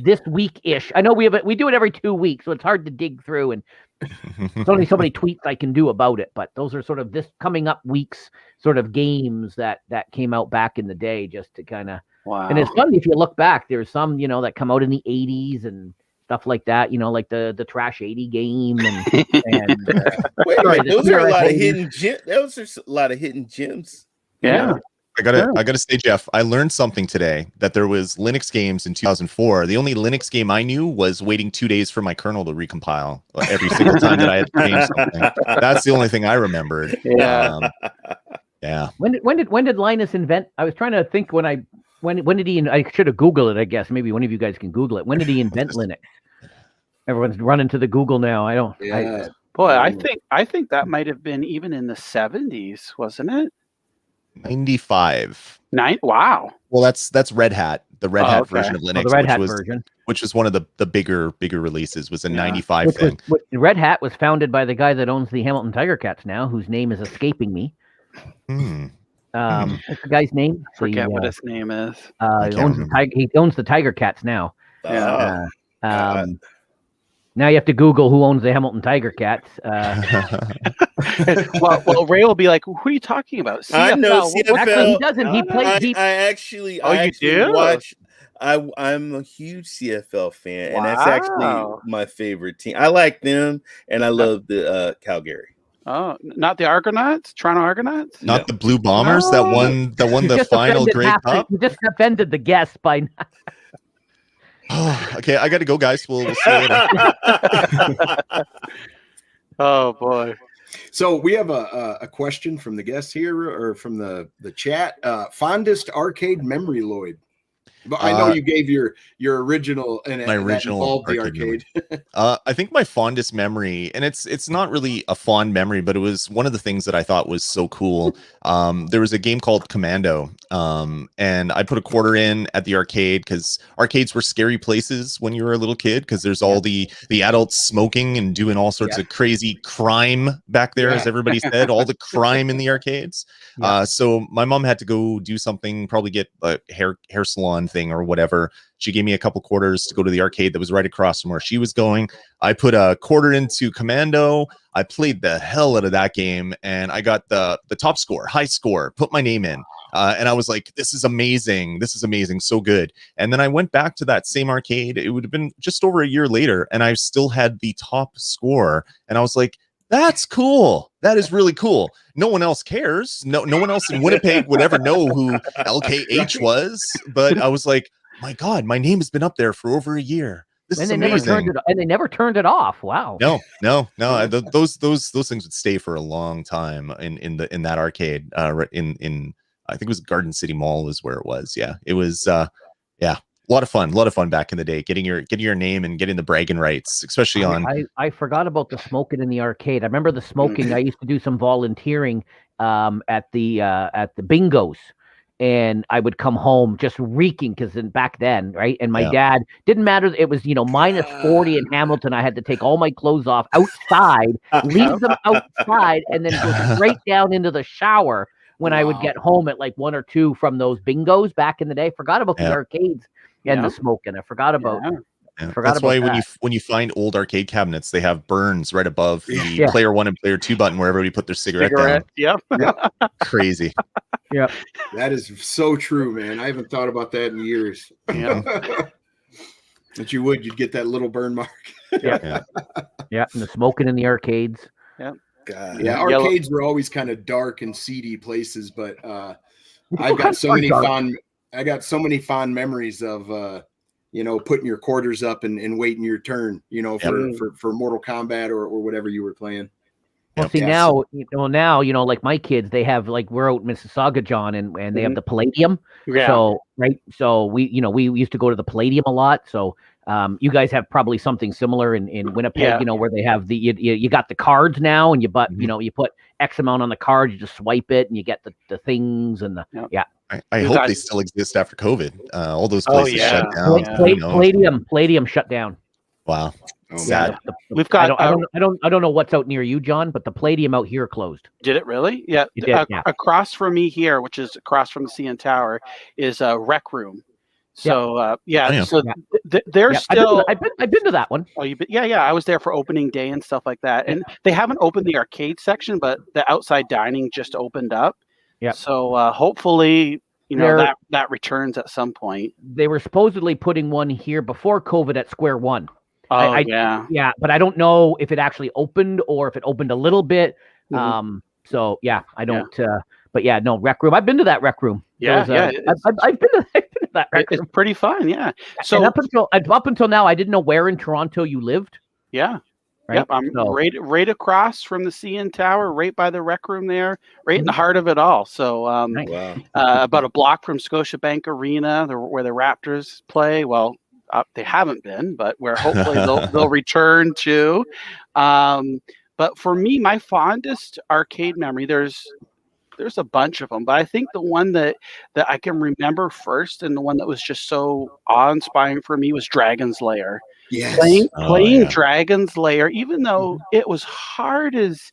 [SPEAKER 2] this week-ish. I know we do it every 2 weeks, so it's hard to dig through, and there's only so many tweets I can do about it. But those are sort of this coming up weeks sort of games that came out back in the day, just to kind of.
[SPEAKER 4] Wow.
[SPEAKER 2] And it's funny if you look back. There's some that come out in the '80s and stuff like that. Like the Trash 80 game and
[SPEAKER 1] wait, those are a lot of hidden gems. Those are a lot of hidden gems.
[SPEAKER 4] Yeah.
[SPEAKER 5] I gotta say, Jeff, I learned something today, that there was Linux games in 2004. The only Linux game I knew was waiting 2 days for my kernel to recompile every single time that I had to change something. That's the only thing I remembered.
[SPEAKER 4] Yeah.
[SPEAKER 5] Yeah.
[SPEAKER 2] When did Linus invent? I was trying to think when did he? I should have Googled it. I guess maybe one of you guys can Google it. When did he invent Linux? Everyone's running to the Google now. I don't.
[SPEAKER 3] Yeah.
[SPEAKER 4] I think that might have been even in the 70s, wasn't it?
[SPEAKER 5] 95.
[SPEAKER 4] Wow.
[SPEAKER 5] Well, that's Red Hat, the Red Hat version of Linux,
[SPEAKER 2] the Red Hat version,
[SPEAKER 5] which was one of the bigger releases, was a 95 thing.
[SPEAKER 2] Red Hat was founded by the guy that owns the Hamilton Tiger Cats now, whose name is escaping me. What's the guy's name?
[SPEAKER 4] Forget what his name is.
[SPEAKER 2] He owns the Tiger Cats now.
[SPEAKER 4] Yeah.
[SPEAKER 2] Now you have to Google who owns the Hamilton Tiger Cats.
[SPEAKER 4] well, Ray will be like, "Who are you talking about?" CFL.
[SPEAKER 1] I know CFL.
[SPEAKER 2] Actually, he doesn't. He plays.
[SPEAKER 1] I actually
[SPEAKER 4] do?
[SPEAKER 1] watch. I'm a huge CFL fan, and that's actually my favorite team. I like them, and I love the Calgary.
[SPEAKER 4] Oh, not the Argonauts, Toronto Argonauts,
[SPEAKER 5] not the Blue Bombers that won the final Grey Cup.
[SPEAKER 2] You just offended the guest by.
[SPEAKER 5] Oh, okay, I got to go, guys. We'll see you later.
[SPEAKER 4] Oh boy.
[SPEAKER 3] So we have a question from the guest here, or from the chat. Fondest arcade memory, Lloyd? But I know you gave your original, and
[SPEAKER 5] my original
[SPEAKER 3] arcade.
[SPEAKER 5] I think my fondest memory, and it's not really a fond memory, but it was one of the things that I thought was so cool. There was a game called Commando, and I put a quarter in at the arcade, because arcades were scary places when you were a little kid, because there's all the adults smoking and doing all sorts of crazy crime back there, as everybody said, all the crime in the arcades. So my mom had to go do something, probably get a hair salon thing or whatever. She gave me a couple quarters to go to the arcade that was right across from where she was going. I put a quarter into Commando. I played the hell out of that game, and I got the top score, high score, put my name in. And I was like, this is amazing. This is amazing. So good. And then I went back to that same arcade. It would have been just over a year later, and I still had the top score. And I was like, that's cool. That is really cool. No one else cares. No one else in Winnipeg would ever know who LKH was. But I was like, my God, my name has been up there for over a year. This is amazing.
[SPEAKER 2] They never turned it off. Wow.
[SPEAKER 5] No. Those things would stay for a long time in that arcade. In I think it was Garden City Mall is where it was. Yeah, it was. A lot of fun back in the day, getting your name and getting the bragging rights, especially on.
[SPEAKER 2] I forgot about the smoking in the arcade. I remember the smoking. I used to do some volunteering at the bingos, and I would come home just reeking, because back then, right? And my dad, didn't matter. It was minus 40 in Hamilton. I had to take all my clothes off outside, leave them outside, and then go straight down into the shower when I would get home at like 1 or 2 from those bingos back in the day. Forgot about the arcades. And the smoking. I forgot about.
[SPEAKER 5] That's why when you find old arcade cabinets, they have burns right above the player 1 and player 2 button where everybody put their cigarette down.
[SPEAKER 4] Yep.
[SPEAKER 5] Crazy.
[SPEAKER 2] Yep.
[SPEAKER 3] That is so true, man. I haven't thought about that in years.
[SPEAKER 4] Yeah.
[SPEAKER 3] But you'd get that little burn mark.
[SPEAKER 2] Yeah. And the smoking in the arcades.
[SPEAKER 4] Yeah.
[SPEAKER 3] God. Yeah. Arcades were always kind of dark and seedy places, but I've got so many fond memories of putting your quarters up and waiting your turn, for Mortal Kombat or whatever you were playing.
[SPEAKER 2] Well, see, now, like my kids, they have, like, we're out in Mississauga, John, and they have the Palladium.
[SPEAKER 4] Yeah.
[SPEAKER 2] So, right. So we used to go to the Palladium a lot. So you guys have probably something similar in Winnipeg, where they have you got the cards now, and you put X amount on the card, you just swipe it and you get the things and
[SPEAKER 5] I hope they still exist after COVID. All those places shut down.
[SPEAKER 2] Palladium shut down.
[SPEAKER 5] Wow. Sad.
[SPEAKER 4] We've got.
[SPEAKER 2] I don't know what's out near you, John, but the Palladium out here closed.
[SPEAKER 4] Did it really? Yeah.
[SPEAKER 2] It did, yeah.
[SPEAKER 4] Across from me here, which is across from the CN Tower, is a rec room. So they're still.
[SPEAKER 2] I've been to that one.
[SPEAKER 4] Oh, yeah. I was there for opening day and stuff like that, and they haven't opened the arcade section, but the outside dining just opened up.
[SPEAKER 2] Yeah.
[SPEAKER 4] So hopefully, that returns at some point.
[SPEAKER 2] They were supposedly putting one here before COVID at Square One.
[SPEAKER 4] Oh, yeah,
[SPEAKER 2] but I don't know if it actually opened or if it opened a little bit. So yeah, I don't. But yeah, no, rec room. I've been to that rec room.
[SPEAKER 4] Yeah,
[SPEAKER 2] I've been to that rec room.
[SPEAKER 4] It's pretty fun. Yeah. So
[SPEAKER 2] and up until now, I didn't know where in Toronto you lived.
[SPEAKER 4] Yeah.
[SPEAKER 2] Right?
[SPEAKER 4] Yep. I'm right across from the CN Tower, right by the rec room there, right in the heart of it all. So about a block from Scotiabank Arena, where the Raptors play. Well. They haven't been, but where hopefully they'll return to. But for me, my fondest arcade memory, there's a bunch of them, but I think the one that I can remember first, and the one that was just so awe-inspiring for me, was Dragon's Lair.
[SPEAKER 3] Yes.
[SPEAKER 4] Playing Dragon's Lair, even though it was hard as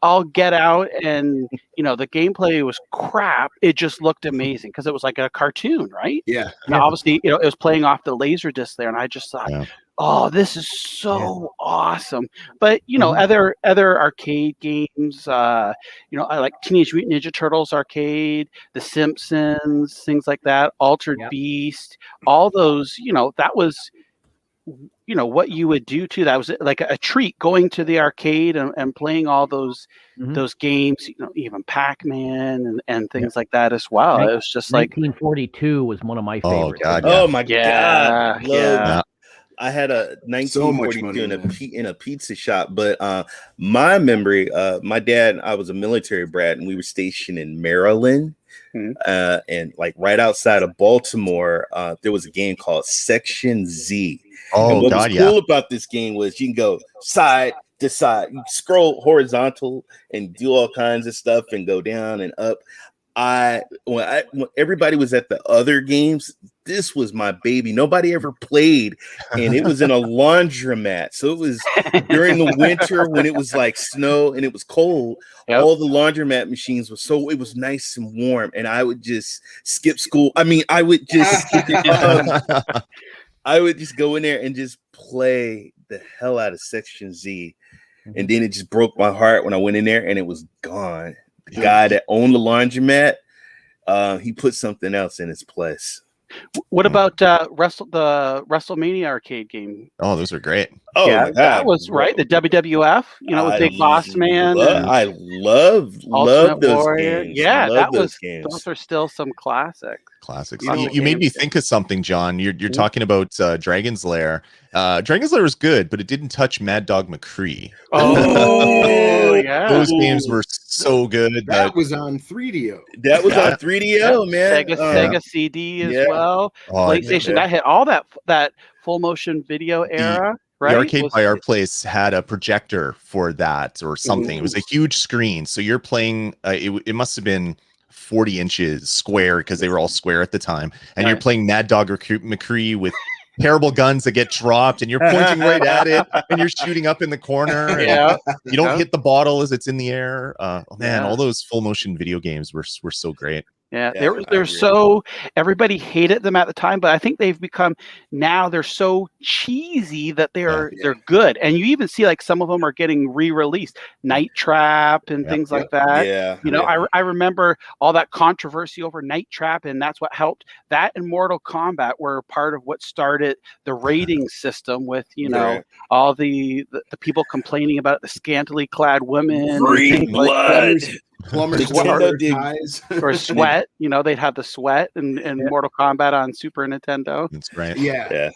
[SPEAKER 4] all get out, and the gameplay was crap, it just looked amazing because it was like a cartoon, right?
[SPEAKER 3] Yeah.
[SPEAKER 4] And obviously, it was playing off the laser disc there, and I just thought, oh, this is so awesome. But other arcade games, I like Teenage Mutant Ninja Turtles arcade, The Simpsons, things like that, Altered Beast, all those, that was what you would do too. That was like a treat, going to the arcade and playing all those games, even Pac-Man and things like that as well. It was just
[SPEAKER 2] 1942 was one of my favorites.
[SPEAKER 5] God,
[SPEAKER 1] Oh my God.
[SPEAKER 4] Yeah.
[SPEAKER 1] I had a 1942 in a pizza shop, but my memory, my dad, I was a military brat, and we were stationed in Maryland. And like right outside of Baltimore, there was a game called Section Z. And what was cool about this game was you can go side to side, you scroll horizontal and do all kinds of stuff and go down and up. When everybody was at the other games, this was my baby. Nobody ever played, and it was in a laundromat. So it was during the winter when it was like snow and it was cold. Yep. All the laundromat machines it was nice and warm, and I would just skip school. I mean, I would just I would just go in there and just play the hell out of Section Z. And then it just broke my heart when I went in there and it was gone. The guy that owned the laundromat, he put something else in his place.
[SPEAKER 4] What about the WrestleMania arcade game?
[SPEAKER 5] Oh, those are great.
[SPEAKER 1] Oh, yeah, my God.
[SPEAKER 4] That was right. The WWF, with Big Boss Man.
[SPEAKER 1] I love those
[SPEAKER 4] Warrior.
[SPEAKER 1] games.
[SPEAKER 4] Yeah,
[SPEAKER 1] those
[SPEAKER 4] are still some classics.
[SPEAKER 5] You made me think of something, John. You're talking about Dragon's Lair. Dragon's Lair was good, but it didn't touch Mad Dog McCree.
[SPEAKER 4] Oh, yeah.
[SPEAKER 5] Those games were so good.
[SPEAKER 3] That was on 3DO.
[SPEAKER 1] That was on 3DO, man.
[SPEAKER 4] Sega CD as well. PlayStation, that hit all that full motion video era. Right?
[SPEAKER 5] The arcade by our place had a projector for that or something. It was a huge screen. So you're playing, it must have been 40 inches square because they were all square at the time. And you're playing Mad Dog McCree with terrible guns that get dropped, and you're pointing right at it, and you're shooting up in the corner. You don't hit the bottle as it's in the air. All those full motion video games were so great.
[SPEAKER 4] Yeah, they're so, everybody hated them at the time, but I think they've become, now they're so cheesy that they're good. And you even see like some of them are getting re-released, Night Trap and things like that. I remember all that controversy over Night Trap, and that's what helped. That and Mortal Kombat were part of what started the rating system with, all the people complaining about the scantily clad women.
[SPEAKER 1] Free blood.
[SPEAKER 3] Plumbers
[SPEAKER 4] or sweat, they'd have the sweat and Mortal Kombat on Super Nintendo.
[SPEAKER 5] That's right.
[SPEAKER 3] Yeah.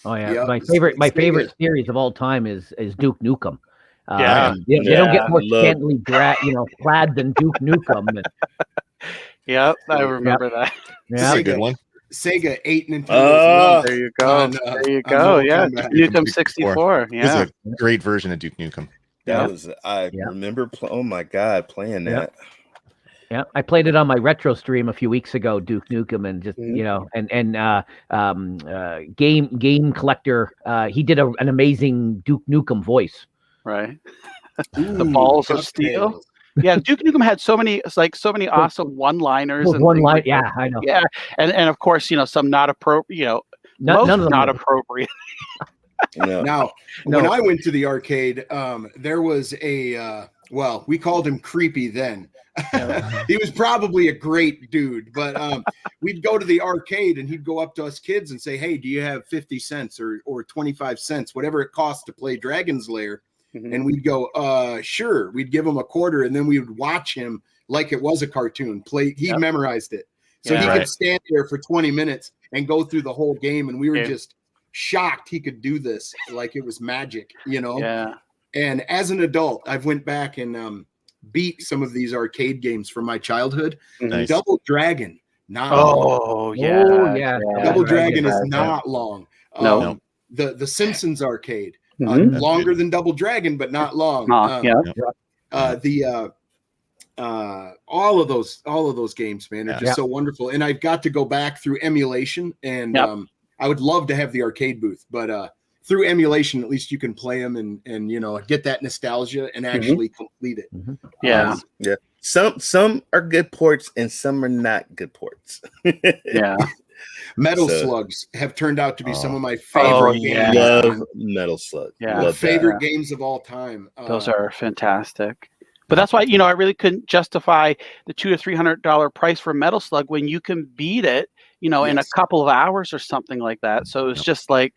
[SPEAKER 2] Oh yeah. Yep. My favorite series of all time is Duke Nukem. They don't get more scantily clad than Duke Nukem.
[SPEAKER 4] Yep, I remember that.
[SPEAKER 5] That's a good one.
[SPEAKER 3] Sega 8 Nintendo.
[SPEAKER 4] There you go. There you go. Yeah, Nukem 64. Yeah,
[SPEAKER 5] it's a great version of Duke Nukem.
[SPEAKER 1] That was, I remember, oh my God, playing that.
[SPEAKER 2] Yeah, I played it on my retro stream a few weeks ago, Duke Nukem, and just Game Collector. He did an amazing Duke Nukem voice.
[SPEAKER 4] Right.
[SPEAKER 3] Ooh,
[SPEAKER 4] The balls of steel.
[SPEAKER 3] DuckTales.
[SPEAKER 4] Yeah, Duke Nukem had so many awesome one-liners and things like that.
[SPEAKER 2] I know.
[SPEAKER 4] Yeah, and of course, some not appropriate. Most
[SPEAKER 2] none of them
[SPEAKER 4] not
[SPEAKER 2] were.
[SPEAKER 4] appropriate.
[SPEAKER 3] Now, when I went to the arcade, there was a we called him Creepy then. He was probably a great dude, but we'd go to the arcade and he'd go up to us kids and say, "Hey, do you have 50 cents or 25 cents, whatever it costs to play Dragon's Lair?" Mm-hmm. And we'd go, "Sure." We'd give him a quarter, and then we would watch him like it was a cartoon. He memorized it, so he could stand there for 20 minutes and go through the whole game, and we were just shocked he could do this like it was magic,
[SPEAKER 4] Yeah.
[SPEAKER 3] And as an adult, I've went back and beat some of these arcade games from my childhood.
[SPEAKER 5] Nice.
[SPEAKER 3] Double Dragon, not
[SPEAKER 4] long.
[SPEAKER 3] Double Dragon is not long.
[SPEAKER 4] No.
[SPEAKER 3] The Simpsons arcade, longer than Double Dragon, but not long. All of those games, man, are just so wonderful. And I've got to go back through emulation, and I would love to have the arcade booth, but through emulation, at least you can play them and get that nostalgia and actually complete it.
[SPEAKER 2] Mm-hmm.
[SPEAKER 4] Yeah.
[SPEAKER 1] Some are good ports and some are not good ports.
[SPEAKER 4] Yeah.
[SPEAKER 3] Metal Slugs have turned out to be some of my favorite games.
[SPEAKER 1] Love Metal Slug.
[SPEAKER 3] Yeah. Favorite games of all time.
[SPEAKER 4] Those are fantastic. But that's why, I really couldn't justify the $200 to $300 price for Metal Slug when you can beat it, in a couple of hours or something like that. So it's just like,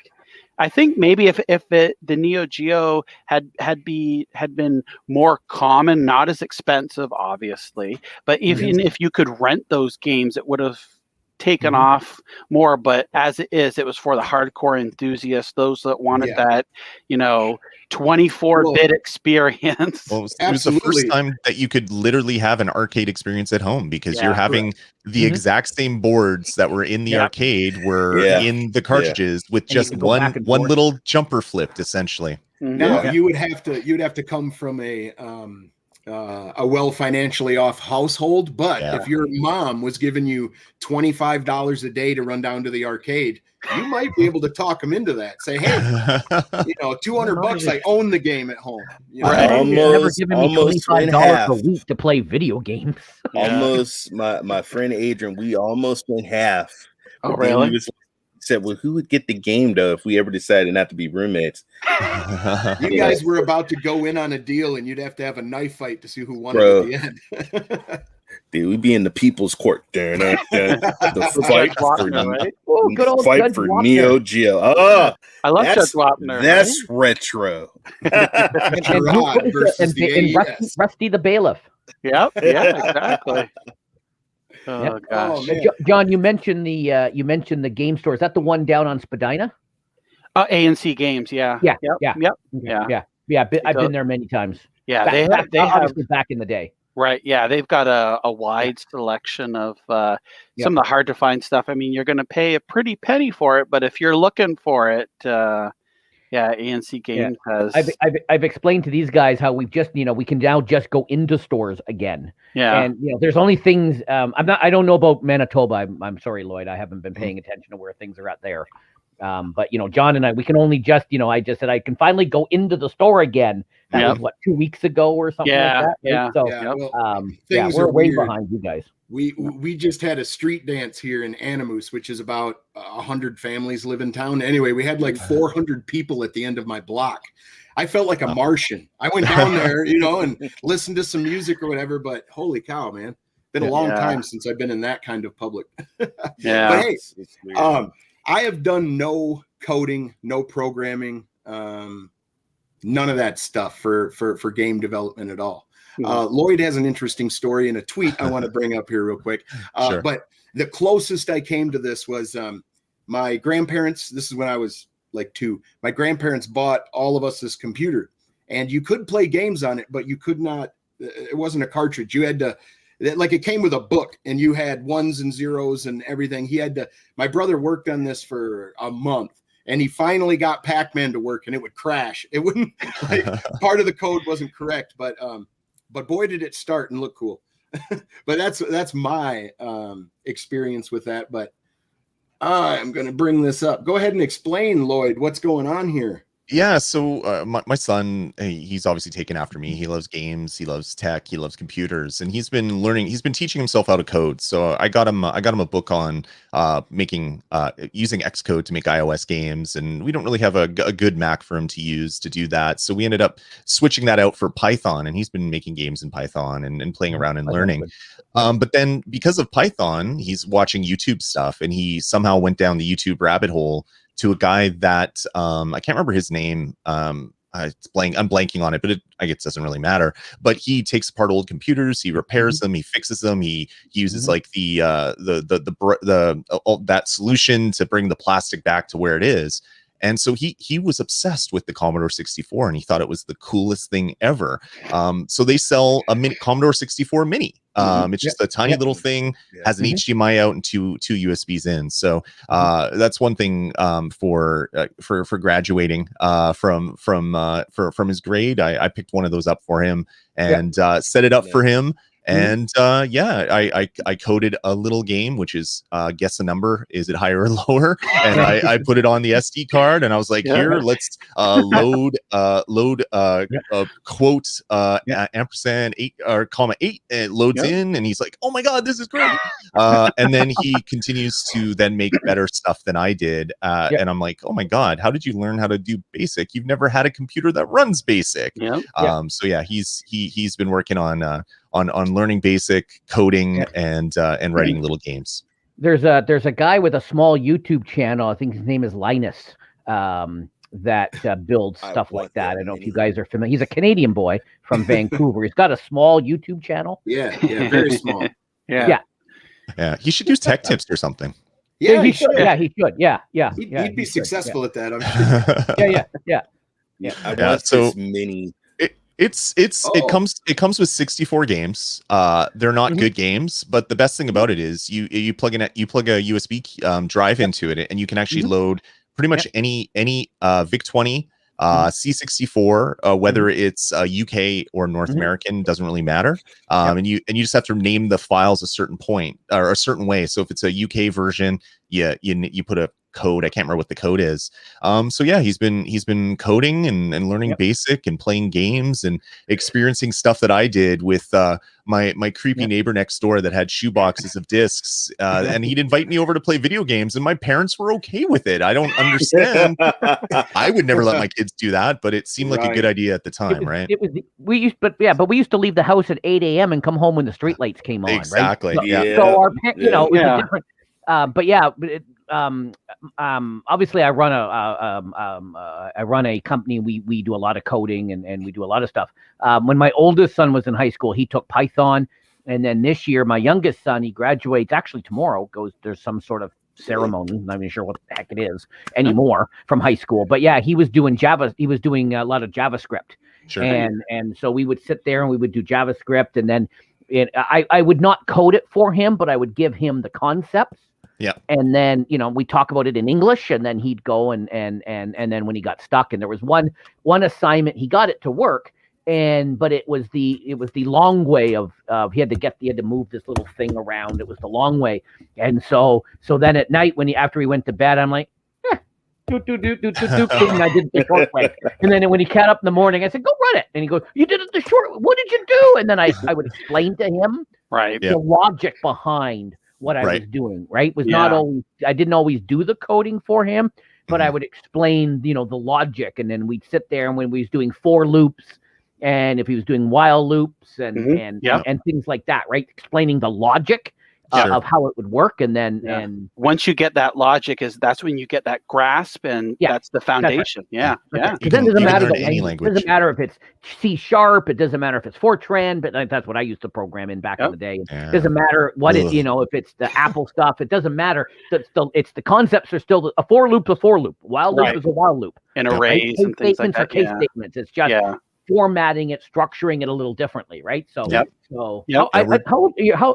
[SPEAKER 4] I think maybe if the Neo Geo had been more common, not as expensive, obviously, but even if you could rent those games, it would have taken off more. But as it is, it was for the hardcore enthusiasts, those that wanted that, 24-bit experience.
[SPEAKER 5] Well, it was the first time that you could literally have an arcade experience at home, because you're having the exact same boards that were in the arcade were in the cartridges with just one little jumper flipped, essentially.
[SPEAKER 3] Now you would have to come from a well financially off household, but if your mom was giving you $25 a day to run down to the arcade, you might be able to talk them into that. Say, hey, $200, I own the game at home.
[SPEAKER 2] Never given me $25 a week to play video games.
[SPEAKER 1] Almost, my friend Adrian, we almost went half.
[SPEAKER 4] Oh, really?
[SPEAKER 1] He said, well, who would get the game though if we ever decided not to be roommates?
[SPEAKER 3] You guys were about to go in on a deal, and you'd have to have a knife fight to see who won at the end.
[SPEAKER 1] Dude, we'd be in the people's court. The fight for Neo Geo. Oh,
[SPEAKER 4] I love Judge Wapner.
[SPEAKER 1] That's retro.
[SPEAKER 2] and Rusty the Bailiff.
[SPEAKER 4] Yep. Yeah, exactly. Oh gosh.
[SPEAKER 2] John, you mentioned the game store. Is that the one down on Spadina?
[SPEAKER 4] ANC Games, yeah.
[SPEAKER 2] Yeah. I've been there many times.
[SPEAKER 4] Yeah, they have
[SPEAKER 2] back in the day.
[SPEAKER 4] Right. Yeah, they've got a wide selection of some of the hard to find stuff. I mean, you're going to pay a pretty penny for it, but if you're looking for it, ANC Games has.
[SPEAKER 2] I've explained to these guys how we've just we can now just go into stores again.
[SPEAKER 4] Yeah.
[SPEAKER 2] And there's only things I don't know about Manitoba. I'm sorry, Lloyd. I haven't been paying attention to where things are at there. But John and I, we can only just I just said I can finally go into the store again. That was 2 weeks ago or something like that.
[SPEAKER 4] Yeah.
[SPEAKER 2] So we're way behind you guys.
[SPEAKER 3] We just had a street dance here in Animus, which is about 100 families live in town. Anyway, we had like 400 people at the end of my block. I felt like a Martian. I went down there, and listened to some music or whatever. But holy cow, man, been a long time since I've been in that kind of public.
[SPEAKER 4] Yeah.
[SPEAKER 3] But hey, I have done no coding, no programming, none of that stuff for game development at all. Lloyd has an interesting story in a tweet I want to bring up here real quick.
[SPEAKER 5] Sure.
[SPEAKER 3] But the closest I came to this was my grandparents. This is when I was like 2. My grandparents bought all of us this computer, and you could play games on it, but you could not. It wasn't a cartridge. You had to. It came with a book, and you had ones and zeros and everything. My brother worked on this for a month, and he finally got Pac-Man to work, and it would crash. It wouldn't part of the code wasn't correct, but boy, did it start and look cool. but that's my experience with that. But I'm going to bring this up. Go ahead and explain, Lloyd, what's going on here.
[SPEAKER 5] Yeah, so my son, he's obviously taken after me. He loves games, he loves tech, he loves computers, and he's been teaching himself how to code. So I got him a book on using Xcode to make iOS games, and we don't really have a good Mac for him to use to do that. So we ended up switching that out for Python, and he's been making games in Python and playing around and learning. But then because of Python, he's watching YouTube stuff, and he somehow went down the YouTube rabbit hole to a guy that I can't remember his name. I'm blanking on it, but I guess it doesn't really matter. But he takes apart old computers, he repairs them, he fixes them, he uses like that solution to bring the plastic back to where it is. And so he was obsessed with the Commodore 64, and he thought it was the coolest thing ever. So they sell a Commodore 64 Mini. It's just a tiny little thing, has an HDMI out and two USBs in. So that's one thing for graduating from his grade. I picked one of those up for him and set it up for him. And I coded a little game, which is guess the number. Is it higher or lower? And I put it on the SD card, and I was like, here, let's load quote ampersand 8 or comma 8. And it loads in, and he's like, oh my god, this is great. And then he continues to then make better stuff than I did. And I'm like, oh my god, how did you learn how to do BASIC? You've never had a computer that runs BASIC. So yeah, he's been working on learning BASIC, coding, and writing little games.
[SPEAKER 2] There's a guy with a small YouTube channel. I think his name is Linus. That builds stuff like that. I don't know if you guys are familiar. He's a Canadian boy from Vancouver. He's got a small YouTube channel.
[SPEAKER 3] Yeah, very small.
[SPEAKER 2] Yeah.
[SPEAKER 5] He should use tech tips or something.
[SPEAKER 3] Yeah, he should.
[SPEAKER 2] Yeah, he should. Yeah.
[SPEAKER 3] He'd be successful at that, I'm sure.
[SPEAKER 2] Yeah.
[SPEAKER 1] I want this mini.
[SPEAKER 5] It comes with 64 games. They're not good games, but the best thing about it is you plug a USB drive into it, and you can actually load pretty much any VIC-20, C64, whether it's UK or North American, doesn't really matter. And you just have to name the files a certain point or a certain way. So if it's a UK version, you put a code. I can't remember what the code is. So yeah, he's been coding and learning BASIC and playing games and experiencing stuff that I did with my creepy neighbor next door that had shoe boxes of discs, and he'd invite me over to play video games, and my parents were okay with it. I don't understand. I would never let my kids do that, but it seemed like a good idea at the time, right?
[SPEAKER 2] We used to leave the house at 8 a.m. and come home when the streetlights came on.
[SPEAKER 5] Exactly.
[SPEAKER 2] Right? So our parents, it was different. Obviously I run a company. We do a lot of coding and we do a lot of stuff. When my oldest son was in high school, he took Python, and then this year my youngest son, he graduates actually tomorrow. There's some sort of ceremony. I'm not even sure what the heck it is anymore from high school. But yeah, he was doing Java. He was doing a lot of JavaScript.
[SPEAKER 5] Sure.
[SPEAKER 2] And so we would sit there and we would do JavaScript, and then I would not code it for him, but I would give him the concepts.
[SPEAKER 5] Yeah.
[SPEAKER 2] And then, we talk about it in English, and then he'd go and then when he got stuck, and there was one assignment, he got it to work, but it was the long way of he had to move this little thing around. It was the long way. And so then at night after he went to bed, I'm like, and I did the short way. And then when he got up in the morning, I said, go run it. And he goes, you did it the short way. What did you do? And then I would explain to him the logic behind what I was doing, right? Was not always, I didn't always do the coding for him, but I would explain, the logic. And then we'd sit there, and when we was doing for loops, and if he was doing while loops and things like that, right? Explaining the logic of how it would work. And then, and
[SPEAKER 4] once you get that logic, that's when you get that grasp, and that's the foundation. That's right.
[SPEAKER 2] It doesn't matter any language. It doesn't matter if it's C#. It doesn't matter if it's Fortran, but that's what I used to program in back in the day. It doesn't matter what if it's the Apple stuff. It doesn't matter. It's the concepts are still a for loop, while loop is a while loop,
[SPEAKER 4] and arrays and things like that.
[SPEAKER 2] Case statements. It's just formatting it, structuring it a little differently, right? So, how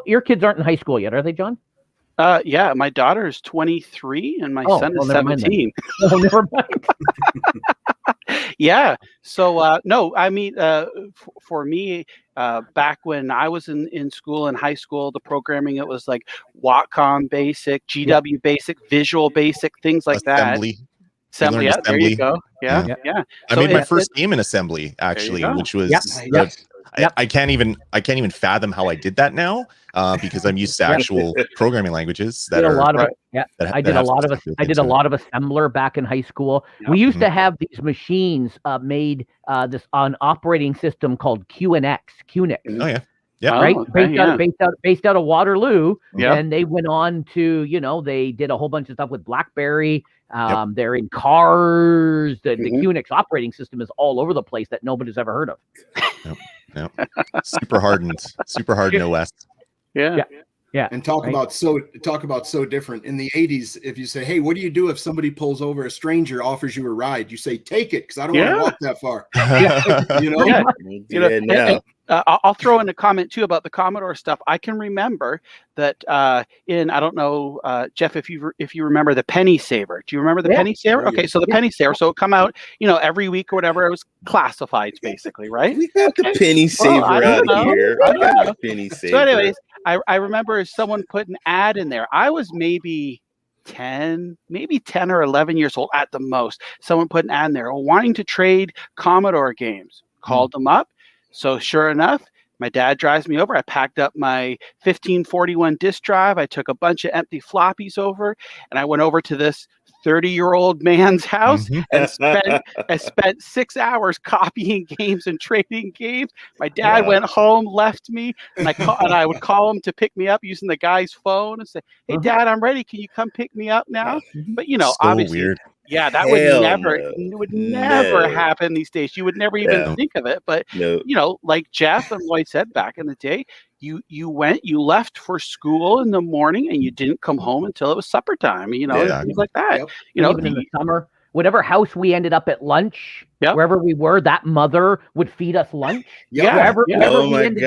[SPEAKER 2] your kids aren't in high school yet, are they, John?
[SPEAKER 4] My daughter is 23 and my son is 17.
[SPEAKER 2] Oh, never mind.
[SPEAKER 4] Yeah. So no, I mean, for me, back when I was in school, in high school, the programming, it was like Wacom Basic, GW Basic, Visual Basic, things like that.
[SPEAKER 5] Assembly.
[SPEAKER 4] Assembly.
[SPEAKER 5] learned
[SPEAKER 4] Yeah, there you
[SPEAKER 5] assembly.
[SPEAKER 4] go. Yeah,
[SPEAKER 5] Yeah.
[SPEAKER 4] yeah.
[SPEAKER 5] I
[SPEAKER 4] So
[SPEAKER 5] made my first game in assembly,
[SPEAKER 4] There you
[SPEAKER 5] actually,
[SPEAKER 4] go.
[SPEAKER 5] which was
[SPEAKER 2] Yep.
[SPEAKER 5] I can't even fathom how I did that now, because I'm used to actual programming languages that
[SPEAKER 2] did a
[SPEAKER 5] are
[SPEAKER 2] lot of
[SPEAKER 4] Right.
[SPEAKER 2] it. Yeah,
[SPEAKER 5] that,
[SPEAKER 2] I
[SPEAKER 5] that
[SPEAKER 2] did a
[SPEAKER 5] have
[SPEAKER 2] lot of
[SPEAKER 5] stuff built
[SPEAKER 2] I did
[SPEAKER 5] into
[SPEAKER 2] a
[SPEAKER 5] it.
[SPEAKER 2] lot of assembler back in high school.
[SPEAKER 4] Yep.
[SPEAKER 2] We used to have these machines made this on operating system called QNX.
[SPEAKER 5] Oh yeah. Yep.
[SPEAKER 4] Oh,
[SPEAKER 2] Right,
[SPEAKER 4] okay,
[SPEAKER 2] based out of Waterloo,
[SPEAKER 4] Yeah.
[SPEAKER 2] and they went on to, they did a whole bunch of stuff with BlackBerry.
[SPEAKER 5] Yep.
[SPEAKER 2] They're in cars. The QNX operating system is all over the place that nobody's ever heard of.
[SPEAKER 5] Yep. Super hardened OS.
[SPEAKER 4] Yeah.
[SPEAKER 2] Yeah,
[SPEAKER 3] And talk
[SPEAKER 2] right?
[SPEAKER 3] about so different. In the 80s, if you say, hey, what do you do if somebody pulls over, a stranger offers you a ride? You say, take it, because I don't want to walk that far. You know?
[SPEAKER 4] Yeah.
[SPEAKER 1] Yeah, no.
[SPEAKER 4] I'll throw in a comment too about the Commodore stuff. I can remember that I don't know, Jeff, if you remember the Penny Saver. Do you remember the Penny Saver?
[SPEAKER 3] Oh,
[SPEAKER 4] Okay,
[SPEAKER 3] yeah.
[SPEAKER 4] so the Penny Saver. So it come out, every week or whatever. It was classifieds, basically, right?
[SPEAKER 1] We got the penny saver
[SPEAKER 4] I don't
[SPEAKER 1] out
[SPEAKER 4] know.
[SPEAKER 1] here.
[SPEAKER 4] I
[SPEAKER 1] We
[SPEAKER 4] don't
[SPEAKER 1] got
[SPEAKER 4] know.
[SPEAKER 1] the penny saver.
[SPEAKER 4] So, anyways, I remember someone put an ad in there. I was maybe 10 or 11 years old at the most. Someone put an ad in there wanting to trade Commodore games. Called them up. So sure enough, my dad drives me over. I packed up my 1541 disk drive. I took a bunch of empty floppies over, and I went over to this 30-year-old man's house and spent 6 hours copying games and trading games. My dad went home, left me, and I would call him to pick me up using the guy's phone and say, "Hey, Dad, I'm ready. Can you come pick me up now?" But
[SPEAKER 5] So
[SPEAKER 4] obviously,
[SPEAKER 5] weird.
[SPEAKER 4] yeah, that would never happen these days. You would never even think of it. But like Jeff and Lloyd said back in the day, you left for school in the morning and you didn't come home until it was supper time. Things like that.
[SPEAKER 3] Yep.
[SPEAKER 2] Even in the summer, whatever house we ended up at lunch,
[SPEAKER 4] Yep.
[SPEAKER 2] wherever we were, that mother would feed us lunch.
[SPEAKER 3] Yeah.
[SPEAKER 2] Wherever we
[SPEAKER 1] God.
[SPEAKER 2] ended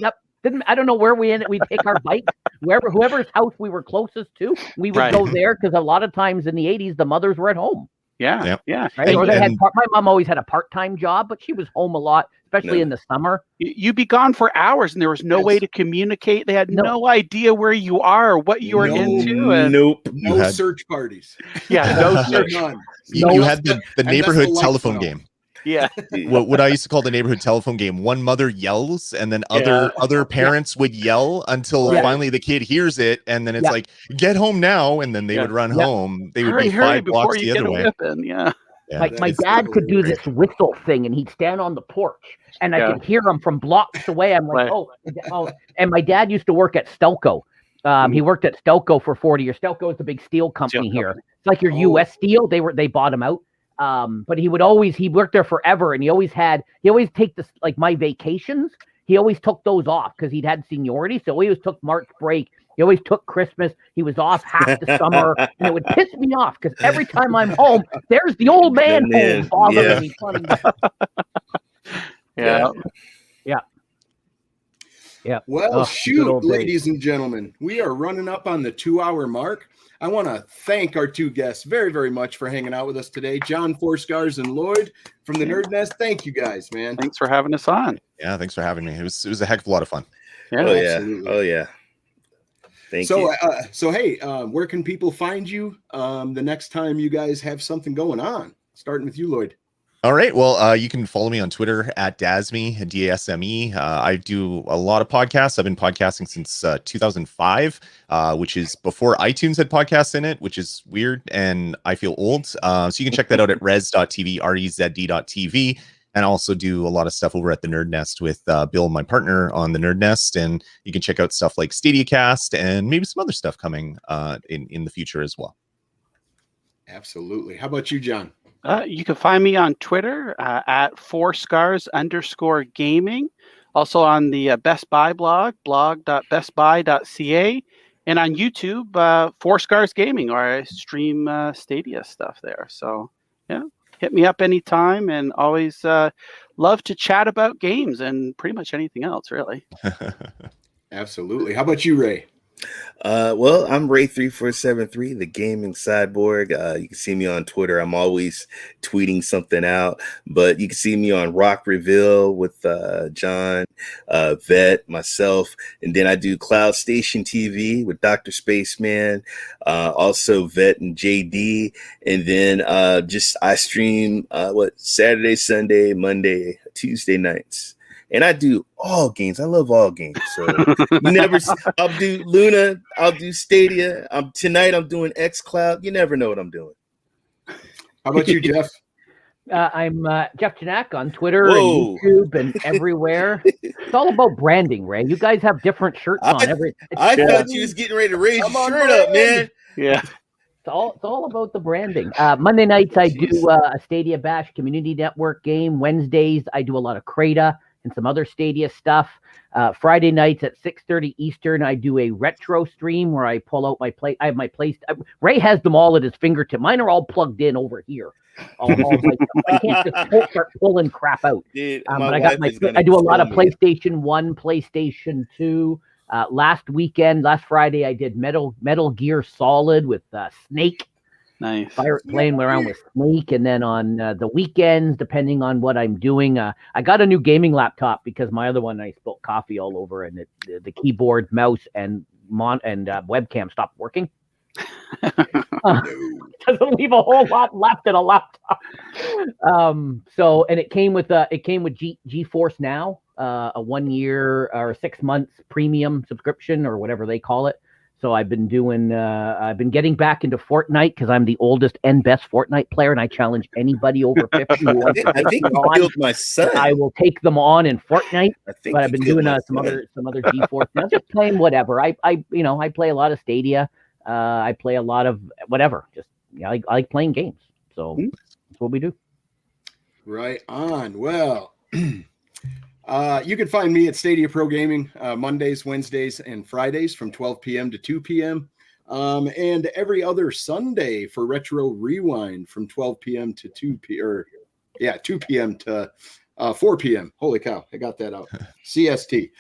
[SPEAKER 2] up, I don't know where we ended. We'd take our bike whoever's house we were closest to, we would go there, because a lot of times in the 80s, the mothers were at home.
[SPEAKER 4] Yeah.
[SPEAKER 2] Right? Or they my mom always had a part-time job, but she was home a lot, especially in the summer.
[SPEAKER 4] You'd be gone for hours and there was no way to communicate. They had no idea where you are or what you were into. And
[SPEAKER 3] No search parties.
[SPEAKER 4] Yeah, no search.
[SPEAKER 3] None.
[SPEAKER 5] You had the neighborhood telephone game.
[SPEAKER 4] Yeah.
[SPEAKER 5] What I used to call the neighborhood telephone game. One mother yells, and then other parents would yell until finally the kid hears it, and then it's like, "Get home now!" And then they would run home. They would be 5 blocks the other way.
[SPEAKER 2] My dad could do this whistle thing, and he'd stand on the porch, and I could hear him from blocks away. I'm like, oh. And my dad used to work at Stelco. He worked at Stelco for 40 years. Stelco is the big steel company here. It's like your U.S. Steel. They bought him out. But he worked there forever, and he always take this, like my vacations. He always took those off because he'd had seniority. So he always took March break. He always took Christmas. He was off half the summer, and it would piss me off because every time I'm home, there's the old man home bothering me. Yeah.
[SPEAKER 3] Well, shoot, ladies and gentlemen, we are running up on the 2-hour mark. I want to thank our two guests very, very much for hanging out with us today. Jon Scarr and Lloyd from the Nerd Nest. Thank you guys, man.
[SPEAKER 4] Thanks for having us on.
[SPEAKER 5] Yeah, thanks for having me. It was a heck of a lot of fun.
[SPEAKER 4] Yeah,
[SPEAKER 1] absolutely. Oh yeah. Thank you.
[SPEAKER 3] So hey, where can people find you the next time you guys have something going on? Starting with you, Lloyd.
[SPEAKER 5] All right. Well, you can follow me on Twitter at Dasme, DASME. I do a lot of podcasts. I've been podcasting since 2005, which is before iTunes had podcasts in it, which is weird, and I feel old. So you can check that out at rez.tv, rezd.tv. And I also do a lot of stuff over at the Nerd Nest with Bill, my partner on the Nerd Nest. And you can check out stuff like StadiaCast and maybe some other stuff coming in the future as well.
[SPEAKER 3] Absolutely. How about you, John?
[SPEAKER 4] You can find me on Twitter at 4scars_gaming. Also on the Best Buy blog.bestbuy.ca. And on YouTube, 4 Scars Gaming, or I stream Stadia stuff there. So, yeah, hit me up anytime, and always love to chat about games and pretty much anything else, really.
[SPEAKER 3] Absolutely. How about you, Ray?
[SPEAKER 1] Well, I'm Ray3473, the gaming cyborg. You can see me on Twitter. I'm always tweeting something out, but you can see me on Rock Reveal with John, Vet, myself, and then I do Cloud Station TV with Dr. Spaceman, also Vet and JD, and then I stream Saturday, Sunday, Monday, Tuesday nights. And I do all games. I love all games. So I'll do Luna. I'll do Stadia. Tonight I'm doing xCloud. You never know what I'm doing.
[SPEAKER 3] How about you, Jeff?
[SPEAKER 2] I'm Jeff Janak on Twitter and YouTube and everywhere. It's all about branding, Ray. You guys have different shirts on.
[SPEAKER 1] I thought you was getting ready to raise your shirt up, man.
[SPEAKER 4] Yeah.
[SPEAKER 2] It's all about the branding. Monday nights I do a Stadia Bash Community Network game. Wednesdays I do a lot of Crata and some other Stadia stuff. Friday nights at 6:30 Eastern, I do a retro stream where I pull out my play. I have my place. Ray has them all at his fingertip. Mine are all plugged in over here. I can't just start pulling crap out.
[SPEAKER 1] Dude,
[SPEAKER 2] but I do a lot of PlayStation 1, PlayStation 2. Last Friday, I did Metal Gear Solid with Snake.
[SPEAKER 4] Nice.
[SPEAKER 2] Playing around with Snake, and then on the weekends, depending on what I'm doing, I got a new gaming laptop because my other one I spilled coffee all over, and the keyboard, mouse, and webcam stopped working. Doesn't leave a whole lot left in a laptop. And it came with GeForce Now, a 1 year or 6 months premium subscription or whatever they call it. So I've been getting back into Fortnite because I'm the oldest and best Fortnite player, and I challenge anybody over 50 who wants to
[SPEAKER 1] I think you killed my son.
[SPEAKER 2] I will take them on in Fortnite. But I've been doing some other GeForce now, just playing whatever. I play a lot of Stadia. I play a lot of whatever. Just I like playing games. So that's what we do.
[SPEAKER 3] Right on. Well, you can find me at Stadia Pro Gaming Mondays, Wednesdays, and Fridays from 12 p.m. to 2 p.m. And every other Sunday for Retro Rewind from 12 p.m. to 2 p.m. to 4 p.m. Holy cow, I got that out. CST.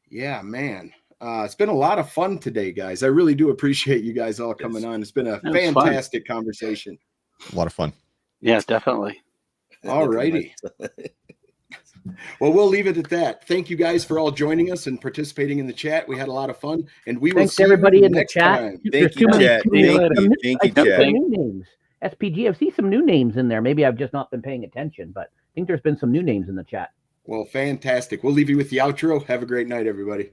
[SPEAKER 3] Yeah, man. It's been a lot of fun today, guys. I really do appreciate you guys all coming on. It's been a fantastic conversation.
[SPEAKER 5] A lot of fun.
[SPEAKER 4] Yeah, definitely.
[SPEAKER 3] All righty. Well, we'll leave it at that. Thank you guys for all joining us and participating in the chat. We had a lot of fun, and we will see
[SPEAKER 2] everybody in the
[SPEAKER 3] next
[SPEAKER 2] chat.
[SPEAKER 3] time.
[SPEAKER 1] Thank you, chat. Thank you, chat.
[SPEAKER 2] New names. SPG, I've seen some new names in there. Maybe I've just not been paying attention, but I think there's been some new names in the chat.
[SPEAKER 3] Well, fantastic. We'll leave you with the outro. Have a great night, everybody.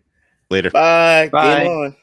[SPEAKER 5] Later.
[SPEAKER 1] Bye.
[SPEAKER 4] Bye.
[SPEAKER 1] Game on.